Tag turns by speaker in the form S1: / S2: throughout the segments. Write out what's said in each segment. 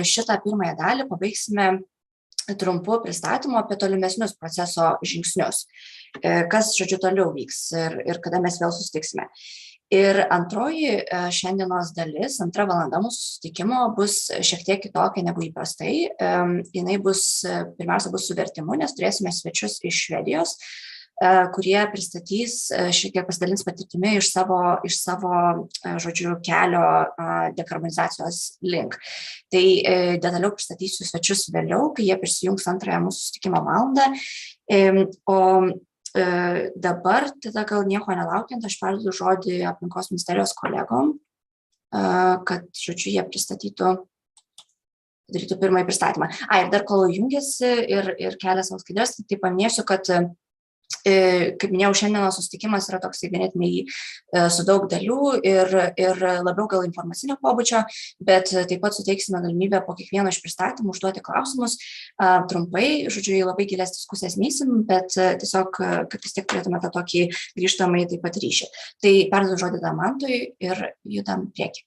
S1: šitą pirmąją dalį pabaigsime trumpu pristatymu apie tolimesnius proceso žingsnius, kas, žodžiu, toliau vyks ir kada mes vėl susitiksime. Ir antroji šiandienos dalis, antra valanda mūsų susitikimo bus šiek tiek kitokia negu įprastai. Jinai pirmiausia bus su vertimu, nes turėsime svečius iš Švedijos, kurie pristatys, šiek tiek pasidalins patirtimi iš savo, žodžiu, kelio dekarbonizacijos link. Tai detaliau pristatysiu svečius vėliau, kai jie prisijungs antrąją mūsų susitikimo valandą. O dabar, tada gal nieko nelaukiant, aš perduodu žodį aplinkos ministerijos kolegom, kad, žodžiu, jie darytų pirmąjį pristatymą. Ir dar kol jungiasi ir kelia savo skaidres, tai paminėsiu, kad kaip minėjau, šiandienos susitikimas yra toks ganėtinai su daug dalių ir labiau gal informacinio pobūdžio, bet taip pat suteiksime galimybę po kiekvieno iš pristatymų užduoti klausimus trumpai, žodžiu, į labai gilias diskusijas neisim, bet tiesiog, kad vis tiek turėtume tą tokį grįžtamąjį taip pat ryšį. Tai perduodu žodį Damantui ir judam priekį.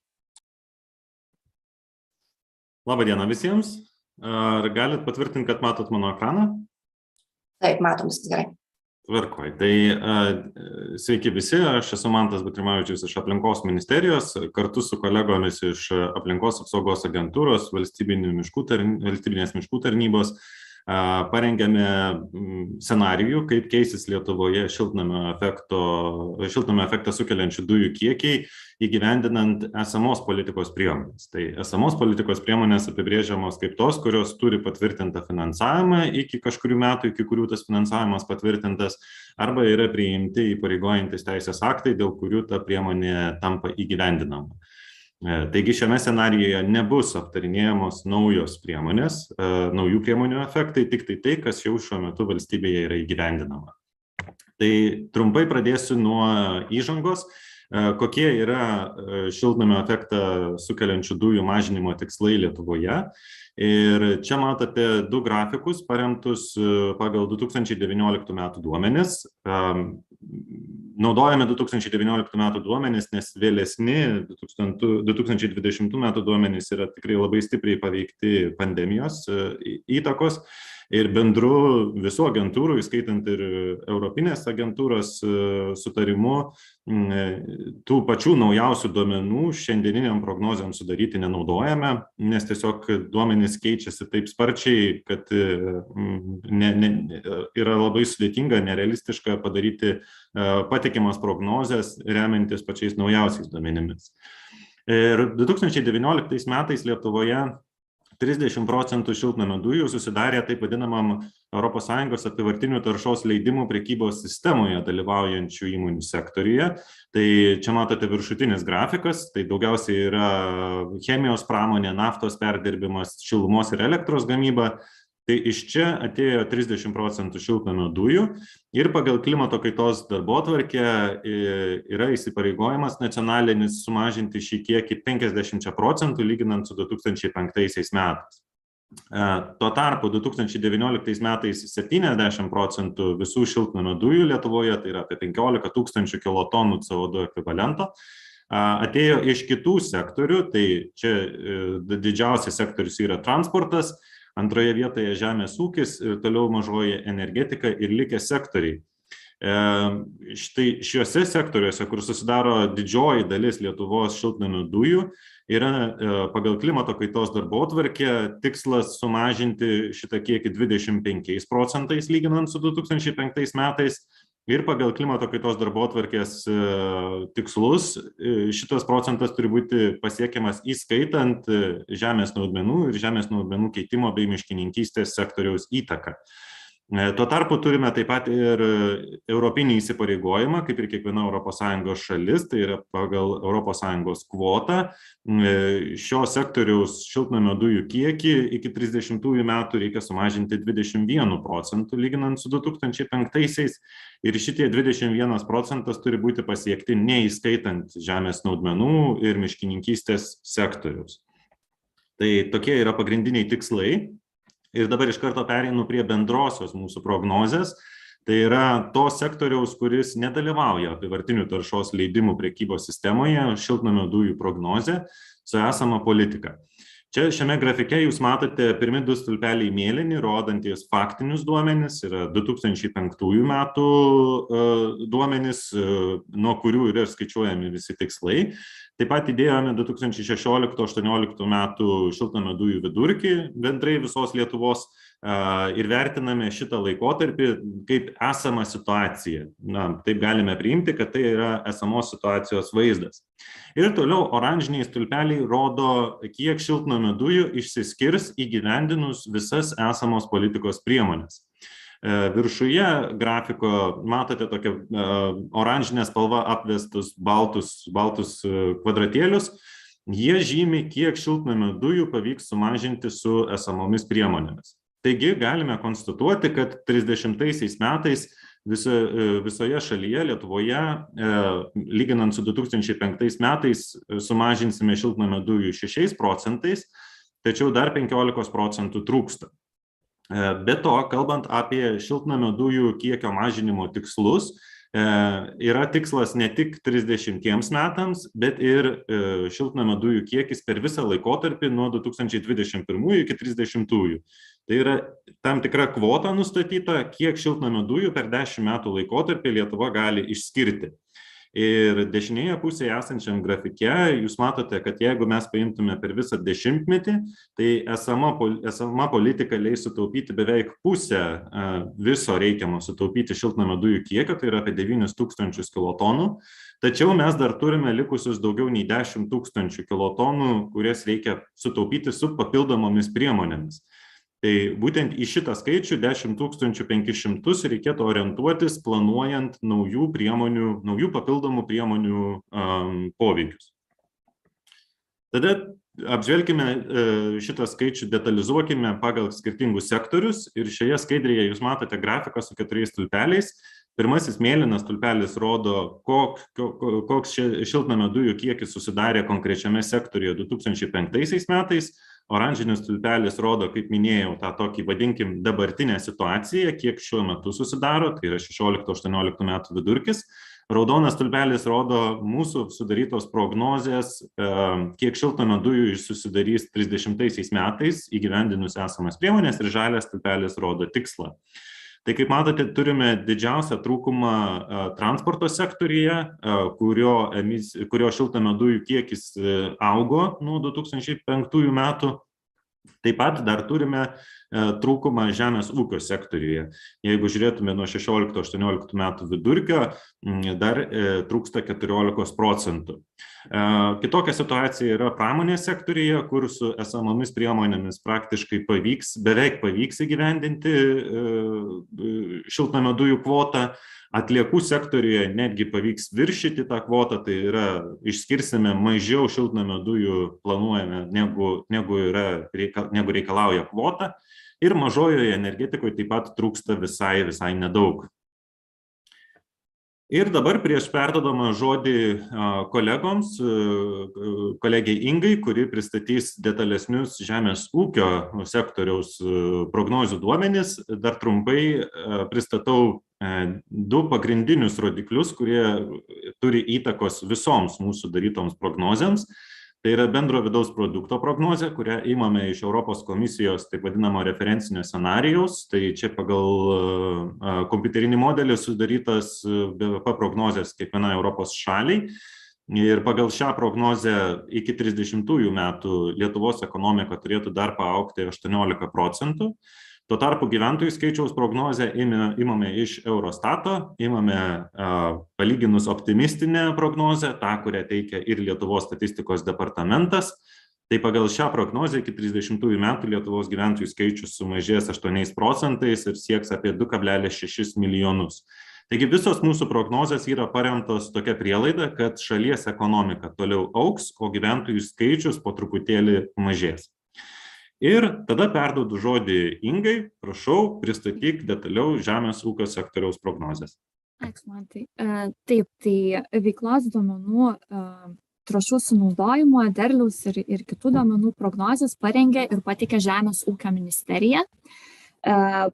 S2: Labą dieną visiems. Ar galit patvirtinti, kad matot mano ekraną?
S1: Taip, matom, viskas gerai.
S2: Tvarkoj. Tai sveiki visi, aš esu Mantas Butrimavičius iš aplinkos ministerijos, kartu su kolegomis iš aplinkos apsaugos agentūros, valstybinės miškų tarnybos, parengėme scenarijų, kaip keisis Lietuvoje šiltnamio efektą sukeliančių dujų kiekiai įgyvendinant esamos politikos priemonės. Tai esamos politikos priemonės apibrėžiamos kaip tos, kurios turi patvirtintą finansavimą iki kažkurių metų, iki kurių tas finansavimas patvirtintas, arba yra priimti įpareigojantis teisės aktai, dėl kurių ta priemonė tampa įgyvendinama. Taigi šiame scenarijoje nebus aptarinėjamos naujos priemonės, naujų priemonių efektai, tik tai, kas jau šiuo metu valstybėje yra įgyvendinama. Tai trumpai pradėsiu nuo įžangos, kokie yra šiltnamio efektą sukeliančių dujų mažinimo tikslai Lietuvoje. Ir čia matote du grafikus paremtus pagal 2019 metų duomenis. Naudojame 2019 metų duomenis, nes vėlesni 2020 metų duomenys yra tikrai labai stipriai paveikti pandemijos įtakos ir bendru visų agentūrų, įskaitant ir Europinės agentūros sutarimu, tų pačių naujausių duomenų šiandieniniam prognozėm sudaryti nenaudojame, nes tiesiog duomenys keičiasi taip sparčiai, kad yra labai sudėtinga, nerealistiška padaryti patikimas prognozes remiantis pačiais naujausiais duomenimis. Ir 2019 metais Lietuvoje 30% šiltnamio dujų susidarė taip vadinamam ES apyvartinių taršos leidimų prekybos sistemoje dalyvaujančių įmonių sektoriuje. Tai čia matote viršutinis grafikas, tai daugiausiai yra chemijos pramonė, naftos perdirbimas, šilumos ir elektros gamyba. Tai iš čia atėjo 30% šiltnamio dujų ir pagal klimato kaitos darbotvarkę yra įsipareigojimas nacionalinis sumažinti šį kiekį 50% lyginant su 2005 metais. Tuo tarpu 2019 metais 70% visų šiltnamio dujų Lietuvoje, tai yra apie 15 000 kilotonų CO2 ekvivalento, atėjo iš kitų sektorių, tai čia didžiausias sektorius yra transportas, antroje vietoje žemės ūkis ir toliau mažoji energetika ir likę sektoriai. Štai šiuose sektoriuose, kur susidaro didžioji dalis Lietuvos šiltnamio dujų, yra pagal klimato kaitos darbotvarkę tikslas sumažinti šitą kiekį 25% lyginant su 2005 metais. Ir pagal klimato kaitos darbotvarkės tikslus šitas procentas turi būti pasiekiamas įskaitant žemės naudmenų ir žemės naudmenų keitimo bei miškininkystės sektoriaus įtaką. Tuo tarpu turime taip pat ir europinį įsipareigojimą, kaip ir kiekviena ES šalis, tai yra pagal ES kvotą šio sektoriaus šiltnamio dujų kiekį iki 30 metų reikia sumažinti 21% lyginant su 2005-aisiais ir šitie 21% turi būti pasiekti neįskaitant žemės naudmenų ir miškininkystės sektorius. Tai tokie yra pagrindiniai tikslai. Ir dabar iš karto pereinu prie bendrosios mūsų prognozės. Tai yra to sektoriaus, kuris nedalyvauja apyvartinių taršos leidimų prekybos sistemoje, šiltnamio dujų prognozė su esama politika. Čia šiame grafike jūs matote pirmi du stulpeliai mėlyni, rodantys faktinius duomenis, yra 2005 metų duomenis, nuo kurių yra skaičiuojami visi tikslai. Taip pat įdėjome 2016-2018 metų šiltnamio dujų vidurkį bendrai visos Lietuvos ir vertiname šitą laikotarpį kaip esamą situaciją. Taip galime priimti, kad tai yra esamos situacijos vaizdas. Ir toliau oranžiniai stulpeliai rodo, kiek šiltnamio dujų išsiskirs įgyvendinus visas esamos politikos priemonės. Viršuje grafiko matote tokią oranžinę spalvą apvestus baltus kvadratėlius. Jie žymi, kiek šiltnamio dujų pavyks sumažinti su esamomis priemonėmis. Taigi galime konstatuoti, kad 30 metais visoje šalyje, Lietuvoje, lyginant su 2005 metais, sumažinsime šiltnamio dujų 6%, tačiau dar 15% trūksta. Be to, kalbant apie šiltnamio dujų kiekio mažinimo tikslus, yra tikslas ne tik 30 metams, bet ir šiltnamio dujų kiekis per visą laikotarpį nuo 2021 iki 30-ųjų. Tai yra tam tikra kvota nustatyta, kiek šiltnamio dujų per 10 metų laikotarpį Lietuva gali išskirti. Ir dešinėje pusėje esančiam grafike jūs matote, kad jeigu mes paimtume per visą dešimtmetį, tai esama politika leis sutaupyti beveik pusę viso reikiamo sutaupyti šiltnamio dujų kiekio, tai yra apie 9000 kilotonų. Tačiau mes dar turime likusius daugiau nei 10 000 kilotonų, kurias reikia sutaupyti su papildomomis priemonėmis. Tai būtent į šitą skaičių 10 500 reikėtų orientuotis, planuojant naujų papildomų priemonių poveikius. Tada apžvelkime šitą skaičių, detalizuokime pagal skirtingus sektorius ir šioje skaidrėje jūs matote grafiką su 4 stulpeliais. Pirmasis mėlynas stulpelis rodo, koks šiltnamio dujų kiekis susidarė konkrečiame sektoriuje 2005 metais. Oranžinis stulpelis rodo, kaip minėjau, tą tokį, vadinkim, dabartinę situaciją, kiek šiuo metu susidaro, tai yra 16-18 metų vidurkis. Raudonas stulpelis rodo mūsų sudarytos prognozės, kiek šiltnamio dujų susidarys 30 metais įgyvendinus esamas priemonės, ir žalias stulpelis rodo tikslą. Tai kaip matote, turime didžiausią trūkumą transporto sektoriuje, kurio šiltnamio dujų kiekis augo nuo 2005 metų. Taip pat dar turime trūkumą žemės ūkio sektoriuje. Jeigu žiūrėtume nuo 16-18 metų vidurkio, dar trūksta 14%. Kitokia situacija yra pramonės sektoriuje, kur su esamomis priemonėmis praktiškai beveik pavyks įgyvendinti šiltnamio dujų kvotą. Atliekų sektoriuje netgi pavyks viršyti tą kvotą, tai yra išskirsime mažiau šiltnamio dujų planuojame, negu reikalauja kvota. Ir mažojoje energetikoje taip pat trūksta visai nedaug. Ir dabar prieš perduodama žodį kolegoms, kolegiai Ingai, kuri pristatys detalesnius žemės ūkio sektoriaus prognozių duomenis, dar trumpai pristatau 2 pagrindinius rodiklius, kurie turi įtakos visoms mūsų darytoms prognozėms. Tai yra bendro vidaus produkto prognozė, kurią imame iš Europos komisijos taip vadinamo referencinio scenarijaus. Tai čia pagal kompiuterinį modelį sudarytas BVP prognozės kiekvienai Europos šaliai. Ir pagal šią prognozę iki 30 metų Lietuvos ekonomika turėtų dar paaugti 18%. Tuo tarpu gyventojų skaičiaus prognozę imame iš Eurostato, imame palyginus optimistinę prognozę, tą, kurią teikia ir Lietuvos statistikos departamentas. Tai pagal šią prognozę iki 30 metų Lietuvos gyventojų skaičius sumažės 8% ir sieks apie 2,6 milijonus. Taigi visos mūsų prognozės yra paremtos tokia prielaida, kad šalies ekonomika toliau augs, o gyventojų skaičius po truputėlį mažės. Ir tada perduodu žodį Ingai, prašau, pristatyk detaliau žemės ūkio sektoriaus prognozės.
S3: Ačiū, Mantai. Taip, tai veiklos duomenų, trąšų sunaudojimo, derliaus ir kitų duomenų prognozės parengė ir pateikė Žemės ūkio ministerija.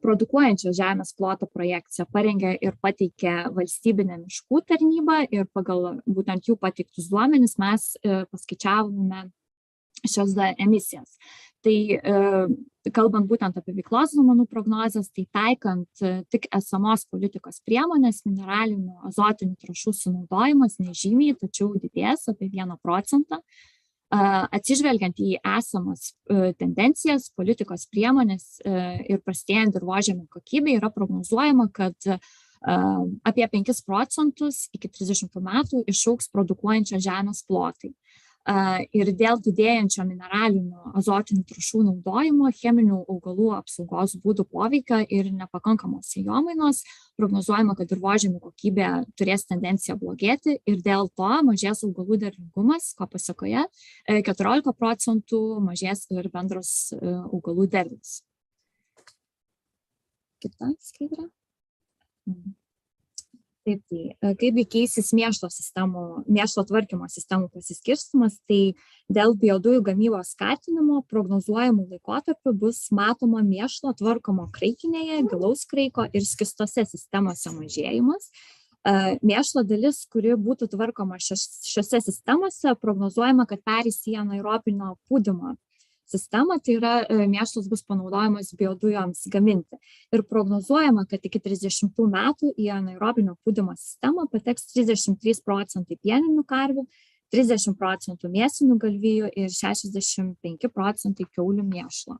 S3: Produkuojančios žemės ploto projekciją parengė ir pateikė valstybinė miškų tarnyba ir pagal būtent jų pateiktus duomenis mes paskaičiavome šias emisijas. Tai kalbant būtent apie veiklos duomenų prognozes, tai taikant tik esamos politikos priemonės, mineralinių azotinių trąšų sunaudojimas nežymiai, tačiau didės apie 1%. Atsižvelgiant į esamas tendencijas, politikos priemonės ir prastėjant dirvožemio kokybei yra prognozuojama, kad apie 5% iki 30 metų išaugs produkuojančio žemės plotai. Ir dėl didėjančio mineralinių azotinių trąšų naudojimo, cheminių augalų apsaugos būdų poveikio ir nepakankamos sėjomainos, prognozuojama, kad dirvožemių kokybė turės tendenciją blogėti ir dėl to mažės augalų derlingumas, ko pasekoje 14% mažės ir bendras augalų derlius. Kita skaidrė. Taip, tai kaipgi keisis mėšlo tvarkymo sistemų pasiskirstymas, tai dėl biodujų gamybos skatinimo prognozuojamų laikotarpių bus matoma mėšlo tvarkomo kraikinėje, gilaus kraiko ir skystose sistemose mažėjimas. Mėšlo dalis, kuri būtų tvarkoma šiose sistemose, prognozuojama, kad perės į anaerobinio pūdymo sistemą, tai yra mėšlas bus panaudojamas biodujoms gaminti. Ir prognozuojama, kad iki 30 metų į anaerobinio pūdymo sistemą pateks 33% pieninių karvių, 30% mėsinių galvijų ir 65% kiaulių mėšlo.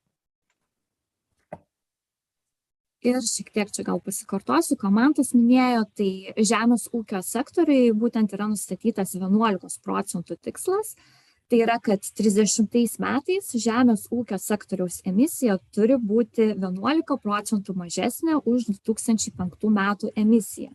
S3: Ir šiek tiek čia gal pasikartosiu, ką Mantas minėjo, tai žemės ūkio sektoriui būtent yra nustatytas 11% tikslas. Tai yra, kad 30 metais žemės ūkio sektoriaus emisija turi būti 11% mažesnė už 2005 metų emisiją.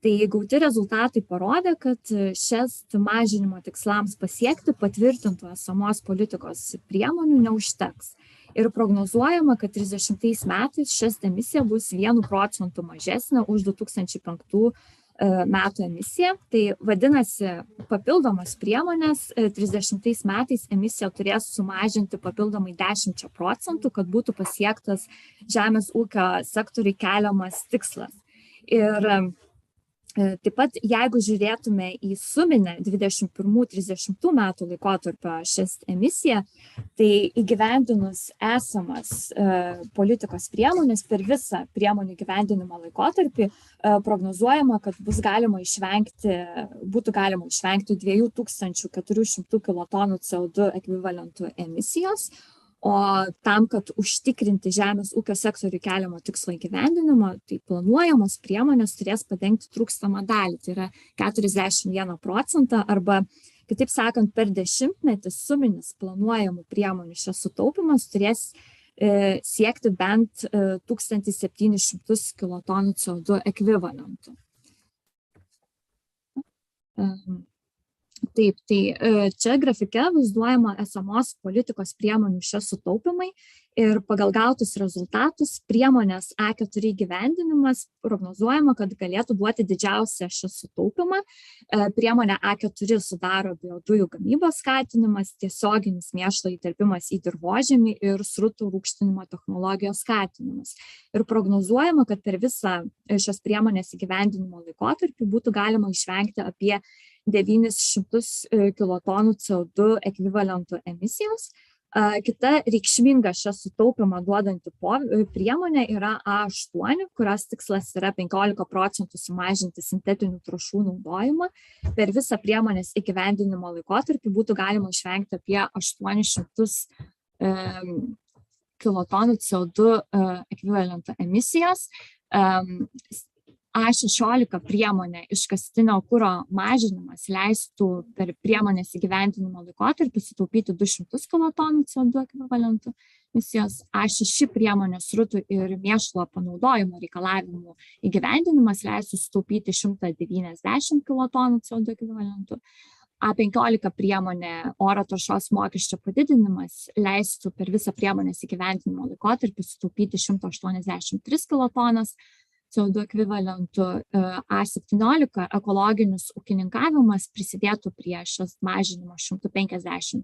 S3: Tai gauti rezultatai parodė, kad šias mažinimo tikslams pasiekti patvirtintų esamos politikos priemonių neužteks. Ir prognozuojama, kad 30 metais šias emisija bus 1% mažesnė už 2005 metų emisiją. Tai vadinasi, papildomas priemonės 30 metais emisiją turės sumažinti papildomai 10%, kad būtų pasiektas žemės ūkio sektoriui keliamas tikslas. Ir taip pat, jeigu žiūrėtume į suminę 21-30 metų laikotarpio šias emisiją, tai įgyvendinus esamas politikos priemonės per visą priemonių įgyvendinimo laikotarpį prognozuojama, kad būtų galima išvengti 2400 kilotonų CO2 ekvivalentų emisijos. O tam, kad užtikrinti žemės ūkio sektorių keliamo tikslo įgyvendinimą, tai planuojamos priemonės turės padengti trūkstamą dalį, tai yra 41%, arba, kitaip sakant, per dešimtmetį suminis planuojamų priemonių šias sutaupimas turės siekti bent 1700 kilotonų CO2 ekvivalentų. Taip, tai čia grafike vaizduojama esamos politikos priemonių šie sutaupimai ir pagal gautus rezultatus priemonės A4 įgyvendinimas prognozuojama, kad galėtų duoti didžiausią šią sutaupimą. Priemonė A4 sudaro biodujų gamybos skatinimas, tiesioginis mėšlo įterpimas į dirvožemį ir srutų rūgštinimo technologijos skatinimas. Ir prognozuojama, kad per visą šios priemonės įgyvendinimo laikotarpį būtų galima išvengti apie 900 kilotonų CO2 ekvivalentų emisijos. Kita reikšminga šią sutaupimą duodanti priemonė yra A8, kurios tikslas yra 15% sumažinti sintetinių trąšų naudojimą. Per visą priemonės įgyvendinimo laikotarpį būtų galima išvengti apie 800 kilotonų CO2 ekvivalento emisijos. A16 priemonė iškastinio kuro mažinimas leistų per priemonės įgyvendinimo laikotarpį sutaupyti 200 kilotonų CO2 ekvivalentų emisijos. A6 priemonės srutų ir mėšlo panaudojimo reikalavimų įgyvendinimas leistų sutaupyti 190 kilotonų CO2 ekvivalentų. A15 priemonė oro taršos mokesčio padidinimas leistų per visą priemonės įgyvendinimo laikotarpį sutaupyti 183 kilotonas CO2 ekvivalentų. A17 ekologinis ūkininkavimas prisidėtų prie šios mažinimo 156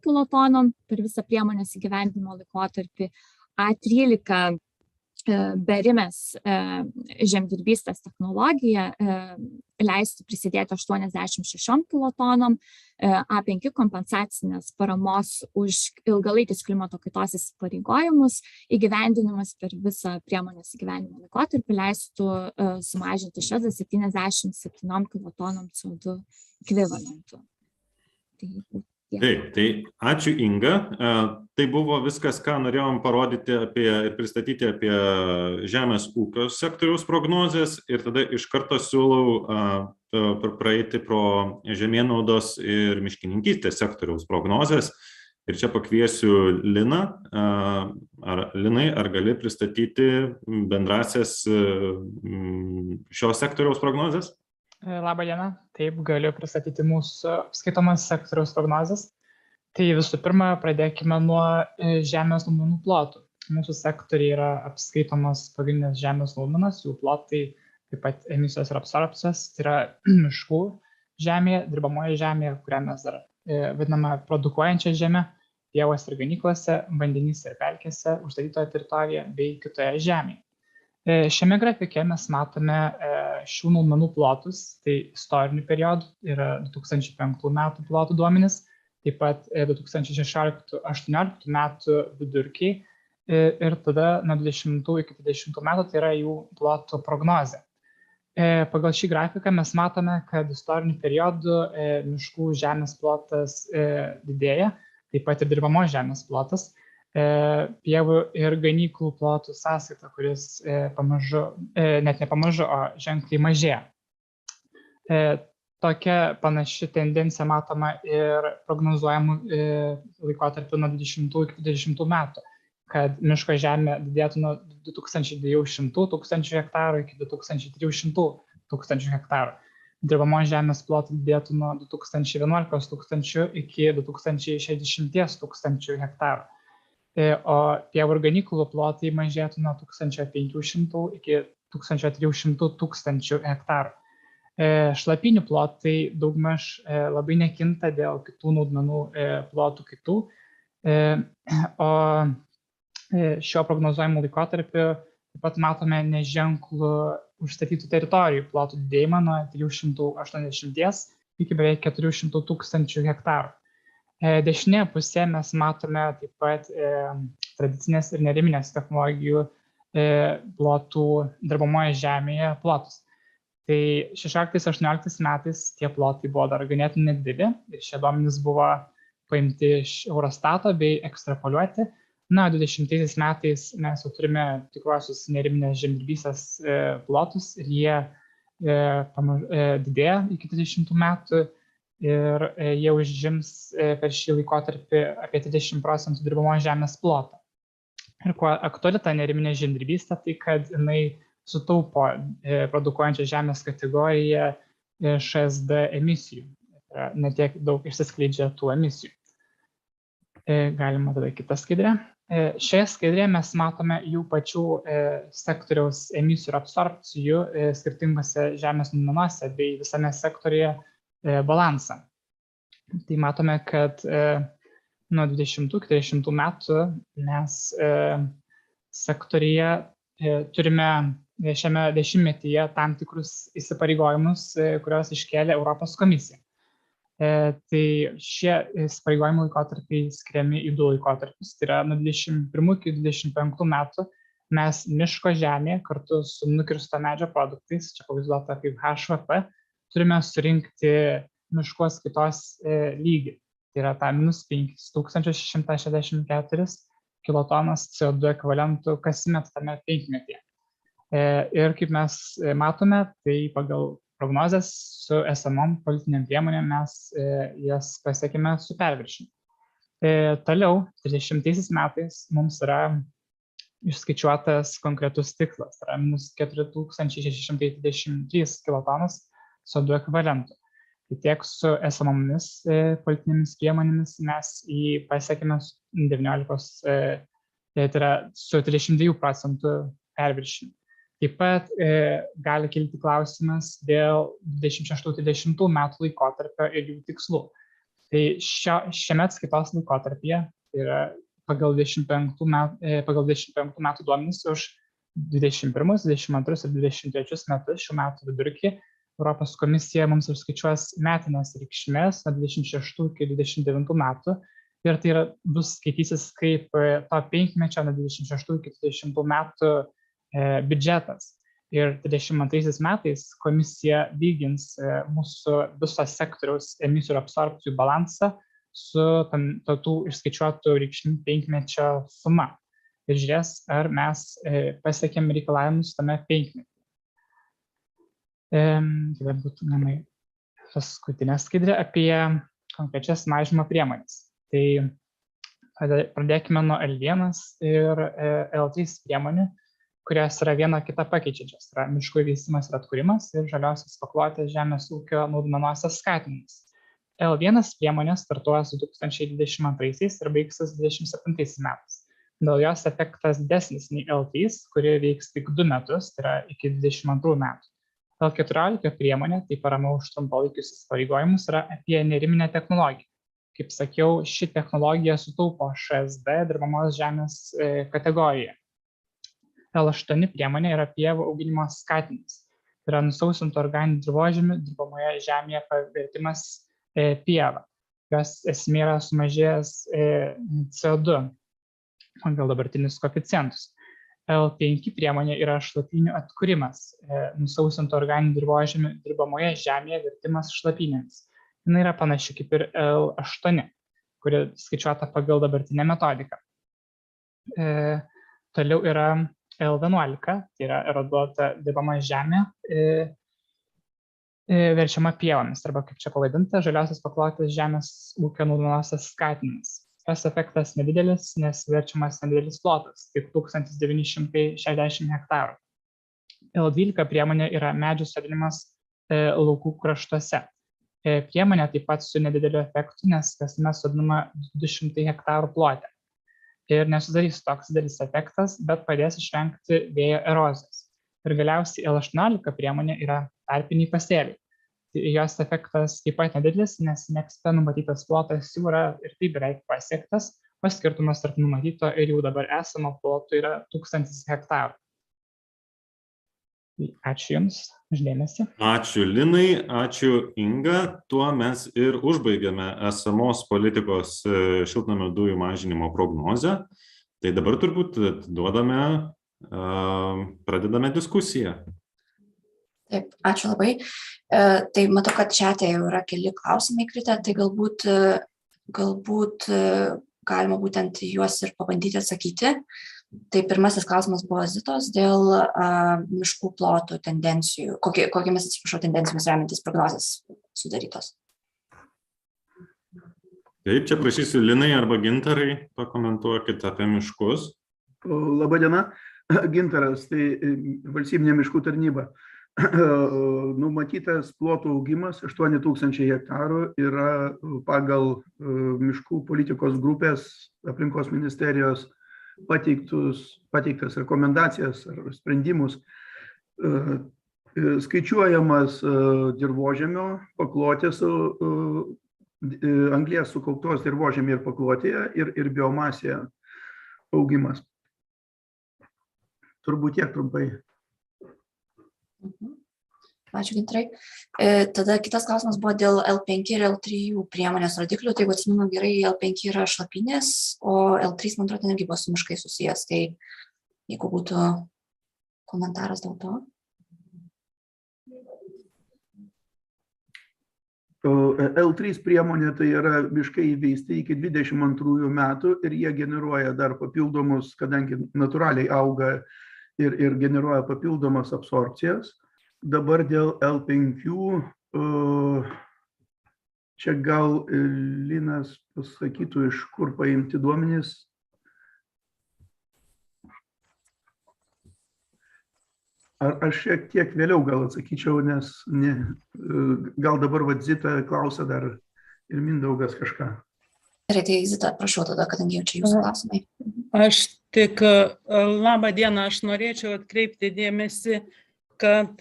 S3: kilotonom per visą priemonės įgyvendinimo laikotarpį. A13 berimės žemdirbystės technologija leistų prisidėti 86 kilotonom, A5 kompensacinės paramos už ilgalaikius klimato kaitos įsipareigojimus įgyvendinimas per visą priemonės įgyvendinimo laikotarpį leistų sumažinti 77 kilotonom CO2 ekvivalentų.
S2: Taip, tai ačiū Inga. Tai buvo viskas, ką norėjom parodyti ir pristatyti apie žemės ūkio sektoriaus prognozes ir tada iš karto siūlau praeiti pro žemėnaudos ir miškininkystės sektoriaus prognozes. Ir čia pakviesiu Liną. Linai, ar gali pristatyti bendrasias šio sektoriaus prognozes?
S4: Labą dieną, taip galiu pristatyti mūsų apskaitomas sektoriaus prognozes. Tai visų pirma, pradėkime nuo žemės naudmenų plotų. Mūsų sektoriai yra apskaitomas pagrindinės žemės naudmenos, jų plotai, taip pat emisijos ir absorbcijos, tai yra miškų žemė, dirbamoji žemė, kurią mes dar vadiname produkuojančią žemę, pievose ir ganyklose, vandenyse ir pelkėse, uždarytoje teritorijoje bei kitoje žemėje. Šiame grafike mes matome šių naudmenų plotus, tai istorinių periodų yra 2005 metų plotų duomenys, taip pat 2016-2018 metų vidurkiai ir tada nuo 20 iki 20 metų tai yra jų plotų prognozė. Pagal šį grafiką mes matome, kad istorinių periodų miškų žemės plotas didėja, taip pat ir dirbamos žemės plotas. Pievų ir ganyklų plotų sąskaita, kuris pamažu, net ne pamažu, o ženkliai mažėja. Tokia panaši tendencija matoma ir prognozuojamų laikotarpiu nuo 20 iki 20 metų, kad miško žemė didėtų nuo 2200 tūkstančių hektarų iki 2300 tūkstančių hektarų. Dirbamos žemės plotai didėtų nuo 2011 tūkstančių iki 2060 tūkstančių hektarų. O pievų ir ganyklų plotai mažėtų nuo 1500 iki 1300 tūkstančių hektarų. Šlapynių plotai daugmaž labai nekinta dėl kitų naudmenų plotų kitų, o šio prognozuojamų laikotarpiu taip pat matome neženklų užstatytų teritorijų plotų didėjimą nuo 380 iki beveik 400 tūkstančių hektarų. Dešinėje pusėje mes matome taip pat tradicinės ir neriminės technologijų plotų dirbamoje žemėje plotus. Tai 16-18 metais tie plotai buvo dar ganėtinai nedideli ir šie duomenys buvo paimti iš Eurostato bei ekstrapoliuoti. Na, 20 metais mes jau turime tikruosius neriminės žemdirbystės plotus ir jie didėja iki 30 metų. Ir jie užims per šį laikotarpį apie 30% dirbamos žemės plotą. Ir kuo aktuali ta neriminė žemdirbystė, tai kad jinai sutaupo produkuojančią žemės kategoriją iš SD emisijų. Netiek daug išsiskleidžia tų emisijų. Galima tada kitą skaidrę. Šioje skaidrėje mes matome jų pačių sektoriaus emisijų ir absorbcijų skirtingose žemės naudmenuose bei visame sektoriuje balansą. Tai matome, kad nuo 20-30 metų mes sektorija turime šiame dešimtmetyje tam tikrus įsipareigojimus, kurios iškėlė Europos komisija. Tai šie įsipareigojimų laikotarpiai skiriami į du laikotarpius. Tai yra nuo 21 iki 25 metų mes miško žemėje kartu su nukirsto medžio produktais, čia pavaizduota kaip HVP, turime surinkti miškų atskaitos lygį. Tai yra tą minus 5664 kilotonas CO2 ekvivalentų kasmet tame penkmetyje. Ir kaip mes matome, tai pagal prognozes su esamom politiniam priemonėm mes jas pasiekime su perviršiu. Toliau, 30 metais mums yra išskaičiuotas konkretus tikslas, tai yra minus 4623 kilotonas CO2 ekvivalentų. Tai tiek su esamomis politinėmis priemonėmis mes jį pasiekime su 32% perviršiniu. Taip pat gali kilti klausimas dėl 26-30 metų laikotarpio ir jų tikslų. Tai šiame atskaitos laikotarpyje, tai yra pagal 25 metų duomenys už 21, 22 ir 23 metus šių metų vidurkį Europos komisija mums išskaičiuos metinės reikšmės nuo 26 iki 29 metų ir tai bus skaitysis kaip to 5-mečio nuo 26 iki 30 metų biudžetas. Ir 22 metais komisija lygins mūsų viso sektoriaus emisijų ir absorbcijų balansą su tų išskaičiuotų reikšmių 5-mečio suma. Ir žiūrės, ar mes pasiekėm reikalavimus tame 5-metį. Tai būtų paskutinė skaidrė apie konkrečias mažinimo priemonės. Tai pradėkime nuo L1 ir L3 priemonių, kurios yra viena kitą pakeičiančios. Tai yra miškų vystymas ir atkūrimas ir žaliosios paklotės žemės ūkio naudmenosios skatinimas. L1 priemonė startuos 2022 ir baigsis 2027 metais. Dėl jos efektas didesnis nei L3, kuri veiks tik 2 metus, tai yra iki 2022 metų. L14 priemonė, tai parama už trumpalaikius įsipareigojimus, yra apie neriminę technologiją. Kaip sakiau, ši technologija sutaupo ŠSD dirbamos žemės kategoriją. L8 priemonė yra pievų auginimo skatinimas. Tai yra nusausintų organinių dirvožemių dirbamoje žemėje pavertimas pieva. Jos esmė yra sumažėjęs CO2 pagal dabartinius koeficientus. L5 priemonė yra šlapynių atkūrimas, nusausintų organinių dirvožemių dirbamoje žemėje vertimas šlapynėmis. Jis yra panaši kaip ir L8, kuri skaičiuota pagal dabartinę metodiką. Toliau yra L11, tai yra eroduota dirbama žemė, verčiama pievomis, arba kaip čia pavadinta, žaliosios paklotės žemės ūkio naudmenosios skatinimas. Tas efektas nedidelis, nes verčiamas nedidelis plotas, tik 1960 hektarų. L12 priemonė yra medžių sodinimas laukų kraštuose. Priemonė taip pat su nedideliu efektu, nes kasmet sodinama 200 hektarų plote. Ir nesudarys toks didelis efektas, bet padės išvengti vėjo erozijos. Ir galiausiai L18 priemonė yra tarpiniai pasėliai. Jos efektas taip pat nedidelis, nes NEKSVP numatytas plotas jau yra ir taip beveik pasiektas, o skirtumas tarp numatyto ir jau dabar esamo ploto yra 1000 hektarų. Ačiū Jums už dėmesį.
S2: Ačiū Linai, ačiū Inga. Tuo mes ir užbaigiame esamos politikos šiltnamio dujų mažinimo prognozę. Tai dabar turbūt pradedame diskusiją.
S1: Taip, ačiū labai. Tai matau, kad čiate jau yra keli klausimai kritę, tai galbūt galima būtent juos ir pabandyti atsakyti. Tai pirmasis klausimas buvo Zitos dėl miškų plotų tendencijų, kokiamis, tendencijomis remiantis prognozės sudarytos.
S2: Taip, čia prašysiu Linai arba Gintarai, pakomentuokit apie miškus.
S5: Labadiena, Gintaras, tai valstybinė miškų tarnyba. Numatytas plotų augimas 8000 hektarų yra pagal miškų politikos grupės aplinkos ministerijos pateiktas rekomendacijas ar sprendimus. Skaičiuojamas dirvožemio paklotės, anglies sukauptos dirvožemį ir paklotėje ir biomasėje augimas. Turbūt tiek trumpai.
S1: Ačiū, Gintarai. Tada kitas klausimas buvo dėl L5 ir L3 priemonės rodiklių. Tai jeigu atsimenu gerai, L5 yra šlapynės, o L3, man atrodo, irgi buvo su miškai susijęs. Tai jeigu būtų komentaras dėl to.
S5: L3 priemonė tai yra miškai įveisti iki 22 metų ir jie generuoja dar papildomus, kadangi natūraliai auga ir generuoja papildomas absorpcijas. Dabar dėl L5, čia gal Linas pasakytų, iš kur paimti duomenys. Aš šiek tiek vėliau gal atsakyčiau, nes gal dabar Zita klausia dar ir Mindaugas kažką.
S1: Gerai, tai Zita, prašau tada, kadangi jau čia jūsų klausimai.
S6: Aš tik, labą dieną, aš norėčiau atkreipti dėmesį, kad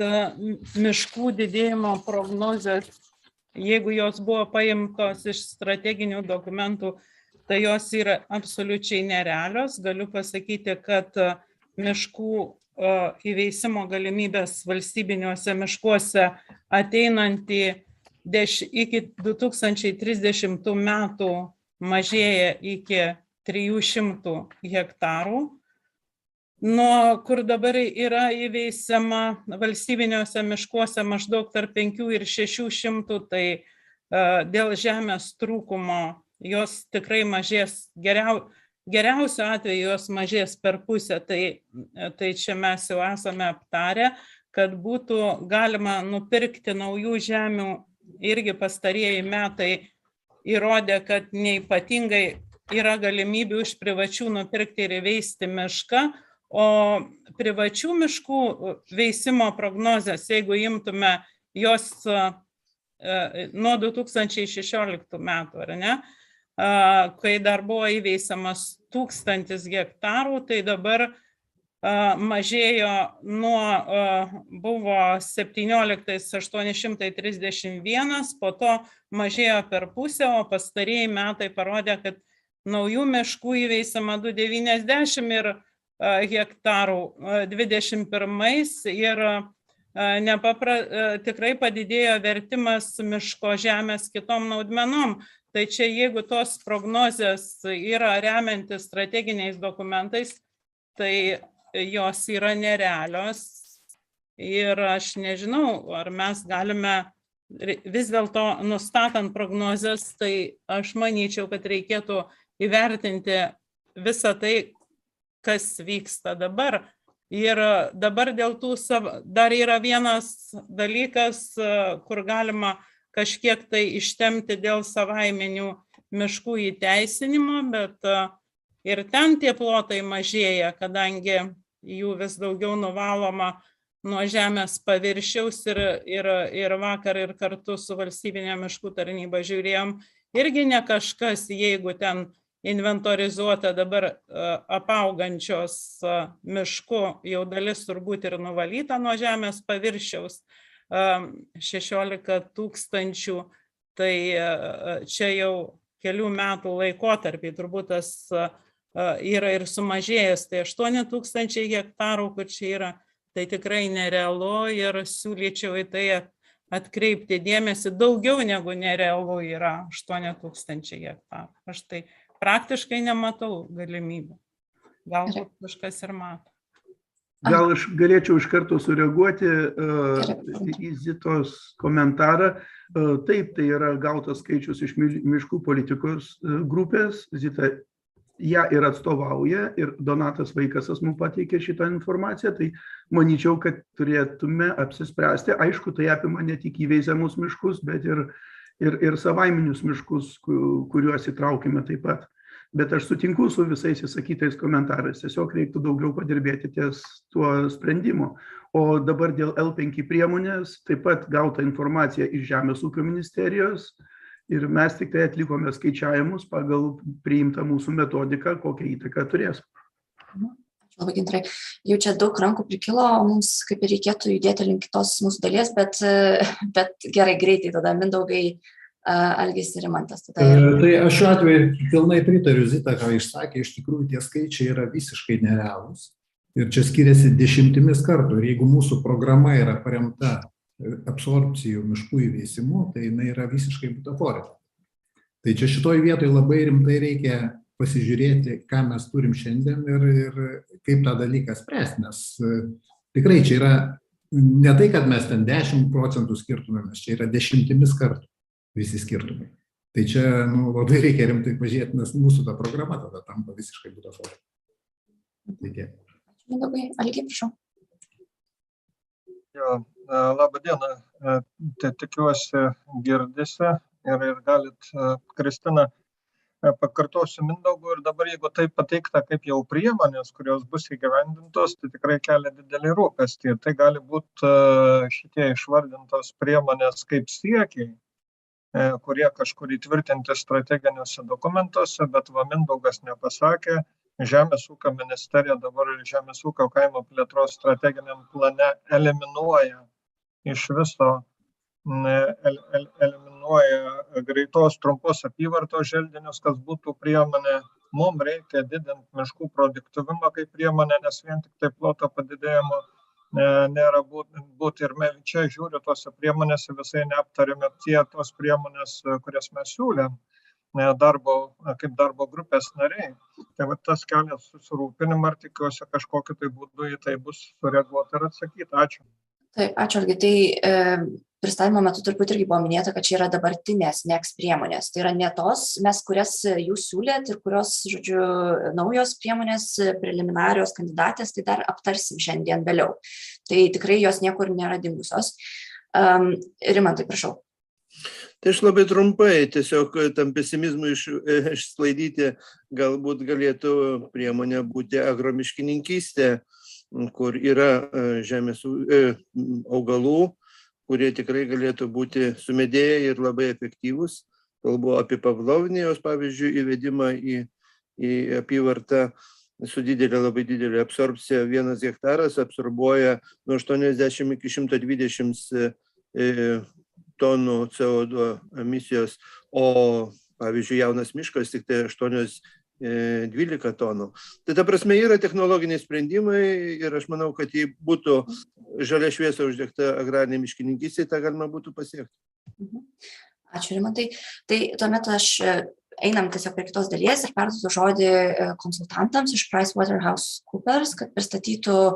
S6: miškų didėjimo prognozės, jeigu jos buvo paimtos iš strateginių dokumentų, tai jos yra absoliučiai nerealios. Galiu pasakyti, kad miškų įveisimo galimybės valstybiniuose miškuose ateinantį iki 2030 metų mažėja iki 300 hektarų, nuo kur dabar yra įveisiama valstybiniuose miškuose maždaug tarp 5 ir 600, tai dėl žemės trūkumo jos tikrai mažės, geriausiu atveju jos mažės per pusę, tai čia mes jau esame aptarę, kad būtų galima nupirkti naujų žemių, irgi pastarieji metai įrodė, kad neypatingai yra galimybių iš privačių nupirkti ir įveisti mišką, o privačių miškų veisimo prognozės, jeigu imtume jos nuo 2016 metų, ar ne, kai dar buvo įveisiamas 1000 hektarų, tai dabar mažėjo buvo 17 831, po to mažėjo per pusę, o pastarieji metai parodė, kad naujų miškų įveisiama 290 hektarų 21 ir tikrai padidėjo vertimas miško žemės kitom naudmenom. Tai čia jeigu tos prognozės yra remiantis strateginiais dokumentais, tai jos yra nerealios ir aš nežinau, ar mes galime vis dėlto nustatant prognozes, tai aš manyčiau, kad reikėtų įvertinti visą tai, kas vyksta dabar. Ir dabar dėl tų dar yra vienas dalykas, kur galima kažkiek tai ištempti dėl savaiminių miškų įteisinimo, bet ir ten tie plotai mažėja, kadangi jų vis daugiau nuvaloma nuo žemės paviršiaus ir vakar ir kartu su valstybinė miškų tarnyba žiūrėjom, irgi ne kažkas, jeigu ten inventorizuota dabar apaugančios miškų, jau dalis turbūt ir nuvalyta nuo žemės paviršiaus, 16 000, tai čia jau kelių metų laikotarpį turbūt tas yra ir sumažėjęs, tai 8 000 hektarų, kur čia yra, tai tikrai nerealu ir siūlyčiau į tai atkreipti dėmesį, daugiau negu nerealu yra 8 000 hektarų. Aš tai praktiškai nematau galimybių. Galbūt kažkas ir mato.
S5: Gal aš galėčiau iš karto sureaguoti į Zitos komentarą. Taip, tai yra gautas skaičius iš miškų politikos grupės. Zita ją ir atstovauja ir Donatas Vaikasas mums pateikė šitą informaciją. Tai manyčiau, kad turėtume apsispręsti. Aišku, tai apima ne tik įveisiamus miškus, bet ir savaiminius miškus, kuriuos įtraukime taip pat. Bet aš sutinku su visais įsakytais komentarais. Tiesiog reiktų daugiau padirbėti ties tuo sprendimu. O dabar dėl L5 priemonės taip pat gauta informacija iš Žemės ūkio ministerijos ir mes tik tai atlikome skaičiavimus pagal priimtą mūsų metodiką, kokią įtaką turės.
S1: Labai gintarai. Jau čia daug rankų prikilo, mums kaip ir reikėtų judėti link kitos mūsų dalies, bet gerai, greitai tada Mindaugai, Algis ir Rimantas.
S7: Tai aš šiuo atveju pilnai pritariu Zita, ką išsakė, iš tikrųjų tie skaičiai yra visiškai nerealūs ir čia skiriasi 10 kartų. Ir jeigu mūsų programa yra paremta absorpcijų miškų įveisimu, tai jinai yra visiškai butaforika. Tai čia šitoj vietoj labai rimtai reikia pasižiūrėti, ką mes turim šiandien ir kaip tą dalyką spręsti, nes tikrai čia yra ne tai, kad mes ten 10% skirtumėmės, čia yra 10 kartų visi skirtumai. Tai čia labai reikia rimtai pažiūrėti, nes mūsų ta programa tada tampa visiškai butaforika. Tai tiek.
S1: Mindaugai, Algi, prašau.
S8: Labą dieną, tai tikiuosi girdisi ir galit, Kristina, pakartosiu Mindaugų ir dabar jeigu tai pateikta kaip jau priemonės, kurios bus įgyvendintos, tai tikrai kelia didelį rūpestį. Tai gali būti šitie išvardintos priemonės kaip siekiai, kurie kažkur įtvirtinti strateginiuose dokumentuose, bet va Mindaugas nepasakė, Žemės ūkio ministerija dabar Žemės ūkio kaimo plėtros strateginiam plane eliminuoja iš viso, eliminuoja greitos trumpos apyvartos želdinius, kas būtų priemonė mums reikia didinti miškų produktyvumą kaip priemonę, nes vien tik tai ploto padidėjimo nėra būti. Ir čia žiūriu tose priemonėse visai neaptarėme tos priemonės, kurias mes siūlėm kaip darbo grupės nariai. Tai tas kelia susirūpinimą ir tikiuosi kažkokiu tai būdu į tai bus sureaguota ir atsakyta. Ačiū.
S1: Taip, ačiū, Algi. Tai pristatymo metu turbūt irgi buvo minėta, kad čia yra dabartinės NEKS priemonės. Tai yra ne tos, kurias jūs siūlėt ir kurios, žodžiu, naujos priemonės, preliminarios kandidatės, tai dar aptarsim šiandien vėliau. Tai tikrai jos niekur nėra dingusios. Rimantai, prašau.
S9: Tai aš labai trumpai, tiesiog tam pesimizmui išsklaidyti, galbūt galėtų priemonė būti agromiškininkystė, kur yra žemės augalų, kurie tikrai galėtų būti sumedėję ir labai efektyvūs. Kalbu apie pavlovinijos, pavyzdžiui, įvedimą į apyvartą su labai didelė absorbcija. 1 hektaras absorbuoja nuo 80 iki 120 tonų CO2 emisijos, o, pavyzdžiui, jaunas miškas tik tai 8-12 tonų. Tai ta prasme yra technologiniai sprendimai ir aš manau, kad jei būtų žalia šviesa uždegta agrarinė miškininkystė, tą galima būtų pasiekti.
S1: Ačiū, Rimantai. Tai tuomet einam tiesiog prie kitos dalies ir perduosiu žodį konsultantams iš PricewaterhouseCoopers, kad pristatytų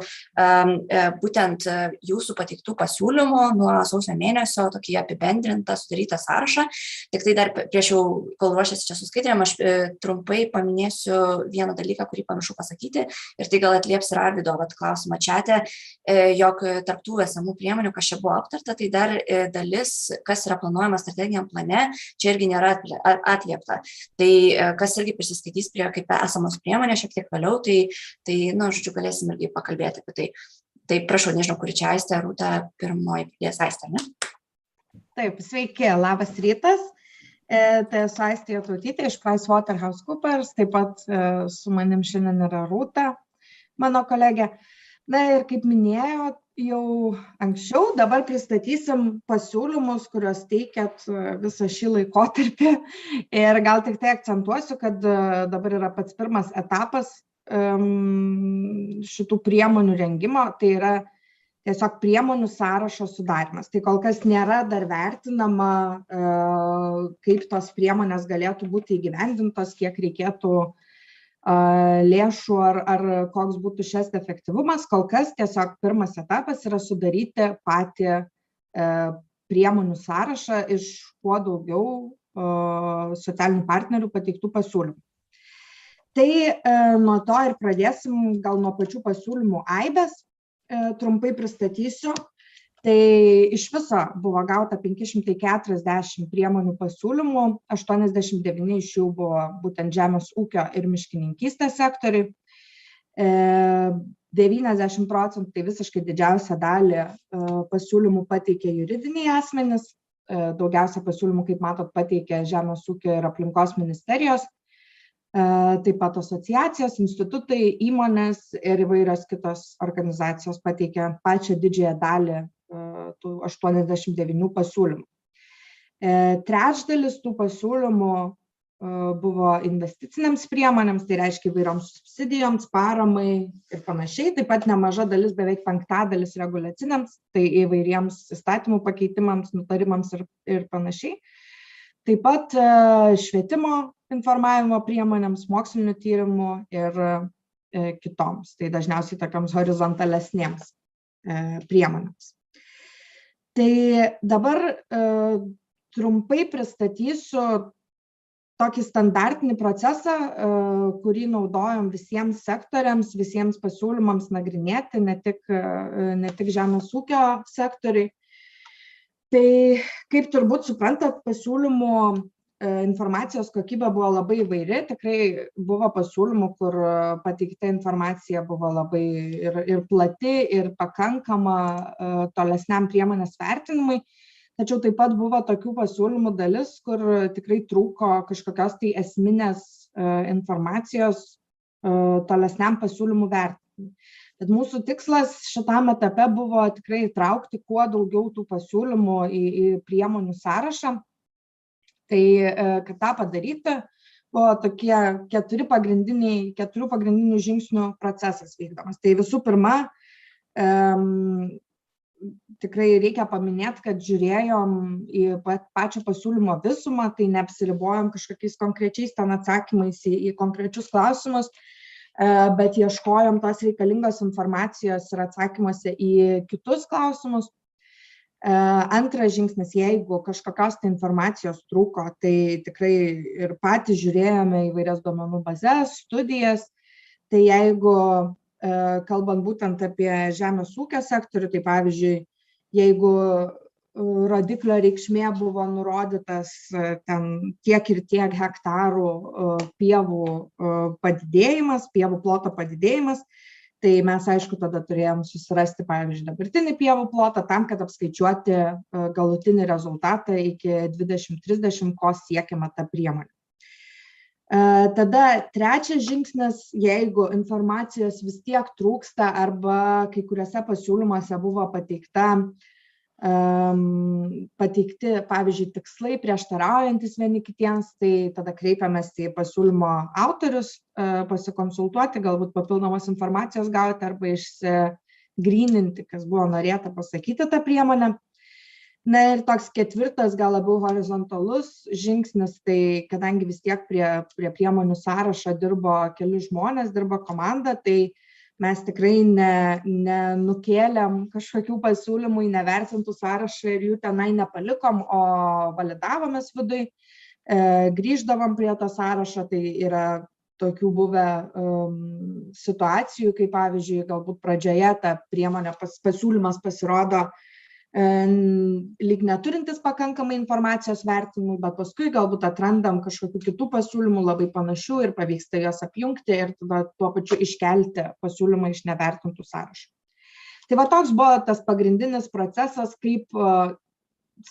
S1: būtent jūsų pateiktų pasiūlymų nuo sausio mėnesio tokį apibendrintą, sudarytą sąrašą. Tik tai dar prieš jau, kol ruošiasi čia su skaidrėm, aš trumpai paminėsiu vieną dalyką, kurį pamiršau pasakyti, ir tai gal atlieps ir Arvydo klausimą čiate, jog tarptų esamų priemonių, kas čia buvo aptarta, tai dar dalis, kas yra planuojama strateginiam plane, čia irgi nėra atliepta. Tai kas irgi prisiskaitys prie kaip esamos priemonės šiek tiek vėliau, tai žodžiu, galėsim irgi pakalbėti apie tai. Tai prašau, nežinau, kuri čia Aistė, Rūta, pirmoji pridės Aistė, ne?
S10: Taip, sveiki, labas rytas. Tai esu Aistė Jotautytė iš PricewaterhouseCoopers, taip pat su manim šiandien yra Rūta, mano kolegė. Na ir kaip minėjo jau anksčiau, dabar pristatysim pasiūlymus, kuriuos teikėt visą šį laikotarpį. Ir gal tik tai akcentuosiu, kad dabar yra pats pirmas etapas šitų priemonių rengimo, tai yra tiesiog priemonių sąrašo sudarymas. Tai kol kas nėra dar vertinama, kaip tos priemonės galėtų būti įgyvendintos, kiek reikėtų lėšų ar koks būtų šias efektyvumas. Kol kas tiesiog pirmas etapas yra sudaryti patį priemonių sąrašą iš kuo daugiau socialinių partnerių pateiktų pasiūlymų. Tai nuo to ir pradėsim, gal nuo pačių pasiūlymų aibės, trumpai pristatysiu. Tai iš viso buvo gauta 540 priemonių pasiūlymų, 89 iš jų buvo būtent žemės ūkio ir miškininkystės sektoriai. 90% tai visiškai didžiausią dalį pasiūlymų pateikė juridiniai asmenys, daugiausia pasiūlymų, kaip matot, pateikė Žemės ūkio ir aplinkos ministerijos, taip pat asociacijos, institutai, įmonės ir įvairios kitos organizacijos pateikė pačią didžiąją dalį tų 89 pasiūlymų. Trečdalis tų pasiūlymų buvo investicinėms priemonėms, tai reiškia įvairioms subsidijoms, paramai ir panašiai. Taip pat nemaža dalis, beveik 5/5 reguliaciniams, tai įvairiems įstatymų pakeitimams, nutarimams ir panašiai. Taip pat švietimo informavimo priemonėms, mokslinių tyrimų ir kitoms, tai dažniausiai tokiams horizontalesnėms priemonėms. Tai dabar trumpai pristatysiu tokį standartinį procesą, kurį naudojom visiems sektoriams, visiems pasiūlymams nagrinėti, ne tik žemės ūkio sektoriai. Tai kaip turbūt suprantat, pasiūlymų informacijos kokybė buvo labai įvairi, tikrai buvo pasiūlymų, kur pateikta informacija buvo labai ir plati, ir pakankama tolesniam priemonės vertinimui, tačiau taip pat buvo tokių pasiūlymų dalis, kur tikrai trūko kažkokios tai esminės informacijos tolesniam pasiūlymų vertinimui. Bet mūsų tikslas šitam etape buvo tikrai įtraukti kuo daugiau tų pasiūlymų į priemonių sąrašą. Tai, kad tą padaryti, buvo tokie keturių pagrindinių žingsnių procesas vykdomas. Tai visų pirma, tikrai reikia paminėti, kad žiūrėjom į pačią pasiūlymo visumą, tai neapsiribojom kažkokiais konkrečiais ten atsakymais į konkrečius klausimus, bet ieškojom tos reikalingos informacijos ir atsakymuose į kitus klausimus. Antras žingsnis, jeigu kažkokios tai informacijos trūko, tai tikrai ir patys žiūrėjome įvairias duomenų bazes, studijas, tai jeigu kalbant būtent apie žemės ūkio sektorių, tai pavyzdžiui, jeigu rodiklio reikšmė buvo nurodytas ten tiek ir tiek hektarų pievų padidėjimas, pievų ploto padidėjimas, tai mes, aišku, tada turėjom susirasti, pavyzdžiui, dabartinį pievų plotą tam, kad apskaičiuoti galutinį rezultatą iki 2030, ko siekiama ta priemonė. Tada trečias žingsnis, jeigu informacijos vis tiek trūksta arba kai kuriuose pasiūlymuose buvo pateikti, pavyzdžiui, tikslai prieštaraujantis vieni kitiems, tai tada kreipiamės į pasiūlymo autorius, pasikonsultuoti, galbūt papildomos informacijos gauti arba išsigryninti, kas buvo norėta pasakyti tą priemonę. Na ir toks ketvirtas, gal labiau horizontalus žingsnis, tai kadangi vis tiek prie priemonių sąrašo dirbo keli žmonės, dirbo komanda, tai mes tikrai nenukėlėm kažkokių pasiūlymų į nevertintų sąrašą ir jų tenai nepalikom, o validavomės viduj, grįždavom prie to sąrašo, tai yra tokių buvę situacijų, kai pavyzdžiui, galbūt pradžioje ta priemonė pasiūlymas pasirodo lyg neturintis pakankamai informacijos vertinimui, bet paskui galbūt atrandam kažkokių kitų pasiūlymų labai panašių ir pavyksta juos apjungti ir tada tuo pačiu iškelti pasiūlymą iš nevertintų sąrašų. Tai va toks buvo tas pagrindinis procesas, kaip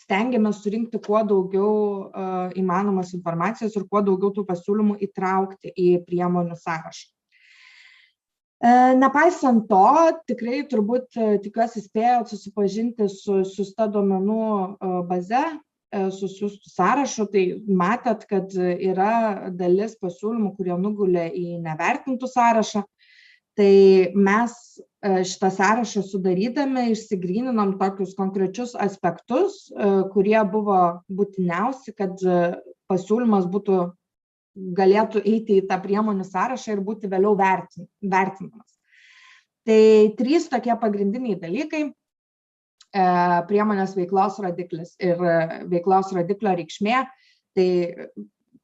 S10: stengiamės surinkti kuo daugiau įmanomos informacijos ir kuo daugiau tų pasiūlymų įtraukti į priemonių sąrašą. Nepaisant to, tikrai turbūt tikiuosi spėjot susipažinti su ta duomenų baze, su sąrašu, tai matėt, kad yra dalis pasiūlymų, kurie nugulė į nevertintų sąrašą. Tai mes šitą sąrašą sudarydami išsigryninom tokius konkrečius aspektus, kurie buvo būtiniausi, kad pasiūlymas galėtų eiti į tą priemonių sąrašą ir būti vėliau vertinamas. Tai 3 tokie pagrindiniai dalykai - priemonės veiklos rodiklis ir veiklos rodiklio reikšmė. Tai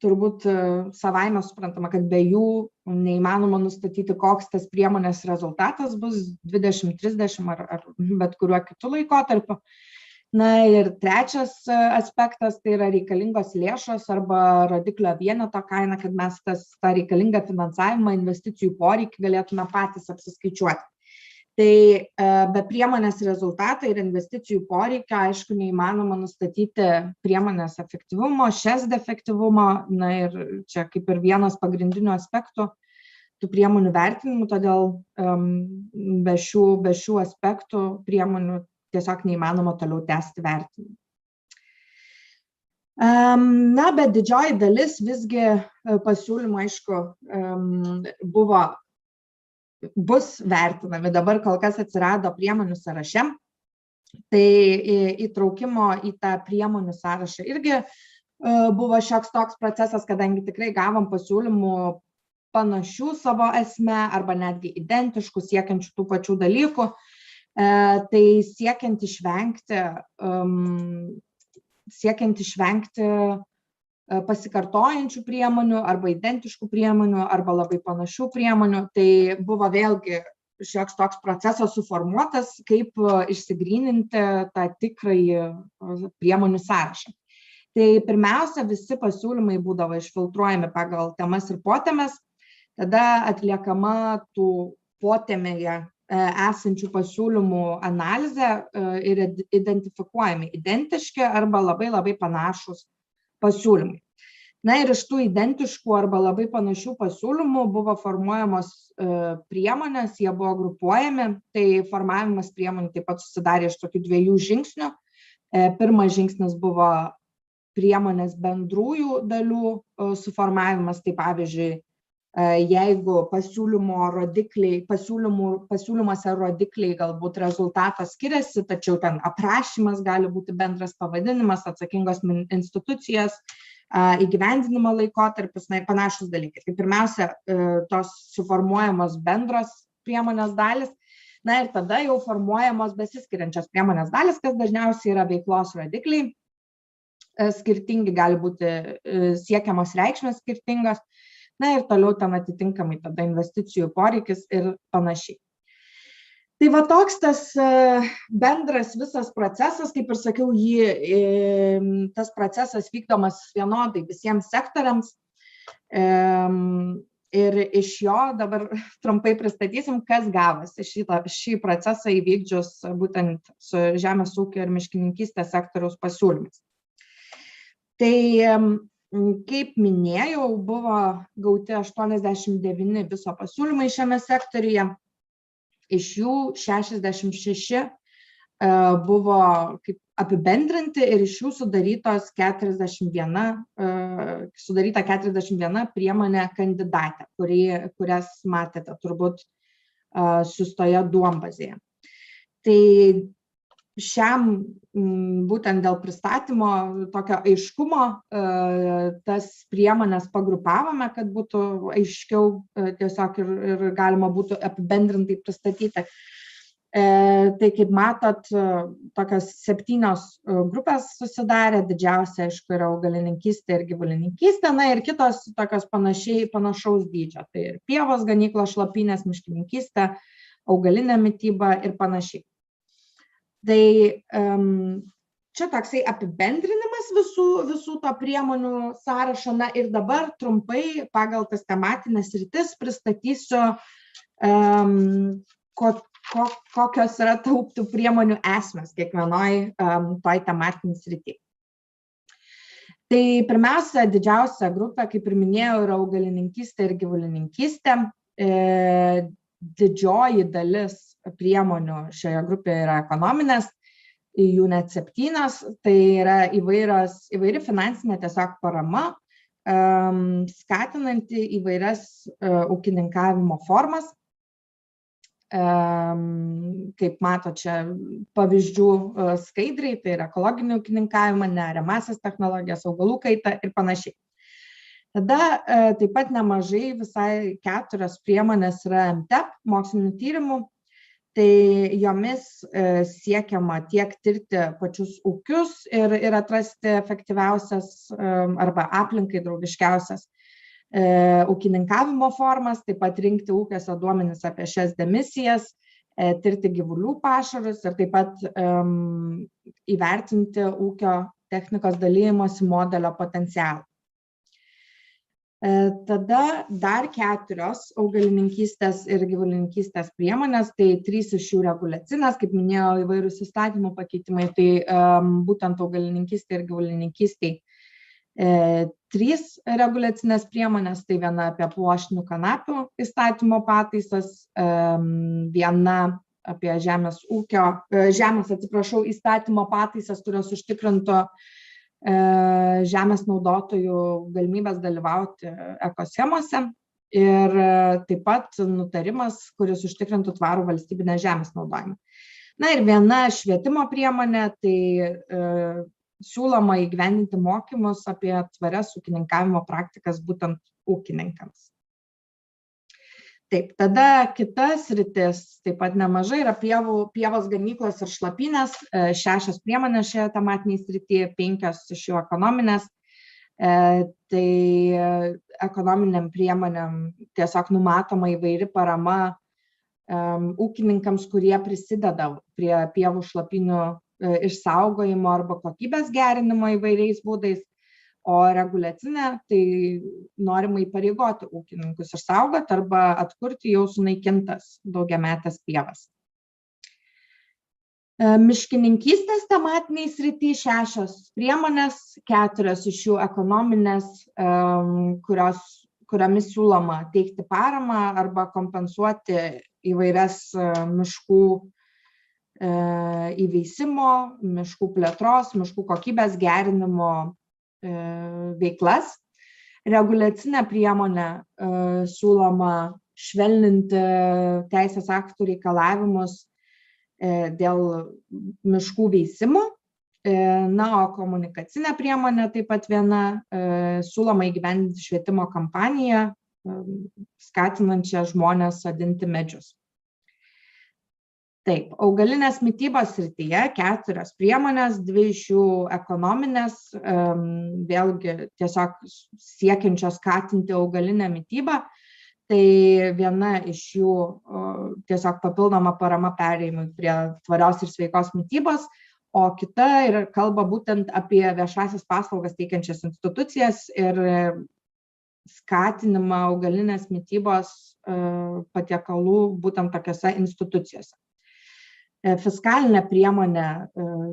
S10: turbūt savaime suprantama, kad be jų neįmanoma nustatyti, koks tas priemonės rezultatas bus 20-30 ar bet kuriuo kitu laikotarpiu. Na ir trečias aspektas, tai yra reikalingos lėšos arba rodiklio vieneto kaina, kad mes tą reikalingą finansavimą, investicijų poreikį galėtume patys apsiskaičiuoti. Tai be priemonės rezultatą ir investicijų poreikio, aišku, neįmanoma nustatyti priemonės efektyvumo, efektyvumo, na ir čia kaip ir vienas pagrindinių aspektų tų priemonių vertinimų, todėl be šių aspektų priemonių tiesiog neįmanoma toliau tęsti vertinimą. Na, bet didžioji dalis visgi pasiūlymų, aišku, bus vertinami. Dabar kol kas atsirado priemonių sąraše, tai įtraukimo į tą priemonių sąrašą irgi buvo šioks toks procesas, kadangi tikrai gavom pasiūlymų panašių savo esme arba netgi identiškų, siekiančių tų pačių dalykų. Tai siekiant išvengti pasikartojančių priemonių arba identiškų priemonių arba labai panašių priemonių, tai buvo vėlgi šioks toks procesas suformuotas, kaip išsigryninti tą tikrąjį priemonių sąrašą. Tai pirmiausia, visi pasiūlymai būdavo išfiltruojami pagal temas ir potemes, tada atliekama tų potemėje esančių pasiūlymų analizę ir identifikuojami identiški arba labai labai panašus pasiūlymai. Na ir iš tų identiškų arba labai panašių pasiūlymų buvo formuojamos priemonės, jie buvo grupuojami, tai formavimas priemonių taip pat susidarė iš tokių 2 žingsnių. Pirmas žingsnis buvo priemonės bendrųjų dalių suformavimas, tai pavyzdžiui, jeigu pasiūlymuose rodikliai galbūt rezultatas skiriasi, tačiau ten aprašymas gali būti bendras pavadinimas, atsakingos institucijos, įgyvendinimo laikotarpis, ir panašus dalykai. Tai pirmiausia, tos suformuojamos bendros priemonės dalis, ir tada jau formuojamos besiskiriančios priemonės dalis, kas dažniausiai yra veiklos rodikliai, skirtingi, gali būti siekiamos reikšmės skirtingos, ir toliau ten atitinkamai tada investicijų poreikis ir panašiai. Tai va toks tas bendras visas procesas, kaip ir sakiau, tas procesas vykdomas vienodai visiems sektoriams. Ir iš jo dabar trumpai pristatysim, kas gavosi šį procesą įvykdžius būtent su Žemės ūkio ir miškininkystės sektoriaus pasiūlymais. Tai, kaip minėjau, buvo gauti 89 viso pasiūlymai šiame sektoriuje. Iš jų 66 buvo apibendrinti ir iš jų sudaryta 41 priemonė kandidatė, kurias matėte turbūt siųstoje duombazėje. Tai šiam būtent dėl pristatymo tokio aiškumo tas priemonės pagrupavome, kad būtų aiškiau tiesiog ir galima būtų apibendrintai pristatyti. Tai kaip matot, tokios 7 grupės susidarė, didžiausia, aišku, yra augalininkystė ir gyvulininkystė, ir kitos tokios panašaus dydžio. Tai ir pievos, ganyklos, šlapynės, miškininkystė, augalinė mityba ir panašiai. Tai čia toksai apibendrinimas visų to priemonių sąrašo, ir dabar trumpai pagal tas tematinės sritis pristatysiu, kokios yra tų priemonių esmės kiekvienoj toj tematinės srity. Tai pirmiausia, didžiausia grupė, kaip ir minėjau, yra augalininkystė ir gyvulininkystė. Didžioji dalis priemonių šioje grupėje yra ekonominės, jų net 7, tai yra įvairi finansinė tiesiog parama, skatinanti įvairias ūkininkavimo formas. Kaip mato čia pavyzdžių skaidriai, tai yra ekologinį ūkininkavimą, neariamąsias technologijas, augalų kaitą ir panašiai. Tada taip pat nemažai, visai 4 priemonės yra MTEP, mokslinių tyrimų, tai jomis siekiama tiek tirti pačius ūkius ir atrasti efektyviausias arba aplinkai draugiškiausias ūkininkavimo formas, taip pat rinkti ūkiuose duomenis apie šias emisijas, tirti gyvulių pašarus ir taip pat įvertinti ūkio technikos dalijimosi modelio potencialą. Tada dar 4 augalininkystės ir gyvulininkystės priemonės, tai 3 iš jų reguliacinės, kaip minėjau, įvairūs įstatymų pakeitimai, tai būtent augalininkystė ir gyvulininkystė 3 reguliacinės priemonės, tai viena apie pluoštinių kanapių įstatymo pataisas, viena apie žemės įstatymo pataisas, kurios užtikrintų žemės naudotojų galimybės dalyvauti ekoschemose ir taip pat nutarimas, kuris užtikrintų tvarų valstybinę žemės naudojimą. Ir viena švietimo priemonė, tai siūloma įgyvendinti mokymus apie tvarias ūkininkavimo praktikas būtent ūkininkams. Taip, tada kitas sritis, taip pat nemažai, yra pievos, ganyklos ir šlapynės, 6 priemonės šioje tematinėje srityje, 5 iš jų ekonominės. Tai ekonominiam priemonėm tiesiog numatoma įvairi parama ūkininkams, kurie prisideda prie pievų šlapynių išsaugojimo arba kokybės gerinimo įvairiais būdais. O reguliacinė, tai norima įpareigoti ūkininkus išsaugoti arba atkurti jau sunaikintas daugiametės pievas. Miškininkystės tematiniai srity 6 priemonės, 4 iš jų ekonominės, kuriomis siūloma teikti paramą arba kompensuoti įvairias miškų įveisimo, miškų plėtros, miškų kokybės gerinimo veiklas. Reguliacinė priemonė siūloma švelninti teisės aktų reikalavimus dėl miškų veisimo. Na, o komunikacinė priemonė taip pat viena, siūloma įgyvendinti švietimo kampaniją, skatinančią žmones sodinti medžius. Taip, augalinės mitybos srityje 4 priemonės, 2 iš jų ekonominės, vėlgi tiesiog siekiančios skatinti augalinę mitybą. Tai viena iš jų tiesiog papildoma parama perėjimui prie tvarios ir sveikos mitybos, o kita kalba būtent apie viešąsias paslaugas teikiančias institucijas ir skatinimą augalinės mitybos patiekalų būtent tokiose institucijose. Fiskalinė priemonė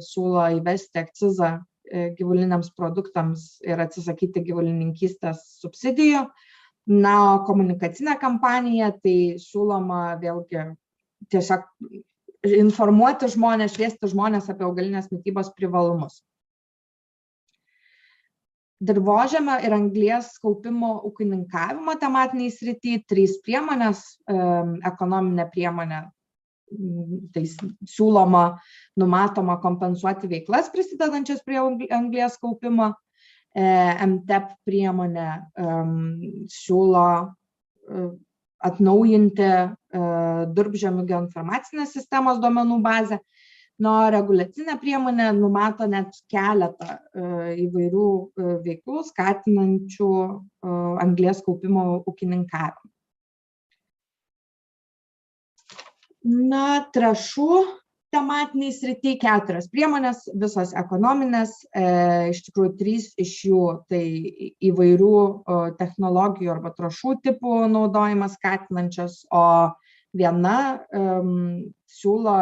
S10: siūlo įvesti akcizą gyvuliniams produktams ir atsisakyti gyvulininkystės subsidijų. Na, o komunikacinė kampanija, tai siūloma vėlgi tiesiog informuoti žmonės, šviesti žmonės apie augalinės mitybos privalumus. Dirvožemio ir anglies kaupimo ūkininkavimo tematiniai srity 3 priemonės, ekonominė priemonė. Tai siūloma, numatoma kompensuoti veiklas prisidedančias prie anglies kaupimo. MTEP priemonė siūlo atnaujinti durpžemių geoinformacinės sistemos duomenų bazę. Na, reguliacinė priemonė numato net keletą įvairių veiklų skatinančių anglies kaupimo ūkininkavimą. Na, trąšų tematiniai srity 4 priemonės, visos ekonominės, iš tikrųjų 3 iš jų tai įvairių technologijų arba trąšų tipų naudojimas skatinančios, o viena siūlo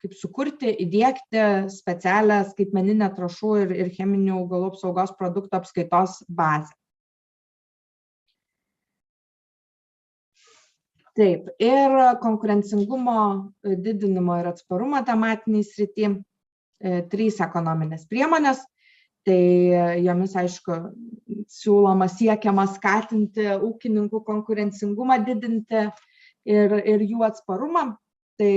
S10: kaip sukurti, įdiegti specialią skaitmeninę trąšų ir cheminių augalų apsaugos produktų apskaitos bazę. Taip, ir konkurencingumo didinimo ir atsparumo tematiniai srity 3 ekonominės priemonės. Tai jomis, aišku, siūloma siekiama skatinti ūkininkų konkurencingumą, didinti ir jų atsparumą. Tai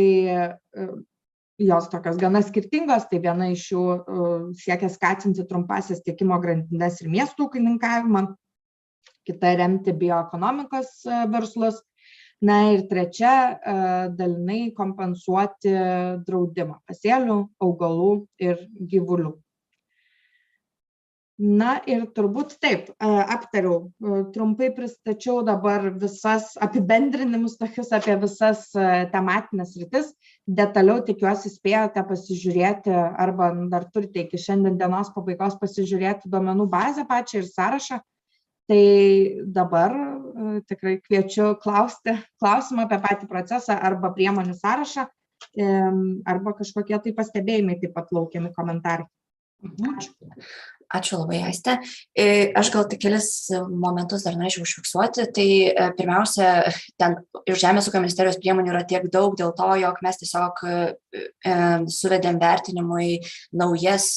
S10: jos tokios gana skirtingos, tai viena iš jų siekia skatinti trumpasias tiekimo grandines ir miestų ūkininkavimą, kita remti bioekonomikos verslus. Na ir trečia, dalinai kompensuoti draudimą pasėlių, augalų ir gyvulių. Na ir turbūt taip, aptariau, trumpai pristačiau dabar visas apibendrinimus tokius apie visas tematinės sritis. Detaliau tikiuosi spėjote pasižiūrėti arba dar turite iki šiandien dienos pabaigos pasižiūrėti duomenų bazę pačią ir sąrašą. Tai dabar tikrai kviečiu klausti klausimą apie patį procesą arba priemonių sąrašą, arba kažkokie tai pastebėjimai taip pat laukiami komentarai.
S1: Ačiū labai, Aiste. Aš gal tik kelis momentus dar norėčiau užfiksuoti. Tai pirmiausia, ten iš Žemės ūkio ministerijos priemonių yra tiek daug dėl to, jog mes tiesiog suvedėm vertinimui naujas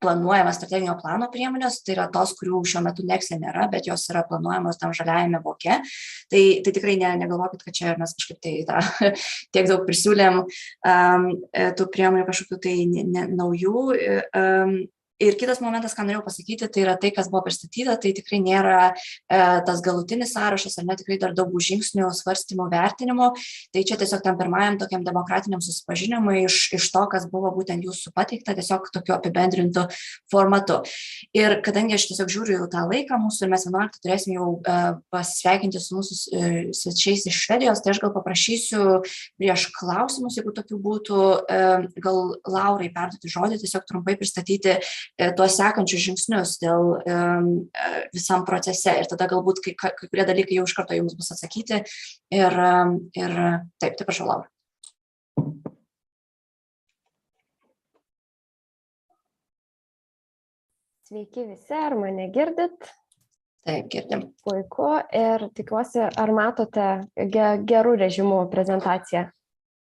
S1: planuojamas strateginio plano priemonės, tai yra tos, kurių šiuo metu NEKSVP nėra, bet jos yra planuojamos tam žaliajame voke. Tai tikrai negalvokit, kad čia mes kažkaip tai tiek daug prisiūlėm tų priemonių kažkokių tai naujų. Ir kitas momentas, ką norėjau pasakyti, tai yra tai, kas buvo pristatyta, tai tikrai nėra tas galutinis sąrašas, ar ne, tikrai dar daug žingsnių, svarstymų, vertinimų. Tai čia tiesiog tam pirmajam tokiam demokratiniam susipažinimui iš to, kas buvo būtent jūsų pateikta, tiesiog tokiu apibendrintu formatu. Ir kadangi aš tiesiog žiūriu į tą laiką mūsų ir mes 11 turėsim jau pasveikinti su mūsų svečiais iš Švedijos, tai aš gal paprašysiu prieš klausimus, jeigu tokių būtų, gal Laurai perduoti žodį, tiesiog trumpai pristatyti tuos sekančius žingsnius dėl visam procese ir tada galbūt kai kurie dalykai jau iš karto jums bus atsakyti ir taip, prašau, Laura.
S11: Sveiki visi, ar mane girdit?
S1: Taip, girdim.
S11: Puiku, ir tikiuosi, ar matote gerų režimų prezentaciją?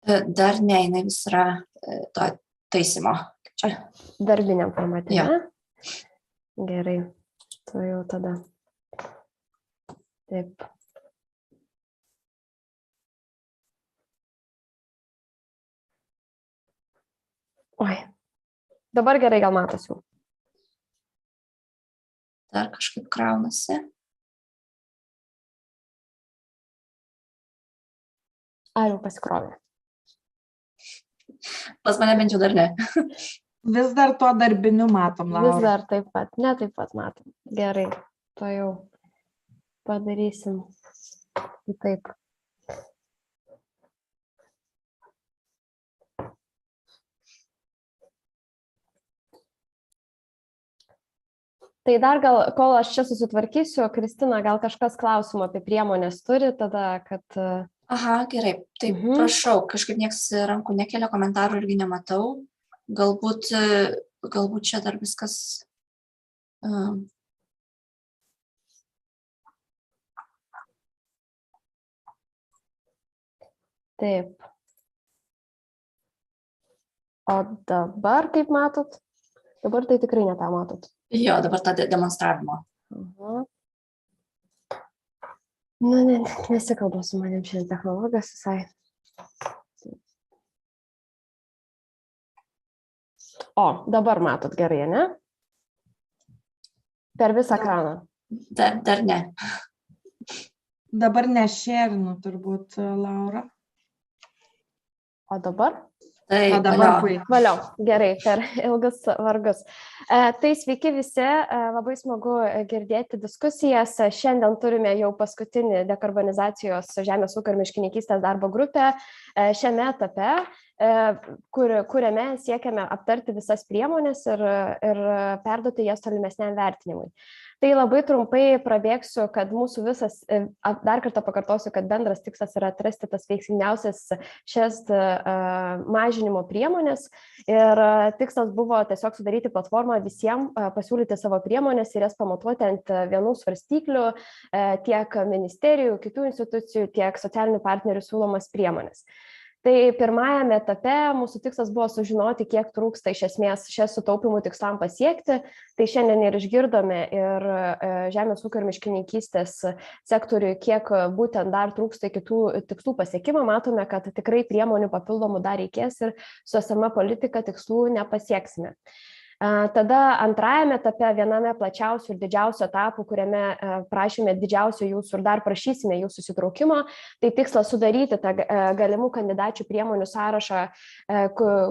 S1: Dar ne, jinai vis yra to taisymo.
S11: Darbiniam formate, ne? Gerai, tu jau tada. Taip. Oi, dabar gerai gal matosi.
S1: Dar kažkaip kraunasi.
S11: Ar jau pasikrovė?
S1: Pas mane bent jau dar ne.
S10: Vis dar tuo darbiniu matom, Laura.
S11: Vis dar taip pat, ne taip pat matom. Gerai, to jau padarysim. Taip. Tai dar gal, kol aš čia susitvarkysiu, Kristina, gal kažkas klausimų apie priemonės turi, tada, kad...
S1: Aha, gerai. Taip, prašau, kažkaip nieks rankų nekelia, komentarų irgi nematau. Galbūt čia dar viskas...
S11: Taip. O dabar, kaip matot? Dabar tai tikrai netą matot.
S1: Jo, dabar tą demonstravimo.
S11: Nu, nesikalba su manim šiandien technologijos visai. O, dabar matot gerai, ne? Per visą ekraną.
S1: Dar ne.
S10: Dabar nešėrinu turbūt, Laura.
S11: O dabar?
S1: Taip,
S11: valiau. Gerai, per ilgus vargus. Tai sveiki visi, labai smagu girdėti diskusijas. Šiandien turime jau paskutinį dekarbonizacijos Žemės ūkio ir miškininkystės darbo grupę šiame etape, kuriame siekiame aptarti visas priemonės ir perduoti jas tolimesniam vertinimui. Tai labai trumpai prabėgsiu, kad mūsų visas, dar kartą pakartosiu, kad bendras tikslas yra atrasti tas veiksmingiausias šias mažinimo priemonės ir tikslas buvo tiesiog sudaryti platformą visiems, pasiūlyti savo priemonės ir jas pamatuoti ant vienų svarstyklių tiek ministerijų, kitų institucijų, tiek socialinių partnerių siūlomas priemonės. Tai pirmajame etape mūsų tikslas buvo sužinoti, kiek trūksta iš esmės šias sutaupimų tikslam pasiekti. Tai šiandien ir išgirdome ir Žemės ūkio ir miškininkystės sektoriui, kiek būtent dar trūksta kitų tikslų pasiekimo. Matome, kad tikrai priemonių papildomų dar reikės ir su esama politika tikslų nepasieksime. Tada antrajame etape, viename plačiausių ir didžiausių etapų, kuriame prašėme didžiausio jūsų ir dar prašysime jūsų įsitraukimo, tai tikslas sudaryti tą galimų kandidačių priemonių sąrašą,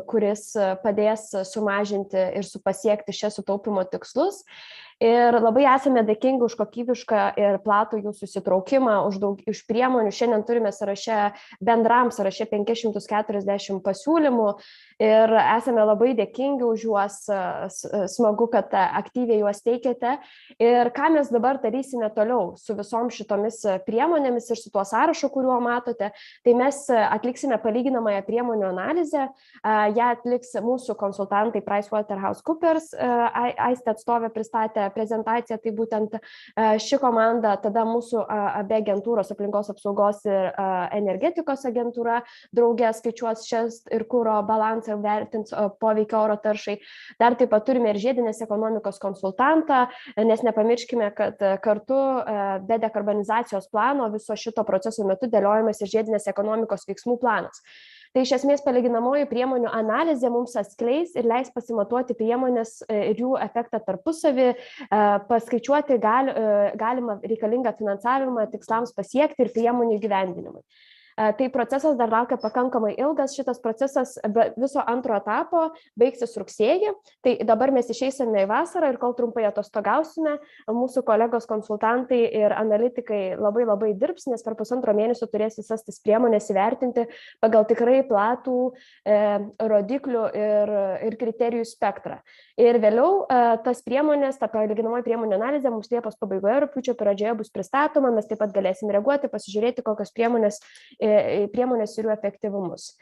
S11: kuris padės sumažinti ir pasiekti šias sutaupimo tikslus. Ir labai esame dėkingi už kokybišką ir platų jūsų įsitraukimą, už priemonių. Šiandien turime bendram sąraše 540 pasiūlymų ir esame labai dėkingi už juos, smagu, kad aktyviai juos teikiate. Ir ką mes dabar darysime toliau su visom šitomis priemonėmis ir su tuo sąrašu, kuriuo matote, tai mes atliksime palyginamąją priemonių analizę. Ją atliks mūsų konsultantai PricewaterhouseCoopers, Aistė atstovė pristatė prezentaciją, tai būtent ši komanda, tada mūsų abi agentūros, aplinkos apsaugos ir energetikos agentūra, drauge skaičiuos šias ir kuro balansą ir vertins poveikio oro taršai. Dar taip pat turime ir žiedinės ekonomikos konsultantą, nes nepamirškime, kad kartu be dekarbonizacijos plano viso šito proceso metu dėliojamas ir žiedinės ekonomikos veiksmų planas. Tai iš esmės palyginamoji priemonių analizė mums atskleis ir leis pasimatuoti priemonės ir jų efektą tarpusavį, paskaičiuoti galimą reikalingą finansavimą tikslams pasiekti ir priemonių įgyvendinimui. Tai procesas dar laukia pakankamai ilgas, šitas procesas viso antro etapo baigsis rugsėjį, tai dabar mes išeisime į vasarą ir kol trumpai atostogausime, mūsų kolegos konsultantai ir analitikai labai dirbs, nes per pusantro mėnesio turės visas tas priemonės įvertinti pagal tikrai platų rodiklių ir kriterijų spektrą. Ir vėliau tas priemonės, ta palyginamoji priemonių analizė mums Liepos pabaigoje, rugpjūčio pradžioje bus pristatoma, mes taip pat galėsim reaguoti, pasižiūrėti, kokios priemonės ir jų efektyvumus.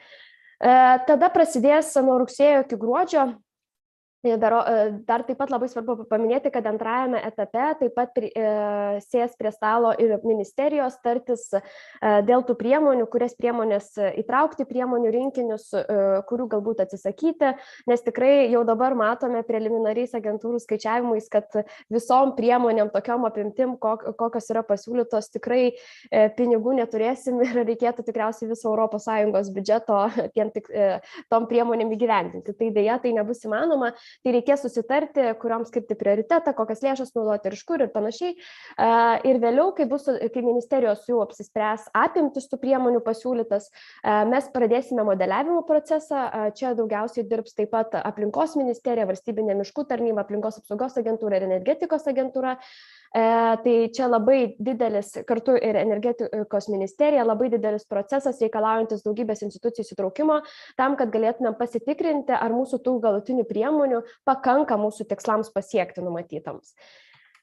S11: Tada prasidės nuo rugsėjo iki gruodžio Dar taip pat labai svarbu paminėti, kad antrajame etape taip pat sės prie stalo ir ministerijos tartis dėl tų priemonių, kurias priemonės įtraukti priemonių rinkinius, kurių galbūt atsisakyti, nes tikrai jau dabar matome preliminariais agentūrų skaičiavimais, kad visom priemonėm, tokiom apimtim, kokios yra pasiūlytos, tikrai pinigų neturėsim ir reikėtų tikriausiai viso ES biudžeto tom priemonėm įgyvendinti. Tai dėja, tai nebus įmanoma. Tai reikės susitarti, kuriom skirti prioritetą, kokias lėšas naudoti ir iš kur ir panašiai. Ir vėliau, kai ministerijos jau apsispręs apimtis tų priemonių pasiūlytas, mes pradėsime modeliavimo procesą. Čia daugiausiai dirbs taip pat aplinkos ministerija, valstybinė miškų tarnyba, aplinkos apsaugos agentūra ir energetikos agentūra. Tai čia labai didelis, kartu ir energetikos ministerija, labai didelis procesas reikalaujantis daugybės institucijų įsitraukimo, tam, kad galėtumėm pasitikrinti, ar mūsų tų galutinių priemonių pakanka mūsų tikslams pasiekti numatytams.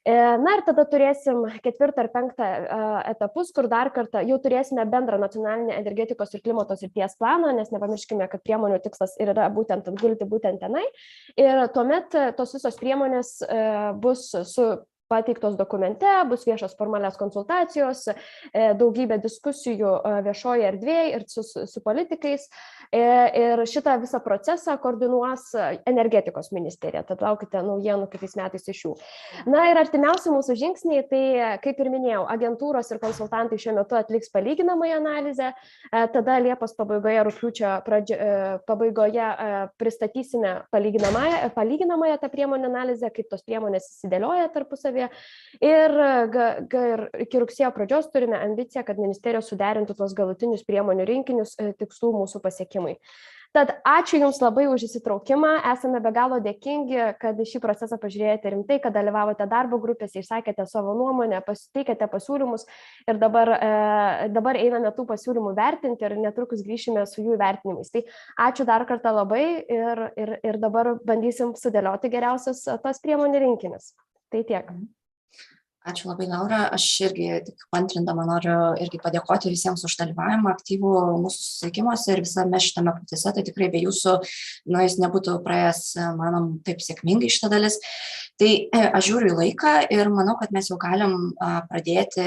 S11: Na ir tada turėsim 4. ir 5. etapus, kur dar kartą jau turėsime bendrą nacionalinę energetikos ir klimato srities planą, nes nepamirškime, kad priemonių tikslas ir yra būtent atgulti būtent tenai. Ir tuomet tos visos priemonės bus pateiktos dokumente, bus viešos formalios konsultacijos, daugybė diskusijų viešoje erdvėje ir su politikais. Ir šitą visą procesą koordinuos energetikos ministerija. Tad laukite naujienų kitais metais iš jų. Na ir artimiausi mūsų žingsniai, tai kaip ir minėjau, agentūros ir konsultantai šiuo metu atliks palyginamąją analizę. Tada Liepos pabaigoje, rugpjūčio pabaigoje pristatysime palyginamąją tą priemonių analizę, kaip tos priemonės įsidėlioja tarpusavį. Ir iki rugsėjo pradžios turime ambiciją, kad ministerijos suderintų tuos galutinius priemonių rinkinius tikslų mūsų pasiekimui. Tad ačiū Jums labai už įsitraukimą, esame be galo dėkingi, kad šį procesą pažiūrėjote rimtai, kad dalyvavote darbo grupėse, išsakėte savo nuomonę, teikėte pasiūlymus ir dabar einame tų pasiūlymų vertinti ir netrukus grįšime su jų vertinimais. Tai ačiū dar kartą labai ir dabar bandysim sudėlioti geriausius tos priemonių rinkinius. Tai tiek.
S1: Ačiū labai, Laura. Aš irgi tik antrindama noriu irgi padėkoti visiems už dalyvavimą aktyvų mūsų susitikimuose ir visame šitame procese. Tai tikrai be jūsų, jis nebūtų praėjęs, manom, taip sėkmingai šitą dalis. Tai aš žiūriu į laiką ir manau, kad mes jau galim pradėti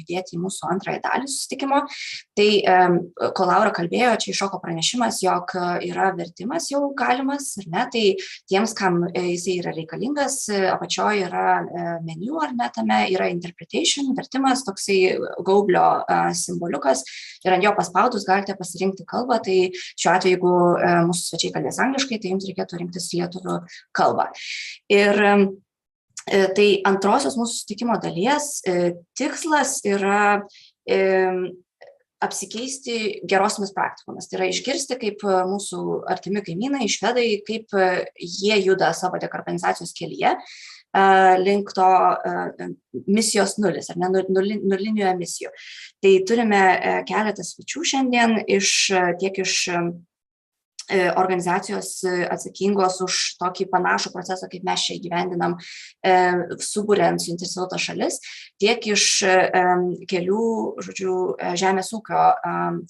S1: judėti į mūsų antrąją dalį susitikimo. Tai, kol Laura kalbėjo, čia iššoko pranešimas, jog yra vertimas jau galimas, ar ne? Tai tiems, kam jisai yra reikalingas, apačioje yra meniu, ar ne? Tame yra interpretation, vertimas, toksai gaublio simboliukas ir ant jo paspaudus galite pasirinkti kalbą. Tai šiuo atveju, jeigu mūsų svečiai kalbės angliškai, tai jums reikėtų rinktis lietuvių kalbą. Ir tai antrosios mūsų susitikimo dalies tikslas yra apsikeisti gerosiomis praktikomis. Tai yra išgirsti, kaip mūsų artimi kaimynai, švedai, kaip jie juda savo dekarbonizacijos kelyje link to misijos nulis, ar ne, nulinių emisijų. Tai turime keletą svečių šiandien tiek iš organizacijos atsakingos už tokį panašų procesą, kaip mes čia įgyvendinam, suburiant suinteresuotas šalis, tiek iš kelių, žemės ūkio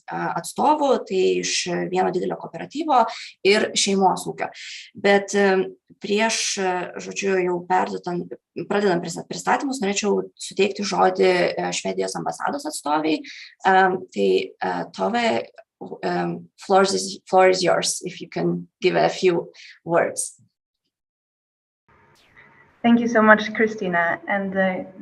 S1: atstovų, tai iš vieno didelio kooperatyvo ir šeimos ūkio. Bet prieš, jau pradedant pristatymus, norėčiau suteikti žodį Švedijos ambasados atstoviai. Tai Tove, floor is yours, if you can give a few words.
S12: Thank you so much, Christina, and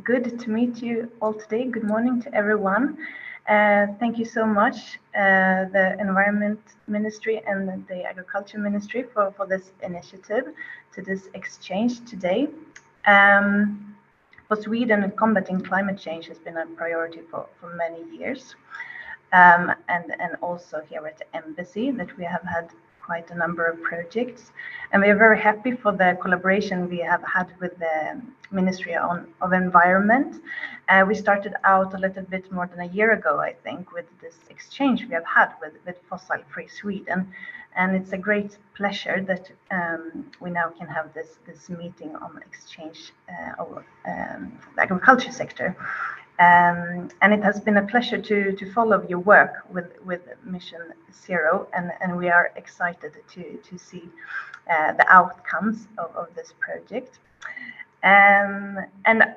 S12: good to meet you all today. Good morning to everyone. Thank you so much, the Environment Ministry and the Agriculture Ministry for this initiative, to this exchange today. For Sweden, combating climate change has been a priority for many years. And also here at the embassy, that we have had quite a number of projects, and we are very happy for the collaboration we have had with the Ministry of Environment. We started out a little bit more than a year ago, I think, with this exchange we have had with Fossil Free Sweden, and it's a great pleasure that we now can have this meeting on exchange of the agriculture sector. And it has been a pleasure to follow your work with Mission Zero, and we are excited to see the outcomes of this project. And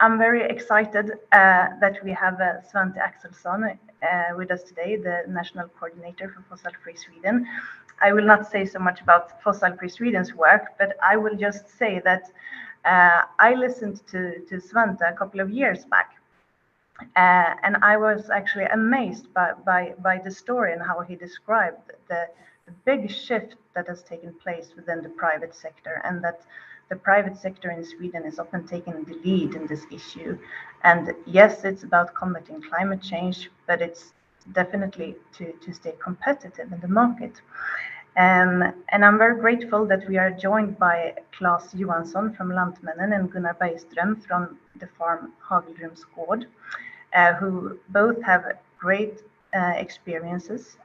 S12: I'm very excited that we have Svante Axelsson with us today, the National Coordinator for Fossil Free Sweden. I will not say so much about Fossil Free Sweden's work, but I will just say that I listened to Svante a couple of years back, and I was actually amazed by the story and how he described the big shift that has taken place within the private sector, and that the private sector in Sweden is often taking the lead in this issue. And yes, it's about combating climate change, but it's definitely to stay competitive in the market. And I'm very grateful that we are joined by Claes Johansson from Lantmännen and Gunnar Bergström from the farm Hagelrums Gård, who both have great experiences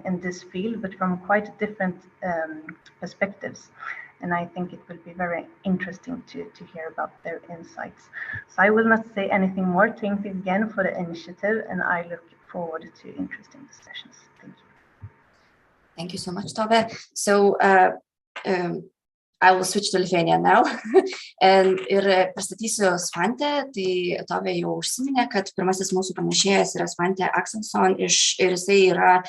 S12: in this field, but from quite different perspectives. And I think it will be very interesting to hear about their insights. So I will not say anything more. Thank you again for the initiative, and I look forward to interesting discussions. Thank you.
S1: Thank you so much, Tove. So I will switch to Lithuanian now. Ir pristatysiu Svante. Tai Tove jau užsiminė, kad pirmasis mūsų pranešėjas yra Svante Axelsson ir jisai yra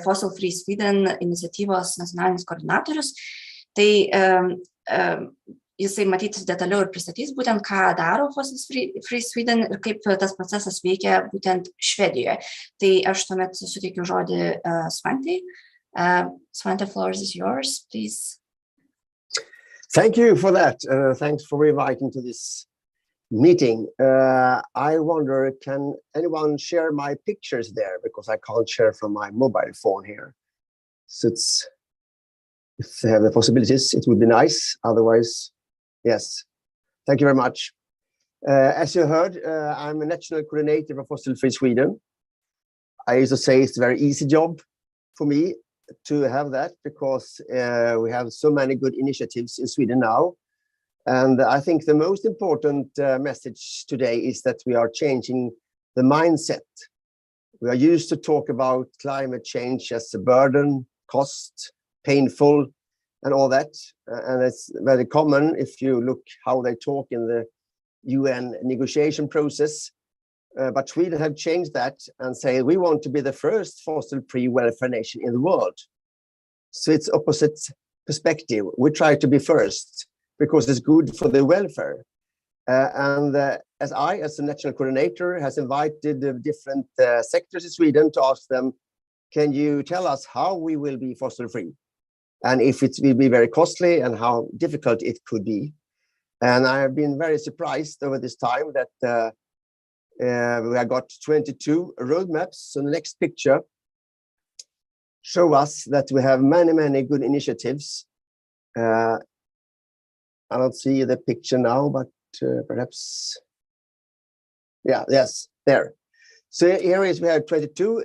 S1: Fossil Free Sweden iniciatyvos nacionalinis koordinatorius. Tai jisai matyti detaliau ir pristatys būtent, ką daro Fossil Free Sweden ir kaip tas procesas veikia būtent Švedijoje. Tai aš tuomet suteikiu žodį Svantei. Svante, floor is yours, please.
S13: Thank you for that. Thanks for inviting to this meeting. I wonder, can anyone share my pictures there? Because I can't share from my mobile phone here. So if they have the possibilities, it would be nice. Otherwise, yes. Thank you very much. As you heard, I'm a national coordinator for Fossil Free Sweden. I used to say it's a very easy job for me to have that, because we have so many good initiatives in Sweden now. And I think the most important message today is that we are changing the mindset. We are used to talk about climate change as a burden, cost, painful, and all that. And it's very common if you look how they talk in the UN negotiation process. But Sweden have changed that and say we want to be the first fossil-free welfare nation in the world. So it's opposite perspective. We try to be first because it's good for the welfare. As a national coordinator, has invited the different sectors in Sweden to ask them, can you tell us how we will be fossil-free? And if it will be very costly and how difficult it could be. And I have been very surprised over this time that we have got 22 roadmaps. So the next picture show us that we have many, many good initiatives. I don't see the picture now, but perhaps, yeah, yes, there. So here is we have 22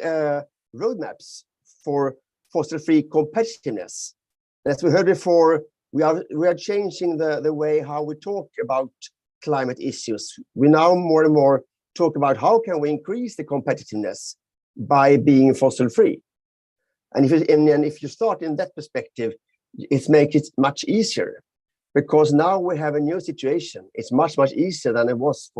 S13: roadmaps for fossil-free competitiveness. As we heard before, we are changing the way how we talk about climate issues. We now more and more talk about how can we increase the competitiveness by being fossil-free. And if you start in that perspective, it makes it much easier, because now we have a new situation. It's much, much easier than it was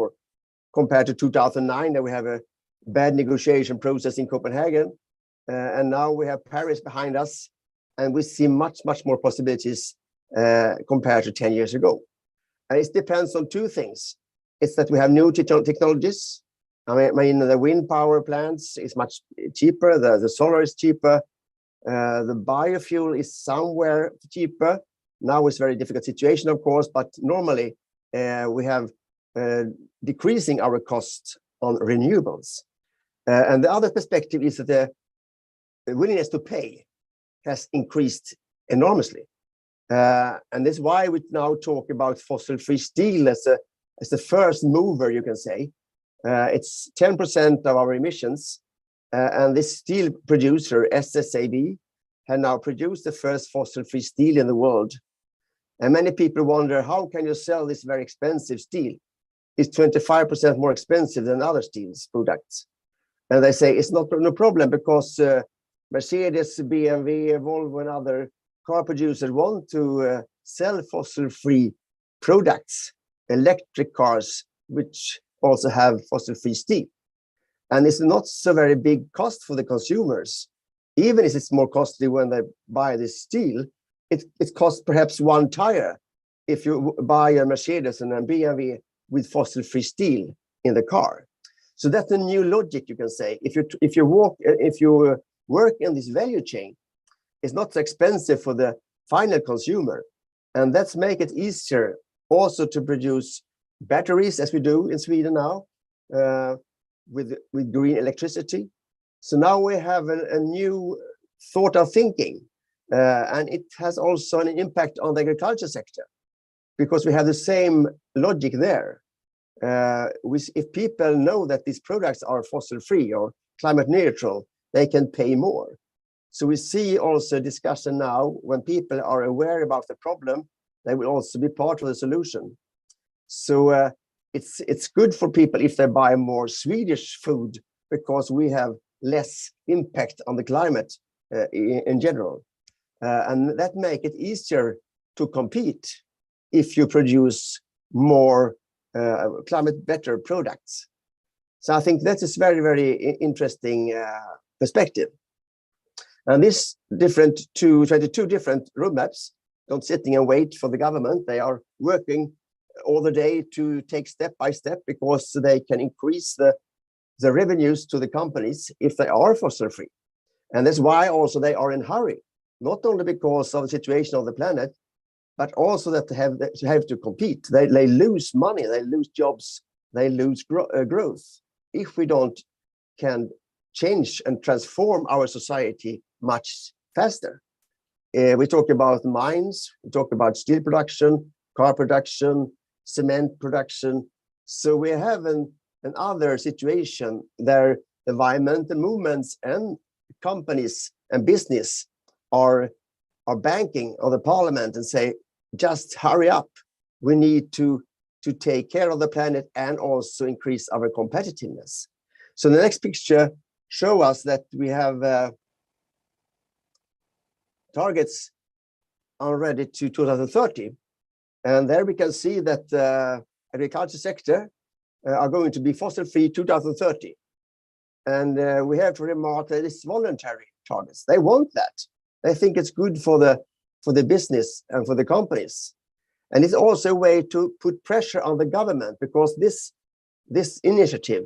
S13: compared to 2009, that we have a bad negotiation process in Copenhagen. And now we have Paris behind us, and we see much, much more possibilities compared to 10 years ago. And it depends on two things. It's that we have new technologies. I mean, the wind power plants is much cheaper. The solar is cheaper. The biofuel is somewhere cheaper. Now it's a very difficult situation, of course, but normally we have decreasing our costs on renewables. And the other perspective is that the willingness to pay has increased enormously. And that's why we now talk about fossil-free steel as the first mover, you can say. It's 10% of our emissions. And this steel producer, SSAB, had now produced the first fossil-free steel in the world. And many people wonder, how can you sell this very expensive steel? is 25% more expensive than other steel products. And they say it's not no problem because Mercedes, BMW, Volvo, and other car producers want to sell fossil-free products, electric cars, which also have fossil-free steel. And it's not so very big cost for the consumers. Even if it's more costly when they buy this steel, it costs perhaps one tire if you buy a Mercedes and a BMW with fossil-free steel in the car. So that's a new logic, you can say. If you work in this value chain, it's not so expensive for the final consumer, and that's make it easier also to produce batteries, as we do in Sweden now, with green electricity. So now we have a new thought of thinking, and it has also an impact on the agriculture sector, because we have the same logic there. If people know that these products are fossil-free or climate neutral, they can pay more. So we see also discussion now, when people are aware about the problem, they will also be part of the solution. So it's good for people if they buy more Swedish food, because we have less impact on the climate in general. And that make it easier to compete if you produce more climate better products. So I think that is very, very interesting perspective. And this 22 different roadmaps don't sitting and wait for the government. They are working all the day to take step by step, because they can increase the revenues to the companies if they are fossil free. And that's why also they are in a hurry, not only because of the situation of the planet, but also that they have to compete. They lose money, they lose jobs, they lose growth if we can change and transform our society much faster. We talk about mines, we talk about steel production, car production, cement production. So we have another situation there. Environmental movements and companies and business are banking on the parliament and say, just hurry up. We need to take care of the planet and also increase our competitiveness. So the next picture show us that we have targets already to 2030. And there we can see that the agriculture sector are going to be fossil-free 2030. And we have to remark that it's voluntary targets. They want that. They think it's good for the business and for the companies. And it's also a way to put pressure on the government, because this initiative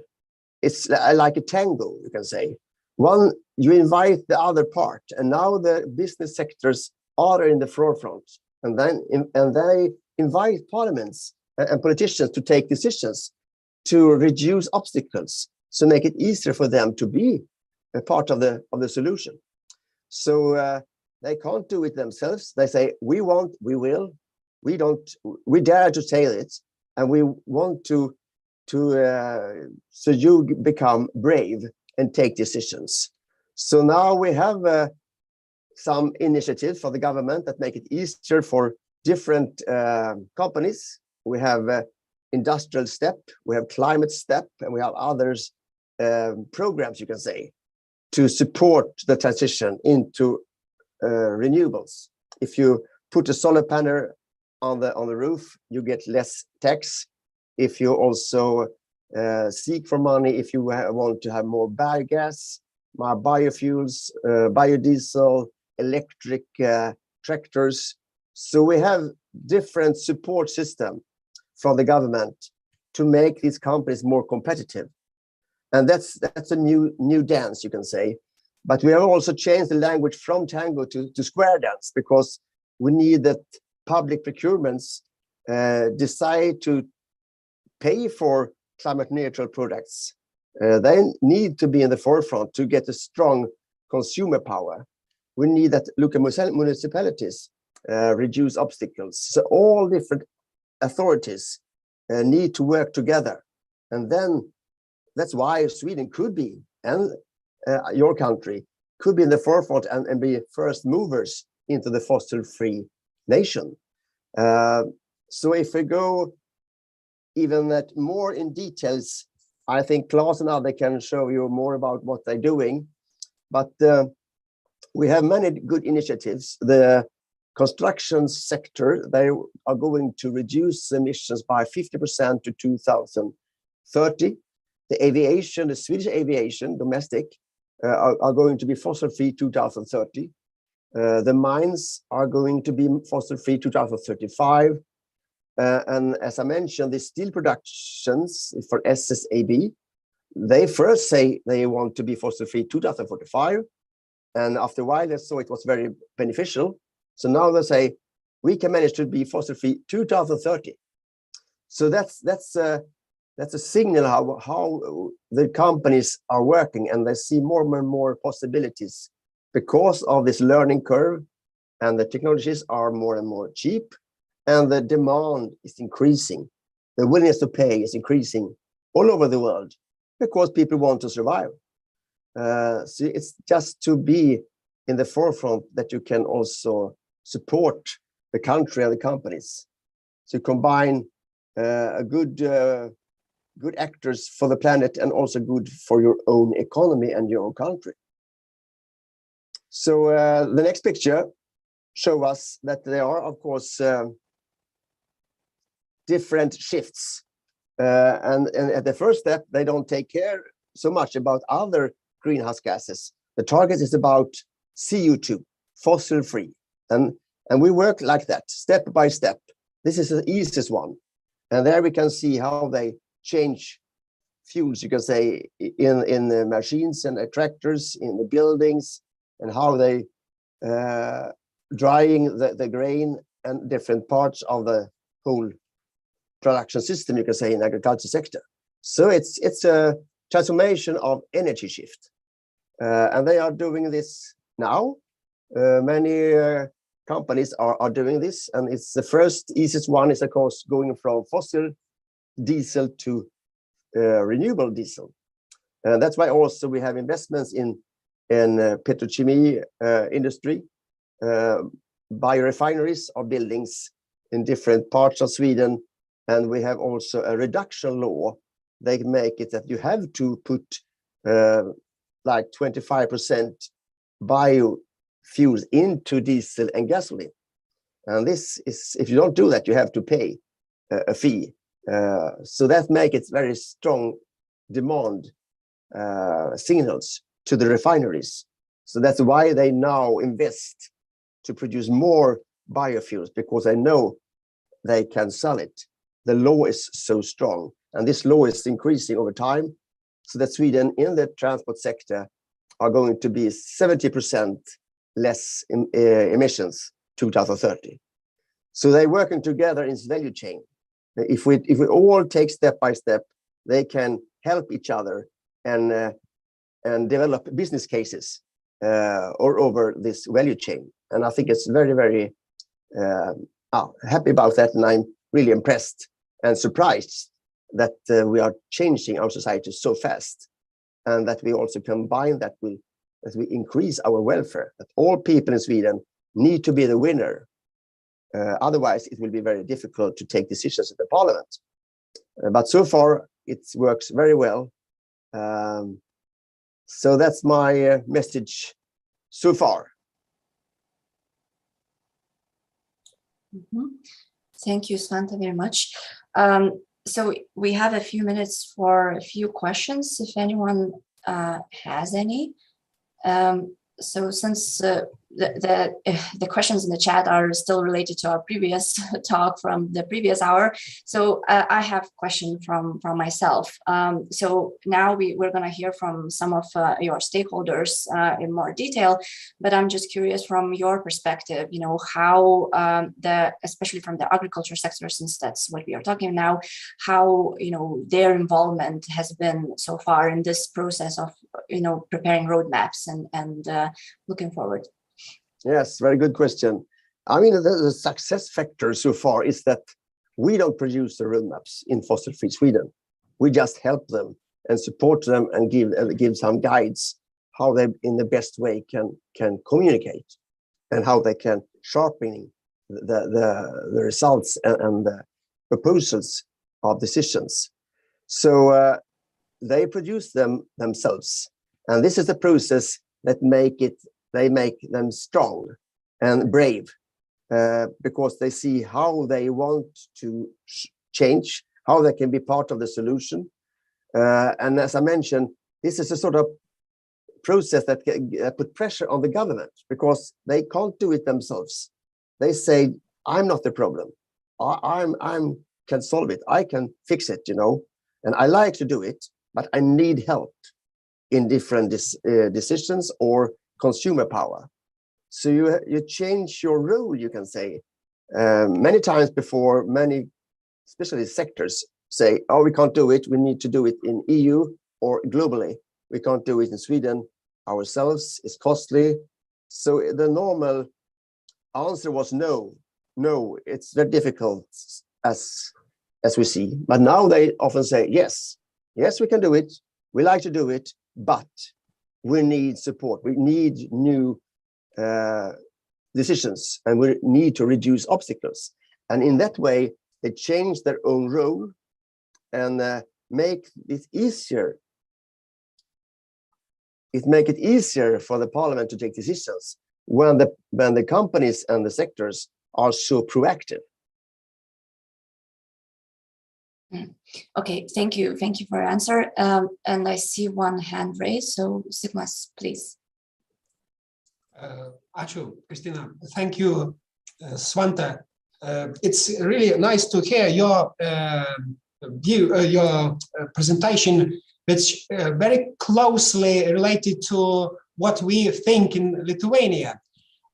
S13: is like a tango, you can say. One, you invite the other part, and now the business sectors are in the forefront, and they invite parliaments and politicians to take decisions to reduce obstacles, so make it easier for them to be a part of the solution. So they can't do it themselves. They say, we want, we will, we dare to say it, and we want to so you become brave and take decisions. So now we have some initiatives for the government that make it easier for different companies. We have industrial step, we have climate step, and we have others programs, you can say, to support the transition into renewables. If you put a solar panel on the roof, you get less tax. If you also seek for money, if you want to have more biogas, more biofuels, biodiesel, electric tractors. So we have different support system from the government to make these companies more competitive. And that's a new dance, you can say. But we have also changed the language from tango to square dance, because we need that public procurements decide to pay for climate neutral products. They need to be in the forefront to get a strong consumer power. We need that local municipalities reduce obstacles. So all different authorities need to work together. And then that's why Sweden could be, and your country could be in the forefront and be first movers into the fossil-free nation. So if we go even that more in details, I think Claes and others can show you more about what they're doing. But we have many good initiatives. The construction sector, they are going to reduce emissions by 50% to 2030. The aviation, the Swedish aviation, domestic, are going to be fossil-free 2030. The mines are going to be fossil-free 2035. And as I mentioned, the steel productions for SSAB, they first say they want to be fossil-free 2045. And after a while, they saw it was very beneficial. So now they say, we can manage to be fossil-free 2030. So that's a signal how the companies are working, and they see more and more possibilities because of this learning curve, and the technologies are more and more cheap, and the demand is increasing. The willingness to pay is increasing all over the world because people want to survive. So it's just to be in the forefront that you can also support the country and the companies. So combine a good actors for the planet and also good for your own economy and your own country. So the next picture shows us that there are, of course, different shifts. And at the first step, they don't take care so much about other greenhouse gases. The target is about CO2, fossil-free. And we work like that, step by step. This is the easiest one. And there we can see how they change fuels, you can say, in the machines and the tractors, in the buildings, and how they drying the grain and different parts of the whole production system, you can say, in agriculture sector. So it's a transformation of energy shift. And they are doing this now. Many companies are doing this, and it's the first easiest one is, of course, going from fossil diesel to renewable diesel. And that's why also we have investments in petrochemical industry, biorefineries or buildings in different parts of Sweden. And we have also a reduction law. They make it that you have to put like 25% biofuels into diesel and gasoline. And this is, if you don't do that, you have to pay a fee. So that makes it very strong demand signals to the refineries. So that's why they now invest to produce more biofuels, because they know they can sell it. The law is so strong, and this law is increasing over time, so that Sweden in the transport sector are going to be 70% less emissions 2030. So they're working together in this value chain. If we all take step by step, they can help each other and develop business cases or over this value chain. And I think it's very, very happy about that, and I'm really impressed and surprised that we are changing our society so fast, and that we also combine that with that we increase our welfare, that all people in Sweden need to be the winner. Otherwise, it will be very difficult to take decisions in the parliament. But so far, it works very well. So that's my message so far.
S1: Thank you, Svante, very much. So we have a few minutes for a few questions, if anyone has any. So since the questions in the chat are still related to our previous talk from the previous hour, so I have a question from myself. So now we're going to hear from some of your stakeholders in more detail, but I'm just curious from your perspective, you know, how especially from the agriculture sector, since that's what we are talking now, how, you know, their involvement has been so far in this process of, you know, preparing roadmaps and looking forward.
S13: Yes, very good question. I mean, the success factor so far is that we don't produce the roadmaps in fossil-free Sweden. We just help them and support them and give some guides how they, in the best way, can communicate and how they can sharpen the results and the proposals of decisions. So they produce them themselves. And this is a process that they make them strong and brave because they see how they want to change, how they can be part of the solution. And as I mentioned, this is a sort of process that put pressure on the government because they can't do it themselves. They say, I'm not the problem. I can solve it. I can fix it, and I like to do it, but I need help in different decisions or consumer power. So you change your role, you can say. Many times before, many, especially sectors, say, oh, we can't do it. We need to do it in EU or globally. We can't do it in Sweden ourselves. It's costly. So the normal answer was no. It's very difficult as we see. But now they often say, yes, we can do it. We like to do it, but we need support. We need new decisions, and we need to reduce obstacles. And in that way, they change their own role and make it easier. Make it easier for the parliament to take decisions when the companies and the sectors are so proactive.
S1: Okay, thank you for your answer. And I see one hand raised, so Sigmas, please.
S14: Ačiū, Kristina. Thank you, Svante. It's really nice to hear your view, your presentation, which very closely related to what we think in Lithuania,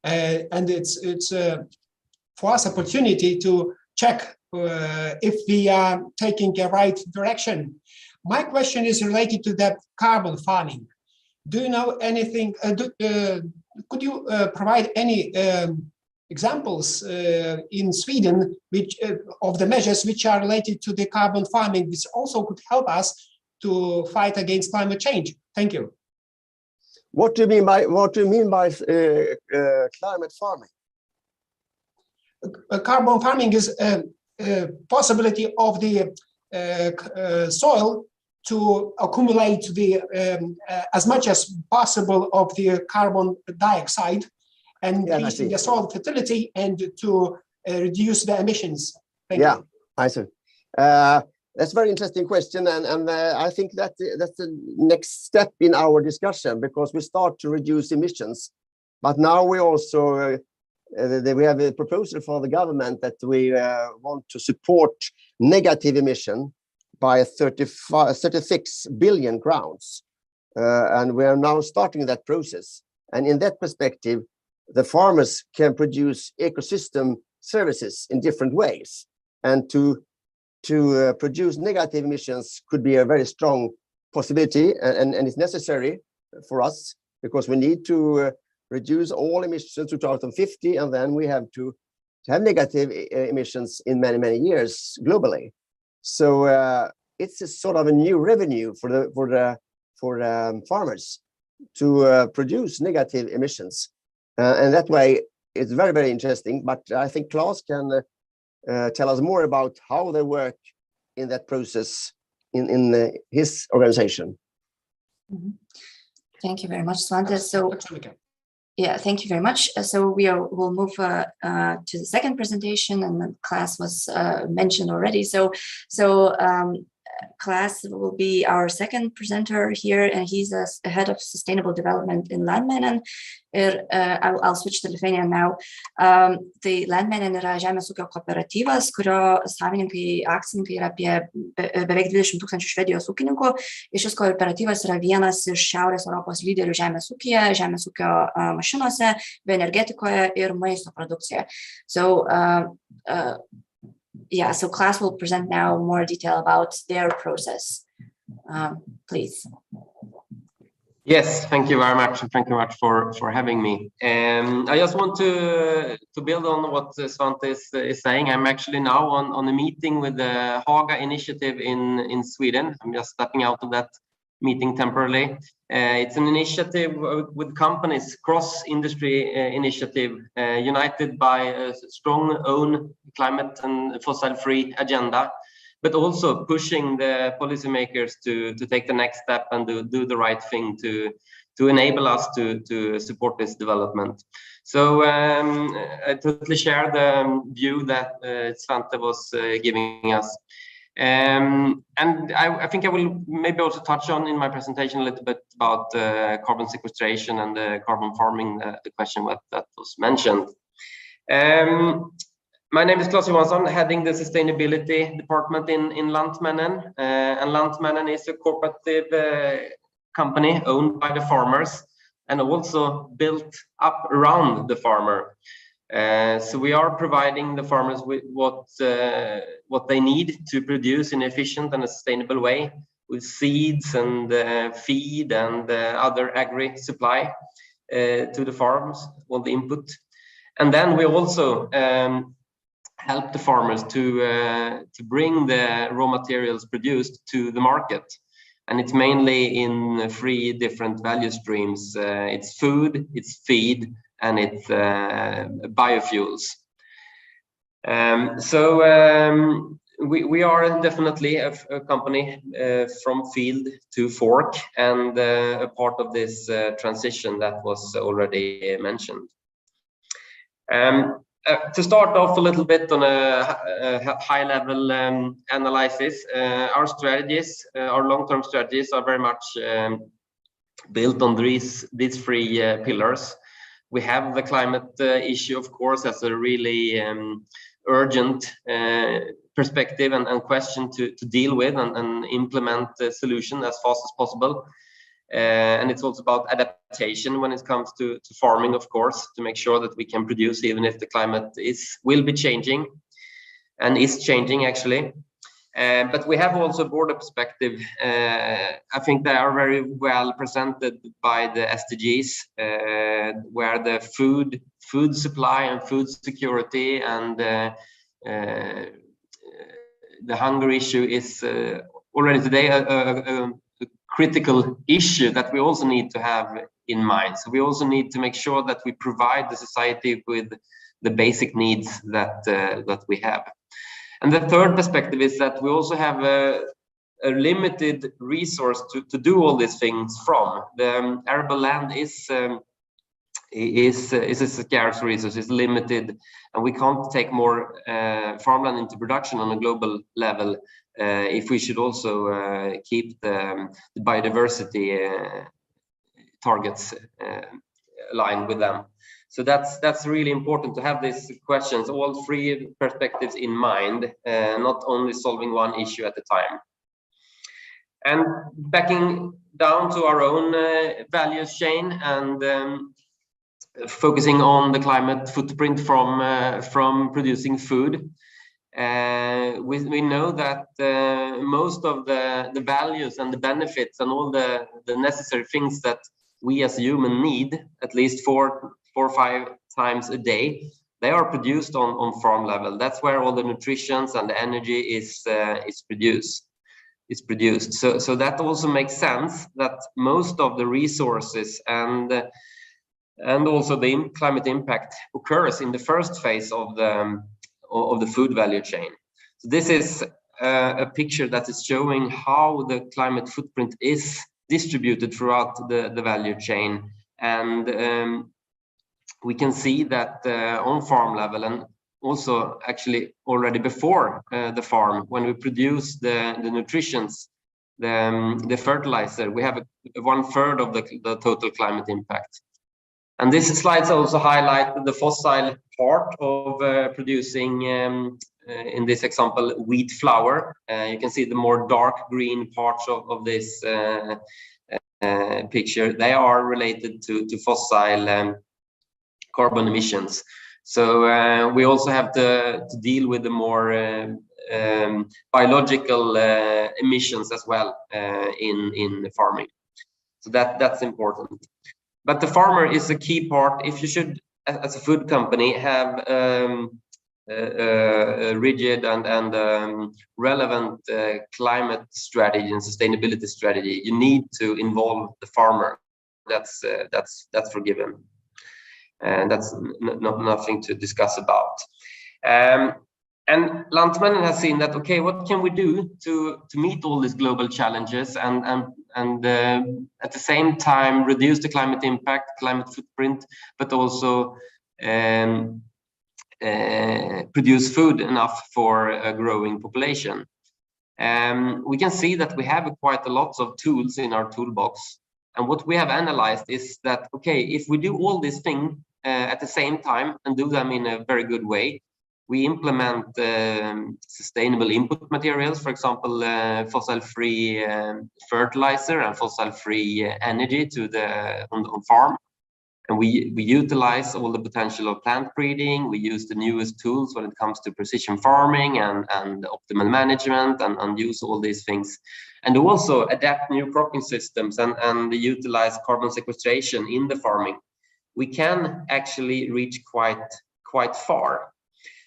S14: and it's for us opportunity to check if we are taking the right direction. My question is related to that carbon farming. Do you know anything? Could you provide any examples in Sweden which of the measures which are related to the carbon farming, which also could help us to fight against climate change? Thank you.
S13: What do you mean by climate farming?
S14: Carbon farming is a possibility of the soil to accumulate the as much as possible of the carbon dioxide and increasing the soil fertility and to reduce the emissions. Thank you.
S13: I see. That's a very interesting question, and I think that's the next step in our discussion, because we start to reduce emissions, but now we also we have a proposal for the government that we want to support negative emission by 36 billion crowns, and we are now starting that process. And in that perspective, the farmers can produce ecosystem services in different ways, and to produce negative emissions could be a very strong possibility, and it's necessary for us, because we need to reduce all emissions to 2050, and then we have to have negative emissions in many years globally. So it's a sort of a new revenue for the farmers to produce negative emissions, and that way it's very interesting. But I think Claes can tell us more about how they work in that process in his organization.
S1: Mm-hmm. Thank you very much, Svante. So, yeah, thank you very much. So we'll move to the second presentation, and the Claes was mentioned already. So Claes will be our second presenter here, and he's a head of sustainable development in Landmenen. I'll switch to Lithuanian now. Tai Landmenen yra žemės ūkio kooperatyvas, kurio savininkai, akcininkai yra apie beveik 20 tūkstančių Švedijos ūkininkų. Šis kooperatyvas yra vienas iš Šiaurės Europos lyderių žemės ūkyje, žemės ūkio mašinose, bioenergetikoje ir maisto produkcijoje. So Claes will present now more detail about their process. Please.
S15: Yes, thank you very much. Thank you very much for having me. I just want to build on what Svante is saying. I'm actually now on a meeting with the Haga initiative in Sweden. I'm just stepping out of that meeting temporarily. It's an initiative with companies, cross-industry initiative, united by a strong own climate and fossil-free agenda. but also pushing the policymakers to take the next step and do the right thing to enable us to support this development. So I totally share the view that Svante was giving us. And I think I will maybe also touch on in my presentation a little bit about carbon sequestration and carbon farming, the question that was mentioned. My name is Claes Johansson, heading the sustainability department in Lantmännen. And Lantmännen is a cooperative company owned by the farmers and also built up around the farmer. So we are providing the farmers with what they need to produce in an efficient and a sustainable way, with seeds and feed and other agri supply to the farms, all the input. And then we also help the farmers to bring the raw materials produced to the market. And it's mainly in 3 different value streams. It's food, it's feed, and it's biofuels. We are definitely a company from field to fork, and a part of this transition that was already mentioned. To start off a little bit on a high-level analysis, our strategies, our long-term strategies, are very much built on these 3 pillars. We have the climate issue, of course, as a really urgent perspective and question to deal with and implement the solution as fast as possible. And it's also about adaptation when it comes to farming, of course, to make sure that we can produce even if the climate will be changing and is changing actually. But we have also a broader perspective. I think they are very well presented by the SDGs, where the food supply and food security and the hunger issue is already today a critical issue that we also need to have in mind. So we also need to make sure that we provide the society with the basic needs that we have. And the third perspective is that we also have a limited resource to do all these things from. The arable land is a scarce resource, is limited, and we can't take more farmland into production on a global level if we should also keep the biodiversity targets aligned with them. So that's really important to have these questions, all 3 perspectives in mind, not only solving one issue at a time. And backing down to our own value chain and focusing on the climate footprint from producing food. We know that most of the values and the benefits and all the necessary things that we as human need, at least 4 or 5 times a day, they are produced on farm level. That's where all the nutrition and the energy is produced. So that also makes sense that most of the resources and also the climate impact occurs in the first phase of the food value chain. So this is a picture that is showing how the climate footprint is distributed throughout the value chain. And we can see that on farm level, and also actually already before the farm, when we produce the nutritions, the fertilizer, we have 1/3 of the total climate impact. And this slide also highlights the fossil part of producing, in this example, wheat flour. You can see the more dark green parts of this picture. They are related to fossil carbon emissions. So we also have to deal with the more biological emissions as well in farming. So that's important. But the farmer is a key part. If you should, as a food company, have a rigid and relevant climate strategy and sustainability strategy, you need to involve the farmer. That's for given. And that's nothing to discuss about. And Lantmännen has seen that, okay, what can we do to meet all these global challenges and at the same time reduce the climate impact, climate footprint, but also produce food enough for a growing population. We can see that we have quite a lot of tools in our toolbox. And what we have analyzed is that, okay, if we do all these things at the same time and do them in a very good way, we implement sustainable input materials, for example, fossil-free fertilizer and fossil-free energy to on farm. And we utilize all the potential of plant breeding. We use the newest tools when it comes to precision farming and optimal management and use all these things. And also adapt new cropping systems and utilize carbon sequestration in the farming. We can actually reach quite far.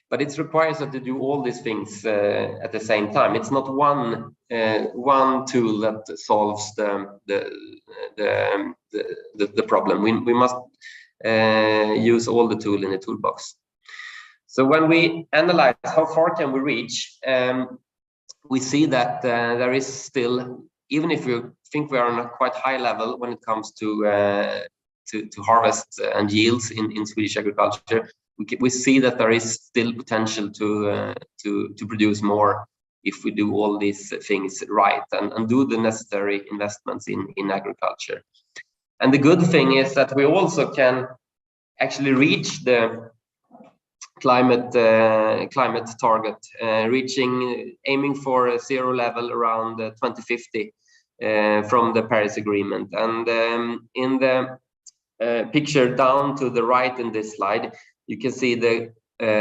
S15: But it requires us to do all these things at the same time. It's not one tool that solves the problem. We must use all the tools in the toolbox. So when we analyze how far can we reach, we see that there is still, even if we think we are on a quite high level when it comes to harvest and yields in Swedish agriculture, we see that there is still potential to produce more if we do all these things right and do the necessary investments in agriculture. And the good thing is that we also can actually reach the climate target, aiming for a zero level around 2050 from the Paris Agreement. And in the picture down to the right in this slide, you can see the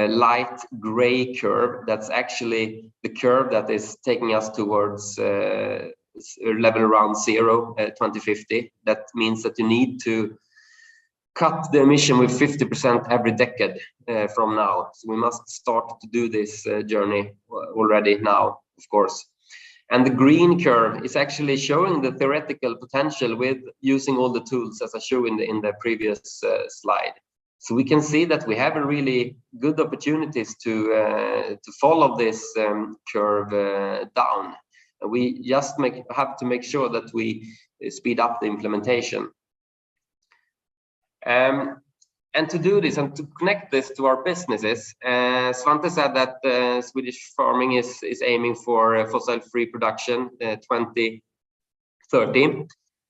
S15: light gray curve. That's actually the curve that is taking us towards level around zero, 2050. That means that you need to cut the emission with 50% every decade from now. So we must start to do this journey already now, of course. And the green curve is actually showing the theoretical potential with using all the tools as I showed in the previous slide. So we can see that we have a really good opportunities to follow this curve down. We just have to make sure that we speed up the implementation. And to do this and to connect this to our businesses, Svante said that Swedish farming is aiming for fossil-free production 2030.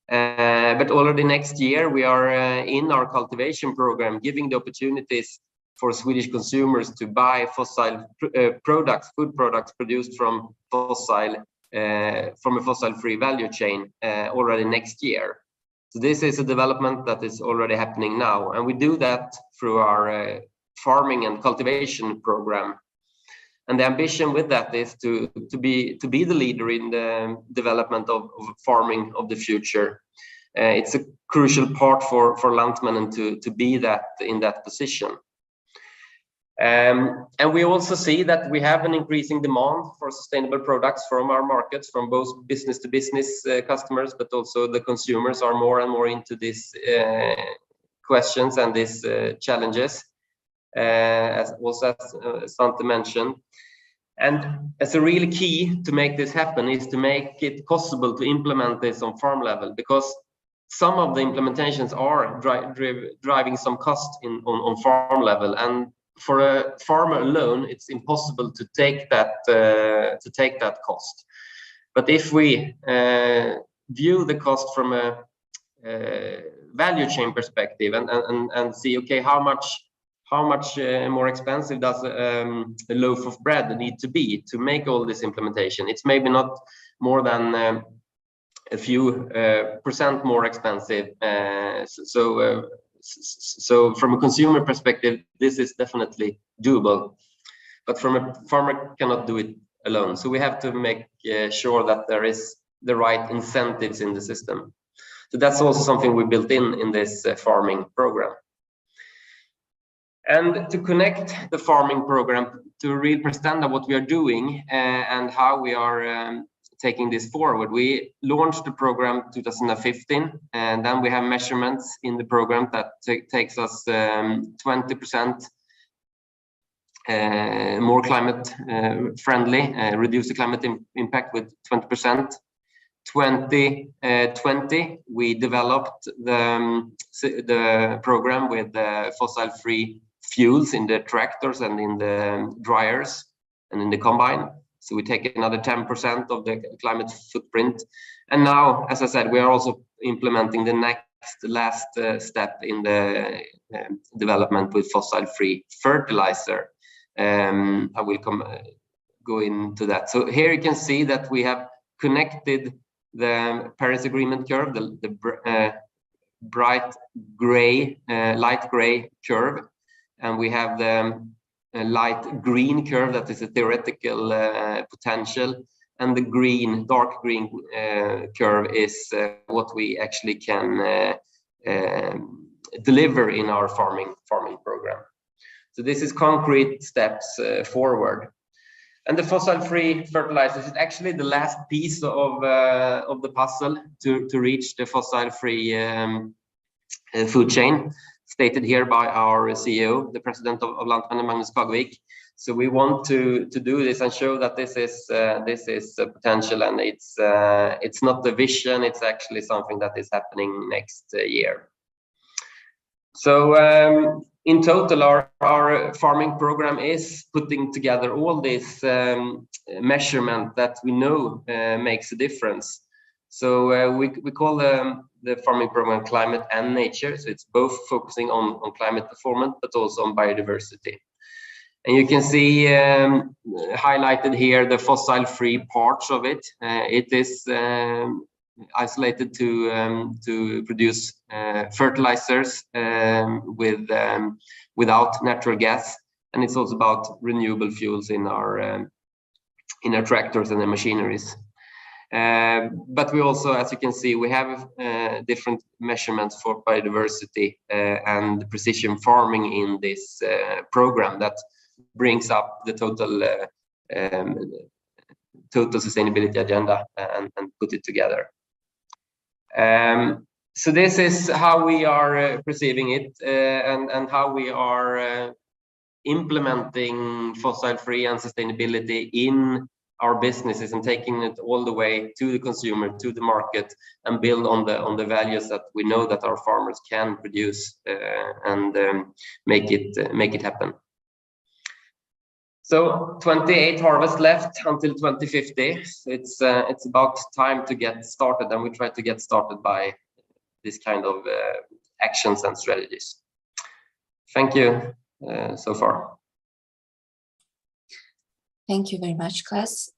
S15: But already next year, we are in our cultivation program, giving the opportunities for Swedish consumers to buy fossil products, food products produced from a fossil-free value chain already next year. So this is a development that is already happening now, and we do that through our farming and cultivation program. And the ambition with that is to be the leader in the development of farming of the future. It's a crucial part for Lantmännen to be that in that position. And we also see that we have an increasing demand for sustainable products from our markets, from both business to business customers, but also the consumers are more and more into these questions and these challenges, as Svante mentioned. And as a really key to make this happen is to make it possible to implement this on farm level, because some of the implementations are driving some cost on farm level, and for a farmer alone, it's impossible to take that cost. But if we view the cost from a value chain perspective and see, okay, how much more expensive does a loaf of bread need to be to make all this implementation? It's maybe not more than a few percent more expensive. So from a consumer perspective, this is definitely doable, but from a farmer cannot do it alone. So we have to make sure that there is the right incentives in the system. So that's also something we built in this farming program. And to connect the farming program to really understand what we are doing and how we are taking this forward, we launched the program 2015, and then we have measurements in the program that takes us 20% more climate friendly, reduce the climate impact with 20%. 2020, we developed the program with fossil-free fuels in the tractors and in the dryers and in the combine. So we take another 10% of the climate footprint. And now, as I said, we are also implementing the last step in the development with fossil-free fertilizer. I will go into that. So here you can see that we have connected the Paris Agreement curve, the bright gray, light gray curve, and we have the light green curve that is a theoretical potential, and the green, dark green curve is what we actually can deliver in our farming program. So this is concrete steps forward. And the fossil-free fertilizers is actually the last piece of the puzzle to reach the fossil-free food chain, stated here by our CEO, the president of Lantmännen, Magnus Kagvik. So we want to do this and show that this is a potential, and it's not the vision, it's actually something that is happening next year. So in total, our farming program is putting together all this measurement that we know makes a difference. So we call the farming program Climate and Nature. So it's both focusing on climate performance, but also on biodiversity. And you can see highlighted here the fossil-free parts of it. It is isolated to produce fertilizers without natural gas, and it's also about renewable fuels in our tractors and the machineries. But we also, as you can see, we have different measurements for biodiversity and precision farming in this program that brings up the total sustainability agenda and put it together. So this is how we are perceiving it and how we are implementing fossil-free and sustainability in our businesses and taking it all the way to the consumer, to the market, and build on the values that we know that our farmers can produce and make it happen. So 28 harvests left until 2050. It's about time to get started, and we try to get started by this kind of actions and strategies. Thank you so far.
S1: Thank you very much, Klas.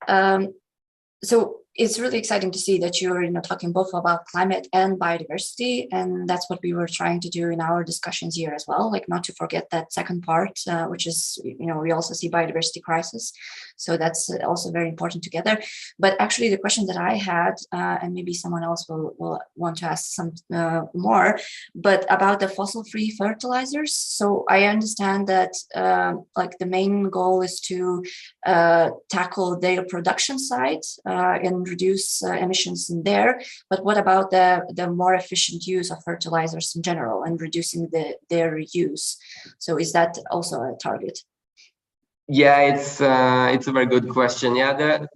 S1: So it's really exciting to see that you're talking both about climate and biodiversity, and that's what we were trying to do in our discussions here as well, like not to forget that second part, which is, we also see biodiversity crisis. So that's also very important together. But actually the question that I had, and maybe someone else will want to ask some more, but about the fossil-free fertilizers. So I understand that like the main goal is to tackle their production side and reduce emissions in there. But what about the more efficient use of fertilizers in general and reducing their use? So is that also a target?
S15: Yeah, it's a very good question. Yeah,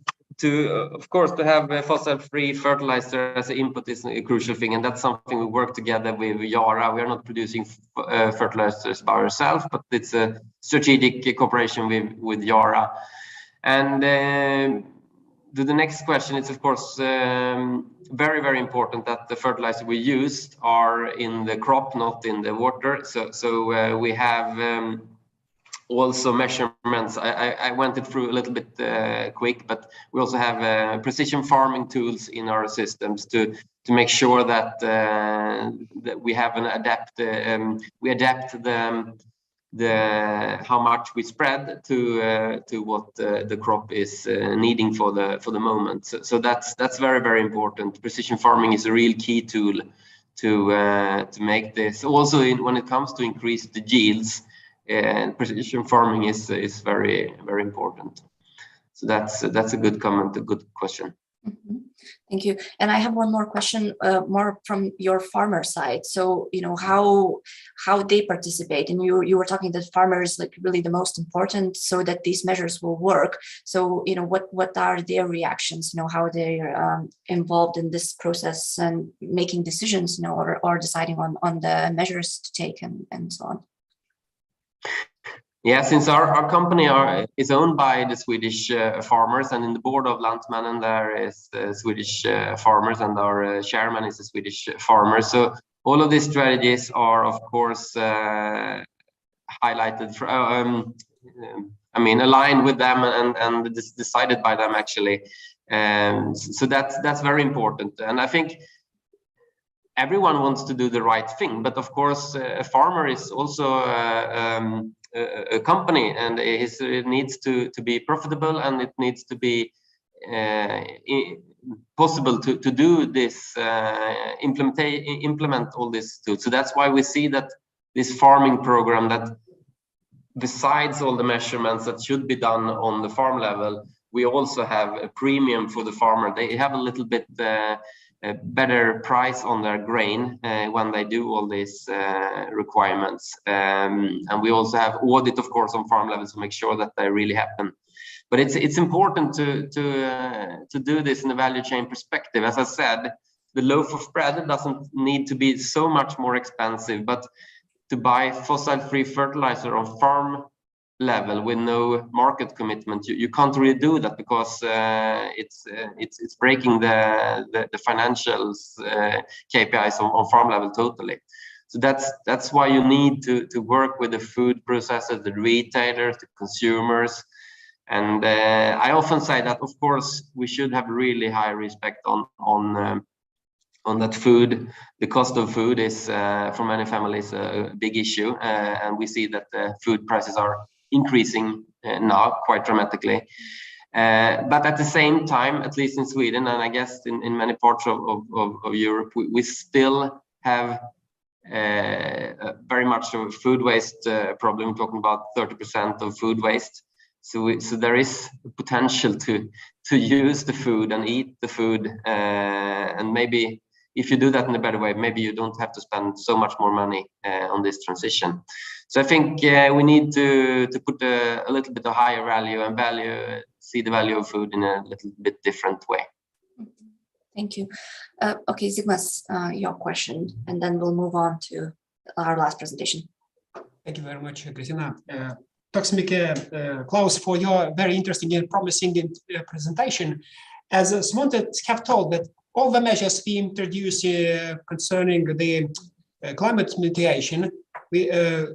S15: of course, to have a fossil-free fertilizer as an input is a crucial thing, and that's something we work together with Yara. We are not producing fertilizers by ourselves, but it's a strategic cooperation with Yara. And the next question is, of course, very, very important that the fertilizer we use are in the crop, not in the water. So we have also measurements. I went it through a little bit quick, but we also have precision farming tools in our systems to make sure that we have we adapt how much we spread to what the crop is needing for the moment. So that's very, very important. Precision farming is a real key tool to make this. Also, when it comes to increase the yields, precision farming is very, very important. So that's a good comment, a good question.
S1: Thank you. And I have one more question, more from your farmer side. So, how they participate, and you were talking that farmers like really the most important, so that these measures will work. So, what are their reactions? How they're involved in this process and making decisions, or deciding on the measures to take and so on.
S15: Yeah, since our company is owned by the Swedish farmers, and in the board of Lantmännen there is Swedish farmers, and our chairman is a Swedish farmer. So all of these strategies are, of course, highlighted, aligned with them and decided by them actually. So that's very important, and I think everyone wants to do the right thing, but of course a farmer is also a company, and it needs to be profitable, and it needs to be possible to do this, implement all this too. So that's why we see that this farming program, that besides all the measurements that should be done on the farm level, we also have a premium for the farmer. They have a little bit a better price on their grain when they do all these requirements, and we also have audit, of course, on farm level to make sure that they really happen. But it's important to do this in a value chain perspective. As I said, the loaf of bread doesn't need to be so much more expensive, but to buy fossil-free fertilizer on farm level with no market commitment, you can't really do that, because it's breaking the financials KPIs on farm level totally. So that's why you need to work with the food processors, the retailers, the consumers, and I often say that of course we should have really high respect on that food. The cost of food is for many families a big issue, and we see that the food prices are increasing now quite dramatically, but at the same time, at least in Sweden, and I guess in many parts of Europe, we still have very much of a food waste problem. We're talking about 30% of food waste. So there is potential to use the food and eat the food, and maybe if you do that in a better way, maybe you don't have to spend so much more money on this transition. So I think we need to put a little bit of higher value and see the value of food in a little bit different way.
S1: Thank you. Okay, Zigmas, your question, and then we'll move on to our last presentation.
S14: Thank you very much, Kristina. Tack så mycket, Klaus, for your very interesting and promising presentation. As Svante have told, that all the measures we introduce concerning the climate mitigation, the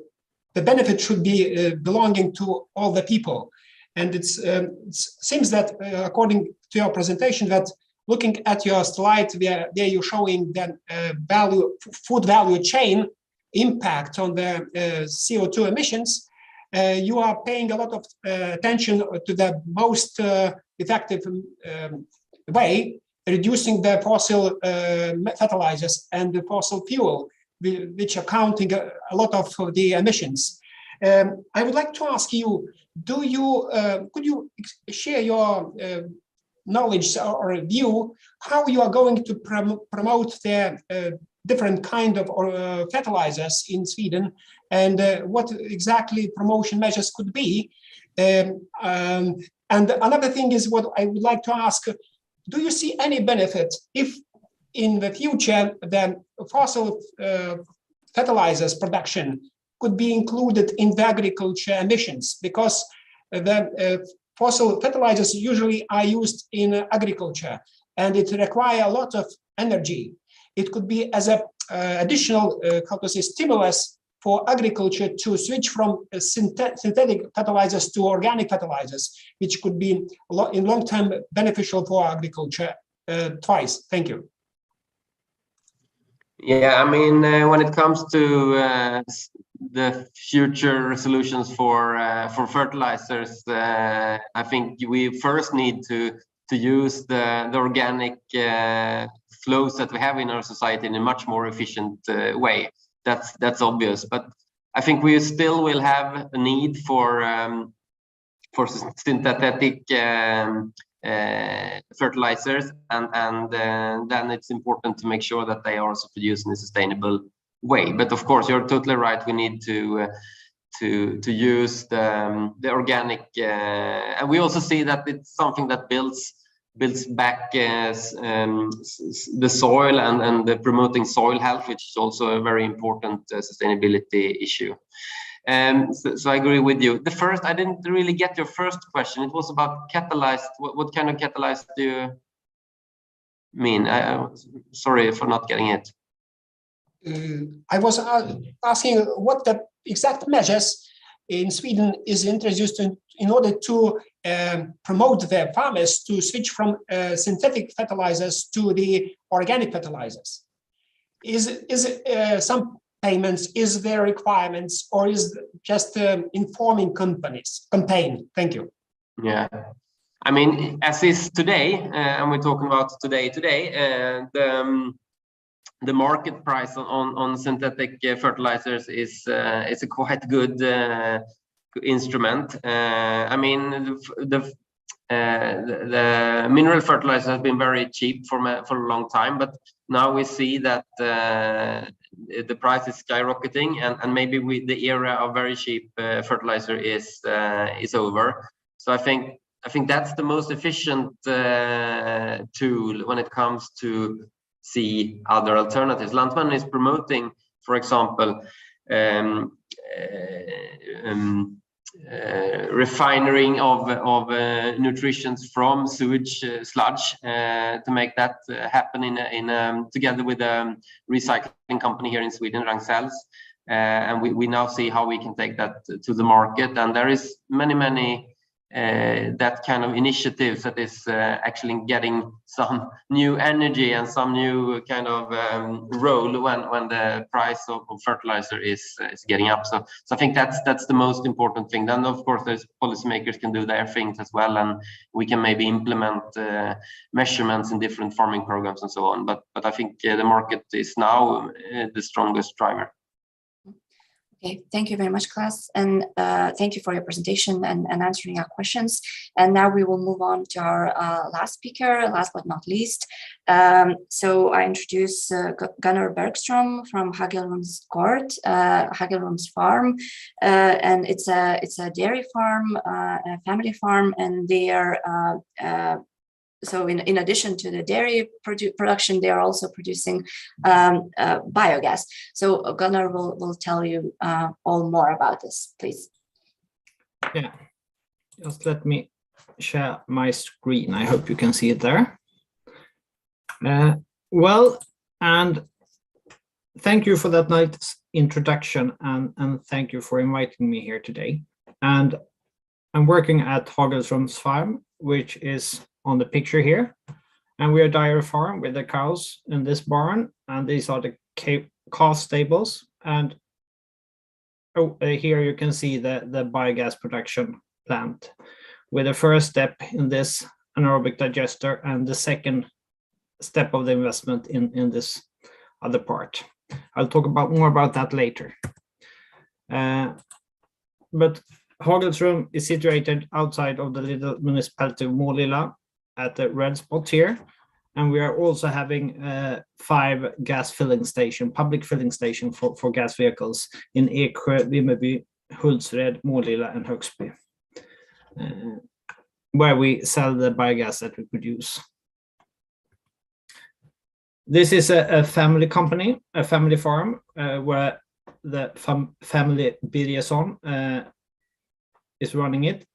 S14: benefit should be belonging to all the people. And it seems that according to your presentation, that looking at your slide where you're showing the food value chain impact on the CO2 emissions, you are paying a lot of attention to the most effective way, reducing the fossil fertilizers and the fossil fuel, which are counting a lot of the emissions. I would like to ask you, could you share your knowledge or view how you are going to promote the different kind of fertilizers in Sweden, and what exactly promotion measures could be? And another thing is, what I would like to ask, do you see any benefit if in the future the fossil fertilizers production could be included in the agriculture emissions? Because the fossil fertilizers usually are used in agriculture, and it requires a lot of energy. It could be as an additional stimulus for agriculture to switch from synthetic fertilizers to organic fertilizers, which could be in long term beneficial for agriculture twice. Thank you.
S15: Yeah, I mean, when it comes to the future solutions for fertilizers, I think we first need to use the organic flows that we have in our society in a much more efficient way. That's obvious, but I think we still will have a need for synthetic fertilizers, and then it's important to make sure that they are also produced in a sustainable way. But of course, you're totally right. We need to use the organic, and we also see that it's something that builds back the soil and promoting soil health, which is also a very important sustainability issue. So I agree with you. The first, I didn't really get your first question. It was about catalyzed. What kind of catalyzed do you mean? Sorry for not getting it.
S14: I was asking what the exact measures in Sweden is introduced in order to promote the farmers to switch from synthetic fertilizers to the organic fertilizers. Is it some payments, is there requirements, or is just informing companies campaign? Thank you.
S15: Yeah, I mean, as is today, and we're talking about today, the market price on synthetic fertilizers is a quite good instrument. I mean, the mineral fertilizer has been very cheap for a long time, but now we see that the price is skyrocketing, and maybe the era of very cheap fertilizer is over. So I think that's the most efficient tool when it comes to see other alternatives. Lantmännen is promoting, for example, refining of nutrients from sewage sludge to make that happen together with a recycling company here in Sweden, Ragn-Sells, and we now see how we can take that to the market. And there is many that kind of initiatives that is actually getting some new energy and some new kind of role when the price of fertilizer is getting up. So I think that's the most important thing. Then of course there's policymakers can do their things as well, and we can maybe implement measurements in different farming programs and so on. But I think the market is now the strongest driver.
S1: Okay, thank you very much, Claes, and thank you for your presentation and answering our questions. And now we will move on to our last speaker, last but not least. So I introduce Gunnar Bergstrom from Hagelrum's Court, Hagelrum's farm, and it's a dairy farm, a family farm, and they are so in addition to the dairy production, they are also producing biogas. So Gunnar will tell you all more about this, please.
S16: Yeah, just let me share my screen. I hope you can see it there. Well, and thank you for that nice introduction, and thank you for inviting me here today. And I'm working at Hagelrum's farm, which is on the picture here, and we are a dairy farm with the cows in this barn, and these are the calf stables. And here you can see the biogas production plant, with the first step in this anaerobic digester and the second step of the investment in this other part. I'll talk more about that later. But Hagelrum is situated outside of the little municipality of Målilla, at the red spot here, and we are also having 5 gas filling station, public filling station for gas vehicles in Eksjö, Vimmerby, Hultsfred, Målilla, and Högsby, where we sell the biogas that we produce. This is a family company, a family farm, where the family Birgersson is running it.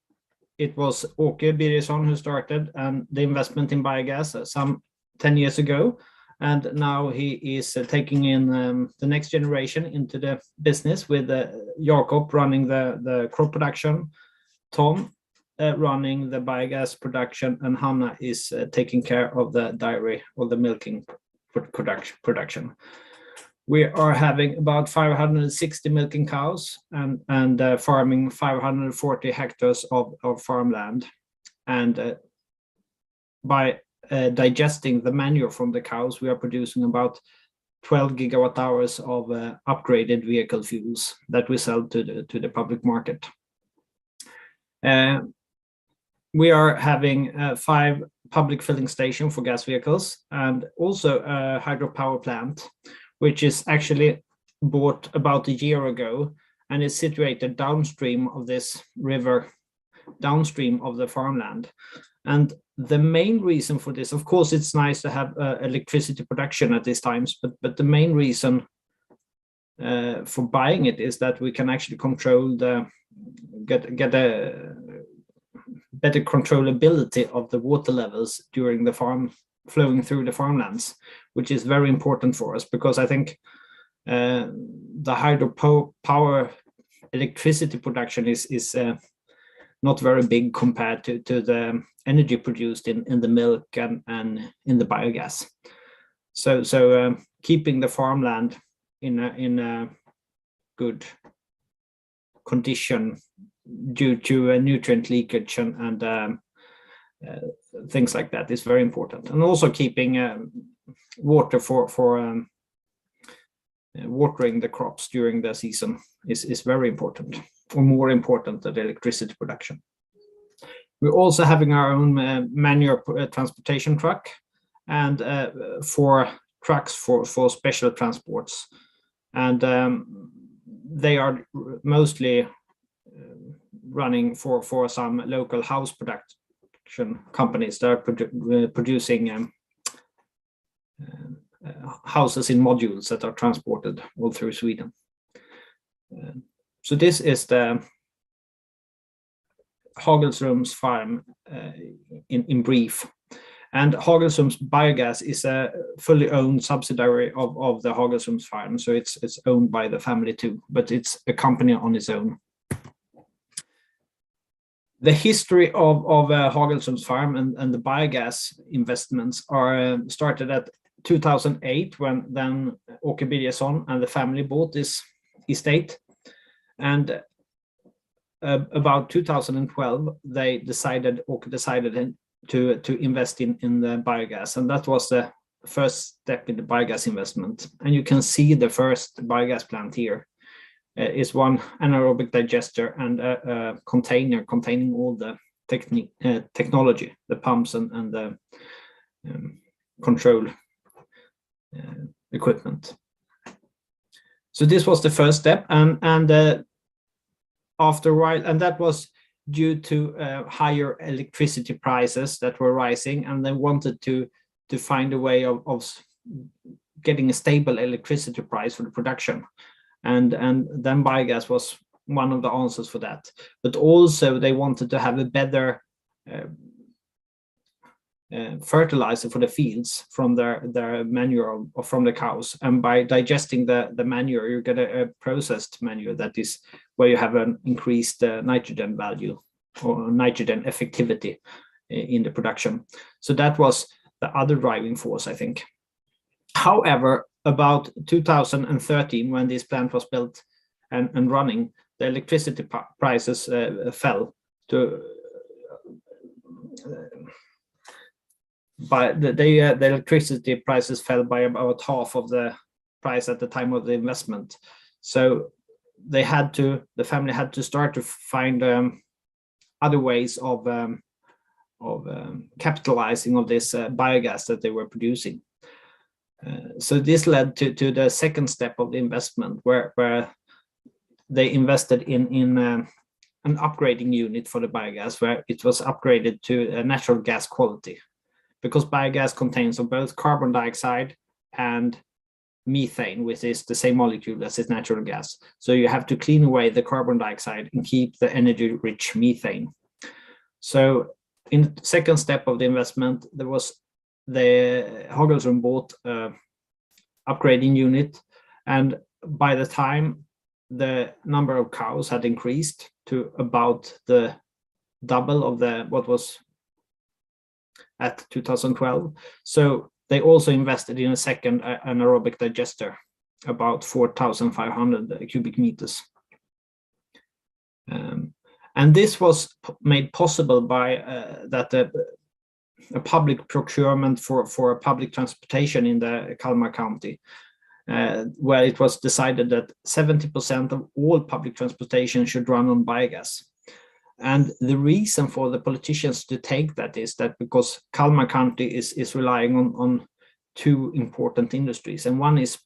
S16: It was Åke Birgersson who started and the investment in biogas some 10 years ago, and now he is taking in the next generation into the business, with Jakob running the crop production, Tom running the biogas production, and Hanna is taking care of the dairy or the milking production. We are having about 560 milking cows and farming 540 hectares of farmland. And by digesting the manure from the cows, we are producing about 12 gigawatt hours of upgraded vehicle fuels that we sell to the public market. we are having 5 public filling stations for gas vehicles, and also a hydropower plant, which is actually bought about a year ago and is situated downstream of this river, downstream of the farmland. And the main reason for this, of course, it's nice to have electricity production at these times, but the main reason for buying it is that we can actually control get a better controllability of the water levels during the flowing through the farmlands, which is very important for us, because I think the hydropower electricity production is not very big compared to the energy produced in the milk and in the biogas. So keeping the farmland in a good condition due to nutrient leakage and things like that is very important. And also keeping water for watering the crops during the season is very important, or more important than the electricity production. We're also having our own manure transportation truck, and 4 trucks for special transports. And they are mostly running for some local house production companies that are producing houses in modules that are transported all through Sweden. So this is the Hagelsrum's farm in brief. And Hagelsrum's biogas is a fully owned subsidiary of the Hagelsrum's farm, so it's owned by the family too, but it's a company on its own. The history of Hagelsrum's farm and the biogas investments are started at 2008, when then Åke Birgersson and the family bought this estate, and about 2012 Åke decided to invest in the biogas, and that was the first step in the biogas investment. And you can see the first biogas plant here is one anaerobic digester and a container containing all the technology, the pumps and the control equipment. So this was the first step, and after a while, and that was due to higher electricity prices that were rising, and they wanted to find a way of getting a stable electricity price for the production, and then biogas was one of the answers for that. But also they wanted to have a better fertilizer for the fields from their manure or from the cows, and by digesting the manure you get a processed manure that is where you have an increased nitrogen value or nitrogen effectivity in the production. So that was the other driving force, I think. However, about 2013, when this plant was built and running, the electricity prices fell to the electricity prices fell by about half of the price at the time of the investment. So the family had to start to find other ways of capitalizing of this biogas that they were producing. So this led to the second step of the investment, where they invested in an upgrading unit for the biogas, where it was upgraded to a natural gas quality, because biogas contains both carbon dioxide and methane, which is the same molecule as its natural gas. So you have to clean away the carbon dioxide and keep the energy-rich methane. So in the second step of the investment, there was the Hagelsrum bought upgrading unit, and by the time the number of cows had increased to about the double of what was at 2012. So they also invested in a second anaerobic digester, about 4,500 cubic meters. And this was made possible by a public procurement for public transportation in the Kalmar County, where it was decided that 70% of all public transportation should run on biogas. And the reason for the politicians to take that is that because Kalmar County is relying on two important industries, and one is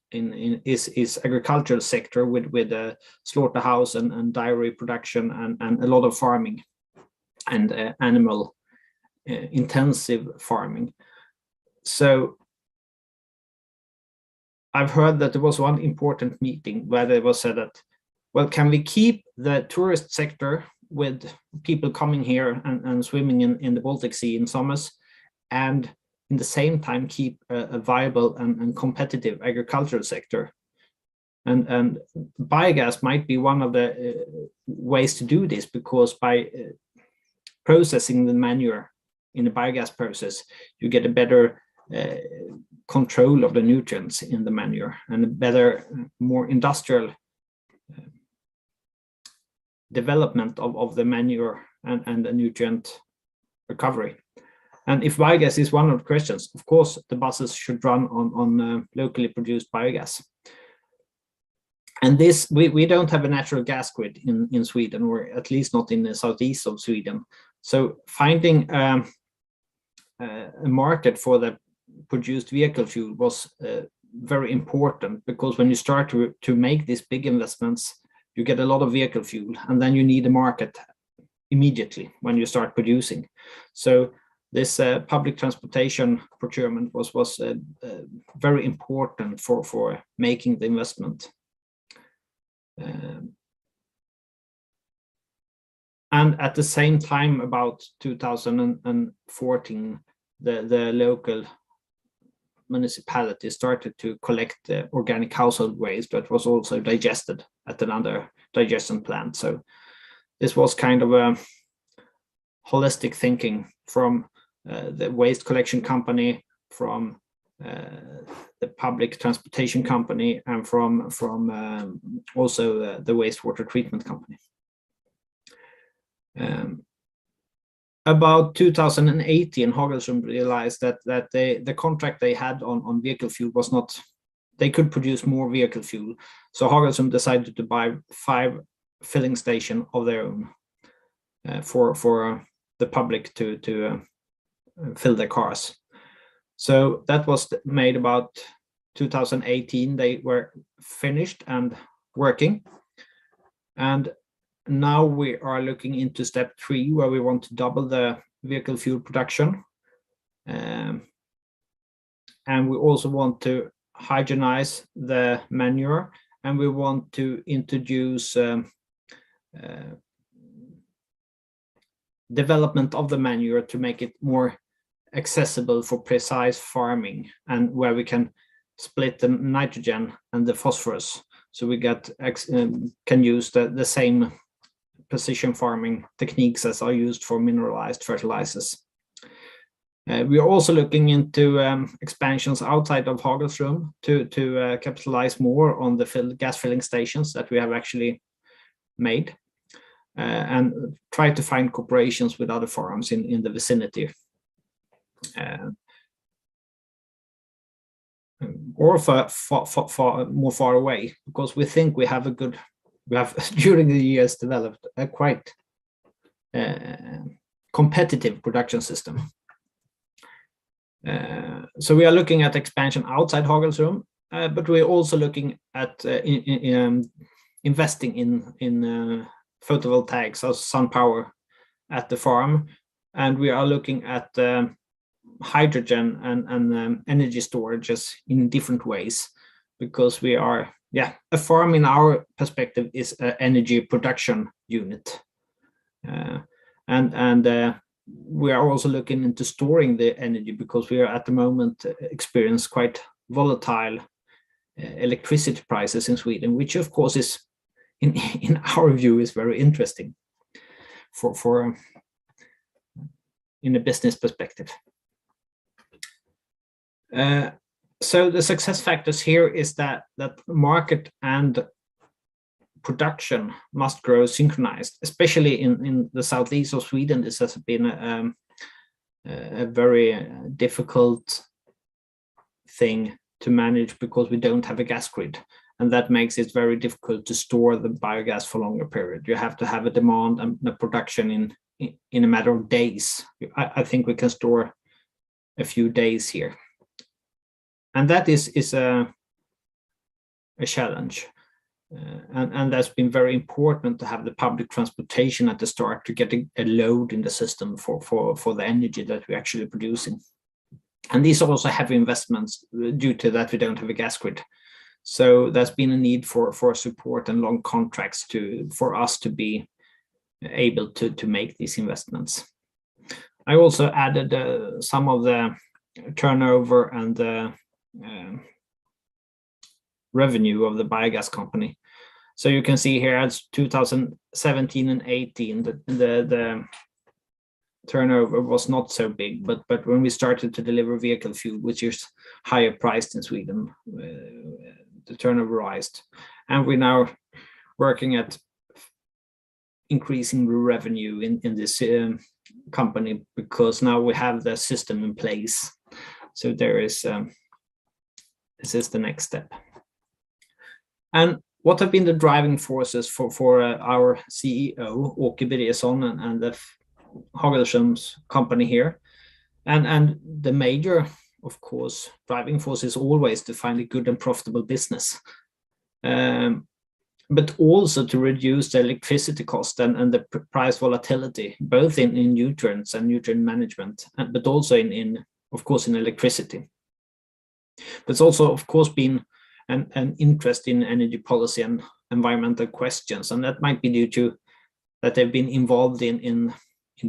S16: agricultural sector with a slaughterhouse and dairy production and a lot of farming and animal intensive farming. So I've heard that there was one important meeting where there was said that, well, can we keep the tourist sector with people coming here and swimming in the Baltic Sea in summers, and in the same time keep a viable and competitive agricultural sector? And biogas might be one of the ways to do this, because by processing the manure in the biogas process, you get a better control of the nutrients in the manure and a better, more industrial development of the manure and the nutrient recovery. And if biogas is one of the questions, of course, the buses should run on locally produced biogas. And this, we don't have a natural gas grid in Sweden, or at least not in the southeast of Sweden. So finding a market for the produced vehicle fuel was very important, because when you start to make these big investments, you get a lot of vehicle fuel, and then you need a market immediately when you start producing. So this public transportation procurement was very important for making the investment. And at the same time, about 2014, the local municipality started to collect organic household waste that was also digested at another digestion plant. So this was kind of a holistic thinking from the waste collection company, from the public transportation company, and from also the wastewater treatment company. About 2018, Hagelsund realized that the contract they had on vehicle fuel was not, they could produce more vehicle fuel. So Hagelsund decided to buy 5 filling stations of their own for the public to fill their cars. So that was made about 2018. They were finished and working. And now we are looking into step 3, where we want to double the vehicle fuel production. And we also want to hygienize the manure, and we want to introduce development of the manure to make it more accessible for precise farming, and where we can split the nitrogen and the phosphorus, so we can use the same precision farming techniques as are used for mineralized fertilizers. We are also looking into expansions outside of Hagelsund to capitalize more on the gas filling stations that we have actually made, and try to find cooperations with other farms in the vicinity. Or more far away, because we think we have during the years developed a quite competitive production system. So we are looking at expansion outside Hagelsund, but we're also looking at investing in photovoltaics, or sun power at the farm, and we are looking at hydrogen and energy storages in different ways, because we are, a farm in our perspective is an energy production unit, and we are also looking into storing the energy, because we are at the moment experience quite volatile electricity prices in Sweden, which of course is in our view is very interesting for in a business perspective. So the success factors here is that market and production must grow synchronized, especially in the southeast of Sweden. This has been a very difficult thing to manage, because we don't have a gas grid, and that makes it very difficult to store the biogas for longer period. You have to have a demand and the production in a matter of days. I think we can store a few days here, and that is a challenge. And that's been very important to have the public transportation at the start to get a load in the system for the energy that we're actually producing. And these are also heavy investments due to that we don't have a gas grid. So there's been a need for support and long contracts for us to be able to make these investments. I also added some of the turnover and the revenue of the biogas company. So you can see here as 2017 and 18, the turnover was not so big, but when we started to deliver vehicle fuel, which is higher priced in Sweden, the turnover rised. And we're now working at increasing the revenue in this company, because now we have the system in place. So there is, this is the next step. And what have been the driving forces for our CEO, Åke Birgersson, and the Hagelström's company here? And the major, of course, driving force is always to find a good and profitable business, but also to reduce the electricity cost and the price volatility, both in nutrients and nutrient management, but also of course, in electricity. But it's also, of course, been an interest in energy policy and environmental questions, and that might be due to that they've been involved in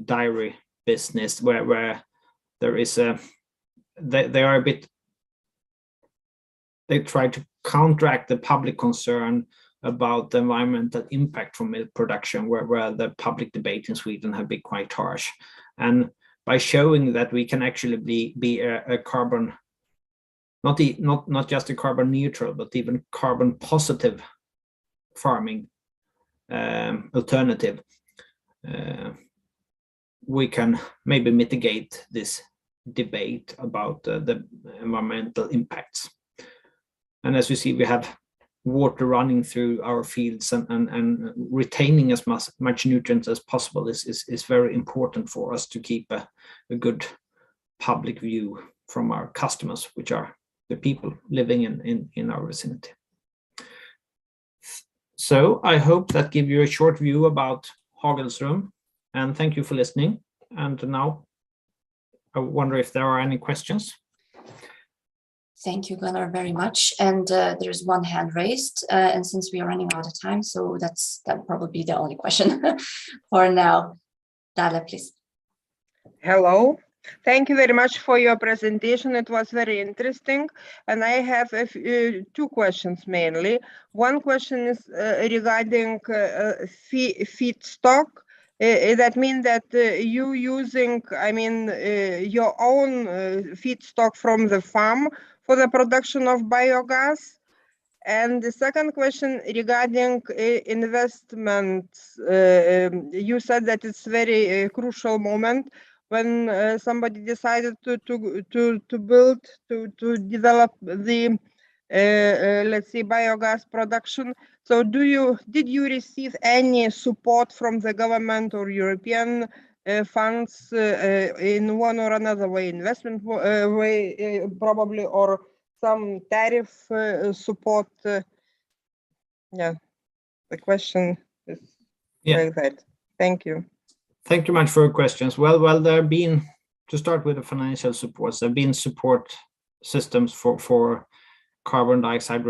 S16: dairy business, where there is they are a bit, they try to counteract the public concern about the environmental impact from milk production, where the public debate in Sweden have been quite harsh, and by showing that we can actually be a carbon, not just a carbon neutral, but even carbon positive farming alternative, we can maybe mitigate this debate about the environmental impacts. And as you see, we have water running through our fields, and retaining as much nutrients as possible is very important for us to keep a good public view from our customers, which are the people living in our vicinity. So I hope that gives you a short view about Hagelström, and thank you for listening. And now I wonder if there are any questions.
S1: Thank you, Gunnar, very much. And there's one hand raised, and since we are running out of time, so that probably be the only question for now. Dale, please.
S17: Hello. Thank you very much for your presentation. It was very interesting. And I have two questions mainly. One question is regarding feedstock. That means that you using, your own feedstock from the farm for the production of biogas. And the second question regarding investments. You said that it's very crucial moment when somebody decided to build, to develop the let's say biogas production. So did you receive any support from the government or European funds in one or another way, investment way probably, or some tariff support? Yeah, the question is like that. Thank you.
S16: Thank you much for your questions. Well, there have been, to start with the financial supports, there have been support systems for carbon dioxide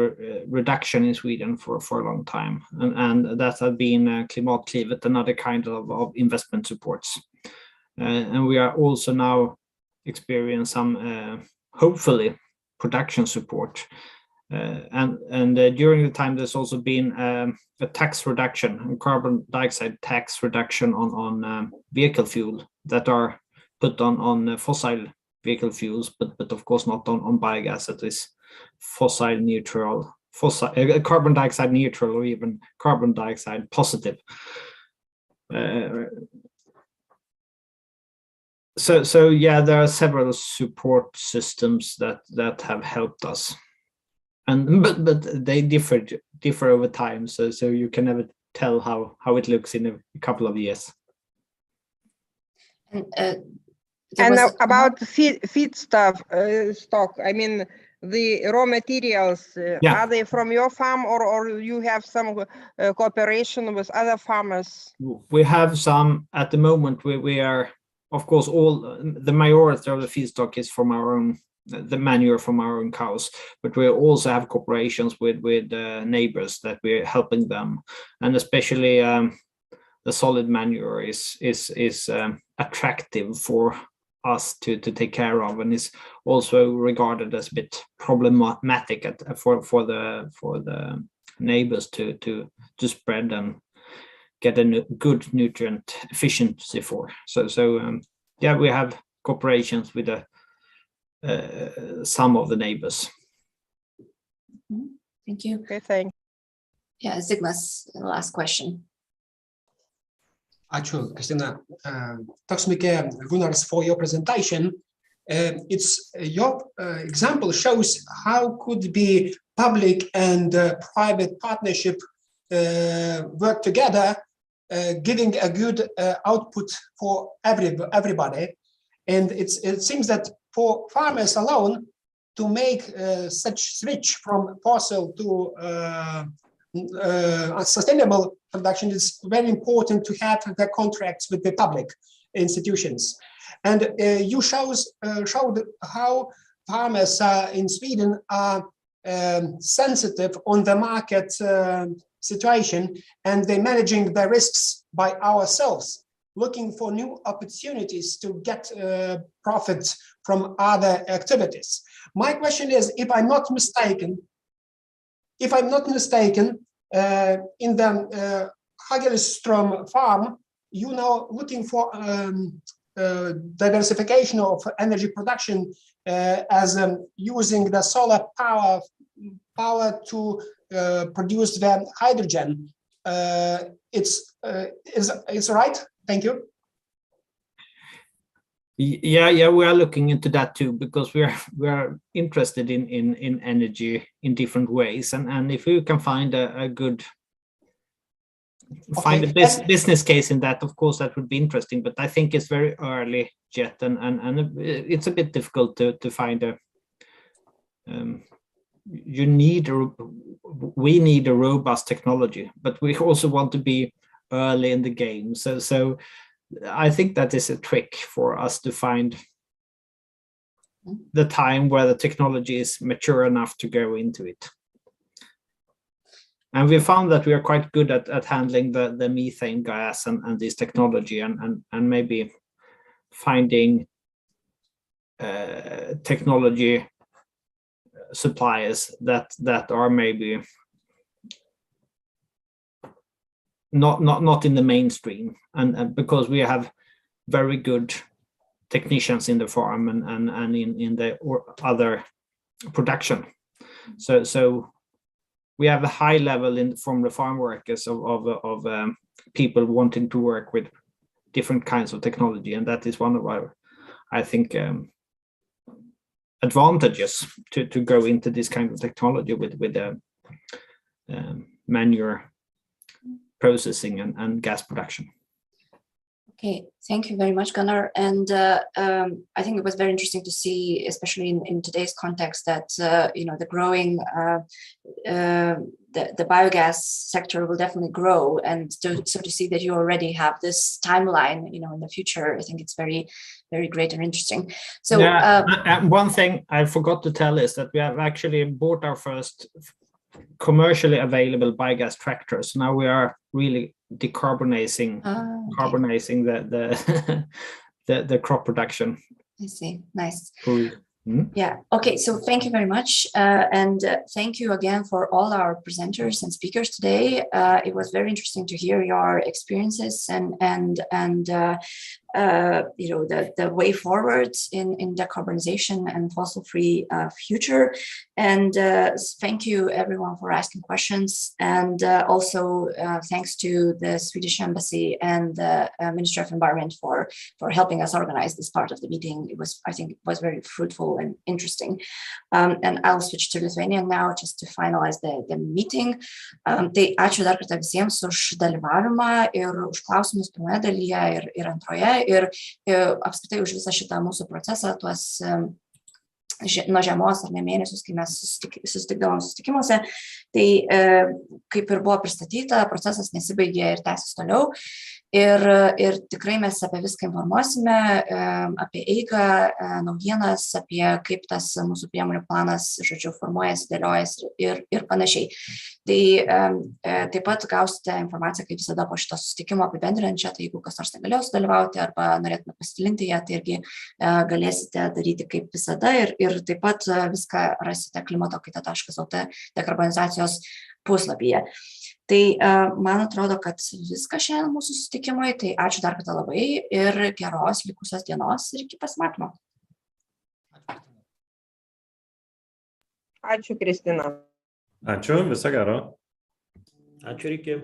S16: reduction in Sweden for a long time. And that has been Klimatklivet and other kind of investment supports. And we are also now experiencing some, hopefully, production support. And during the time, there's also been a tax reduction, a carbon dioxide tax reduction on vehicle fuel that are put on fossil vehicle fuels, but of course not on biogas that is fossil neutral, carbon dioxide neutral, or even carbon dioxide positive. So yeah, there are several support systems that have helped us. but they differ over time, so you can never tell how it looks in a couple of years.
S17: And about feed stock, I mean, the raw materials, are they from your farm, or you have some cooperation with other farmers?
S16: We have some at the moment. We are, of course, the majority of the feedstock is from our own, the manure from our own cows, but we also have cooperations with neighbors that we're helping them, and especially the solid manure is attractive for us to take care of, and is also regarded as a bit problematic for the neighbors to spread and get a good nutrient efficiency for. So we have cooperations with some of the neighbors.
S1: Thank you.
S17: Okay, thanks.
S1: Yeah, Zigmas, last question.
S14: Ačiū, Kristina. Thanks, Gunnars, for your presentation. It's your example shows how could be public and private partnership work together, giving a good output for everybody. And it seems that for farmers alone to make such switch from fossil to sustainable production, is very important to have the contracts with the public institutions. And you showed how farmers in Sweden are sensitive on the market situation, and they're managing the risks by ourselves, looking for new opportunities to get profit from other activities. My question is, if I'm not mistaken, in the Hagelström farm, you know, looking for diversification of energy production as using the solar power to produce the hydrogen. It's right. Thank you.
S16: Yeah, we are looking into that too, because we are interested in energy in different ways, and if we can find a good business case in that, of course that would be interesting. But I think it's very early yet, and it's a bit difficult to find a. We need a robust technology, but we also want to be early in the game. So I think that is a trick for us to find the time where the technology is mature enough to go into it. And we found that we are quite good at handling the methane gas and this technology, and maybe finding technology suppliers that are maybe not in the mainstream, and because we have very good technicians in the farm and in the other production, so we have a high level from the farm workers of people wanting to work with different kinds of technology, and that is one of our, I think, advantages to go into this kind of technology with manure processing and gas production.
S1: Okay, thank you very much, Gunnar. And I think it was very interesting to see, especially in today's context, that the growing the biogas sector will definitely grow, and so to see that you already have this timeline, in the future, I think it's very, very great and interesting. So
S16: one thing I forgot to tell is that we have actually bought our first commercially available biogas tractors. Now we are really decarbonizing the crop production.
S1: I see. Nice.
S16: Cool.
S1: Yeah. Okay. So thank you very much, and thank you again for all our presenters and speakers today. It was very interesting to hear your experiences and the way forward in decarbonization and fossil-free future. And thank you everyone for asking questions. And also thanks to the Swedish Embassy and the Ministry of Environment for helping us organize this part of the meeting. I think it was very fruitful and interesting. And I'll switch to Lithuanian now just to finalize the meeting. Tai ačiū dar kartą visiems už dalyvavimą ir už klausimus pirmoje dalyje ir antroje ir apskritai už visą šitą mūsų procesą, tuos nuo žiemos ar ne mėnesius, kai mes susitikdavom susitikimuose. Tai kaip ir buvo pristatyta, procesas nesibaigė ir tęsis toliau. Ir tikrai mes apie viską informuosime, apie eigą, naujienas, apie kaip tas mūsų priemonių planas, žodžiu, formuojasi, dėliojasi ir panašiai. Tai taip pat gausite informaciją, kaip visada po šito susitikimo apibendrinančią, tai jeigu kas nors negalėjo sudalyvauti arba norėtume pasidalinti ją, tai irgi galėsite daryti kaip visada ir taip pat viską rasite klimato-kaita.lt dekarbonizacijos puslapyje. Tai man atrodo, kad viskas šiandien mūsų susitikimui, tai ačiū dar kartą labai ir geros likusios dienos ir iki pasimatymo.
S17: Ačiū, Kristina.
S2: Ačiū, viso gero.
S16: Ačiū, iki.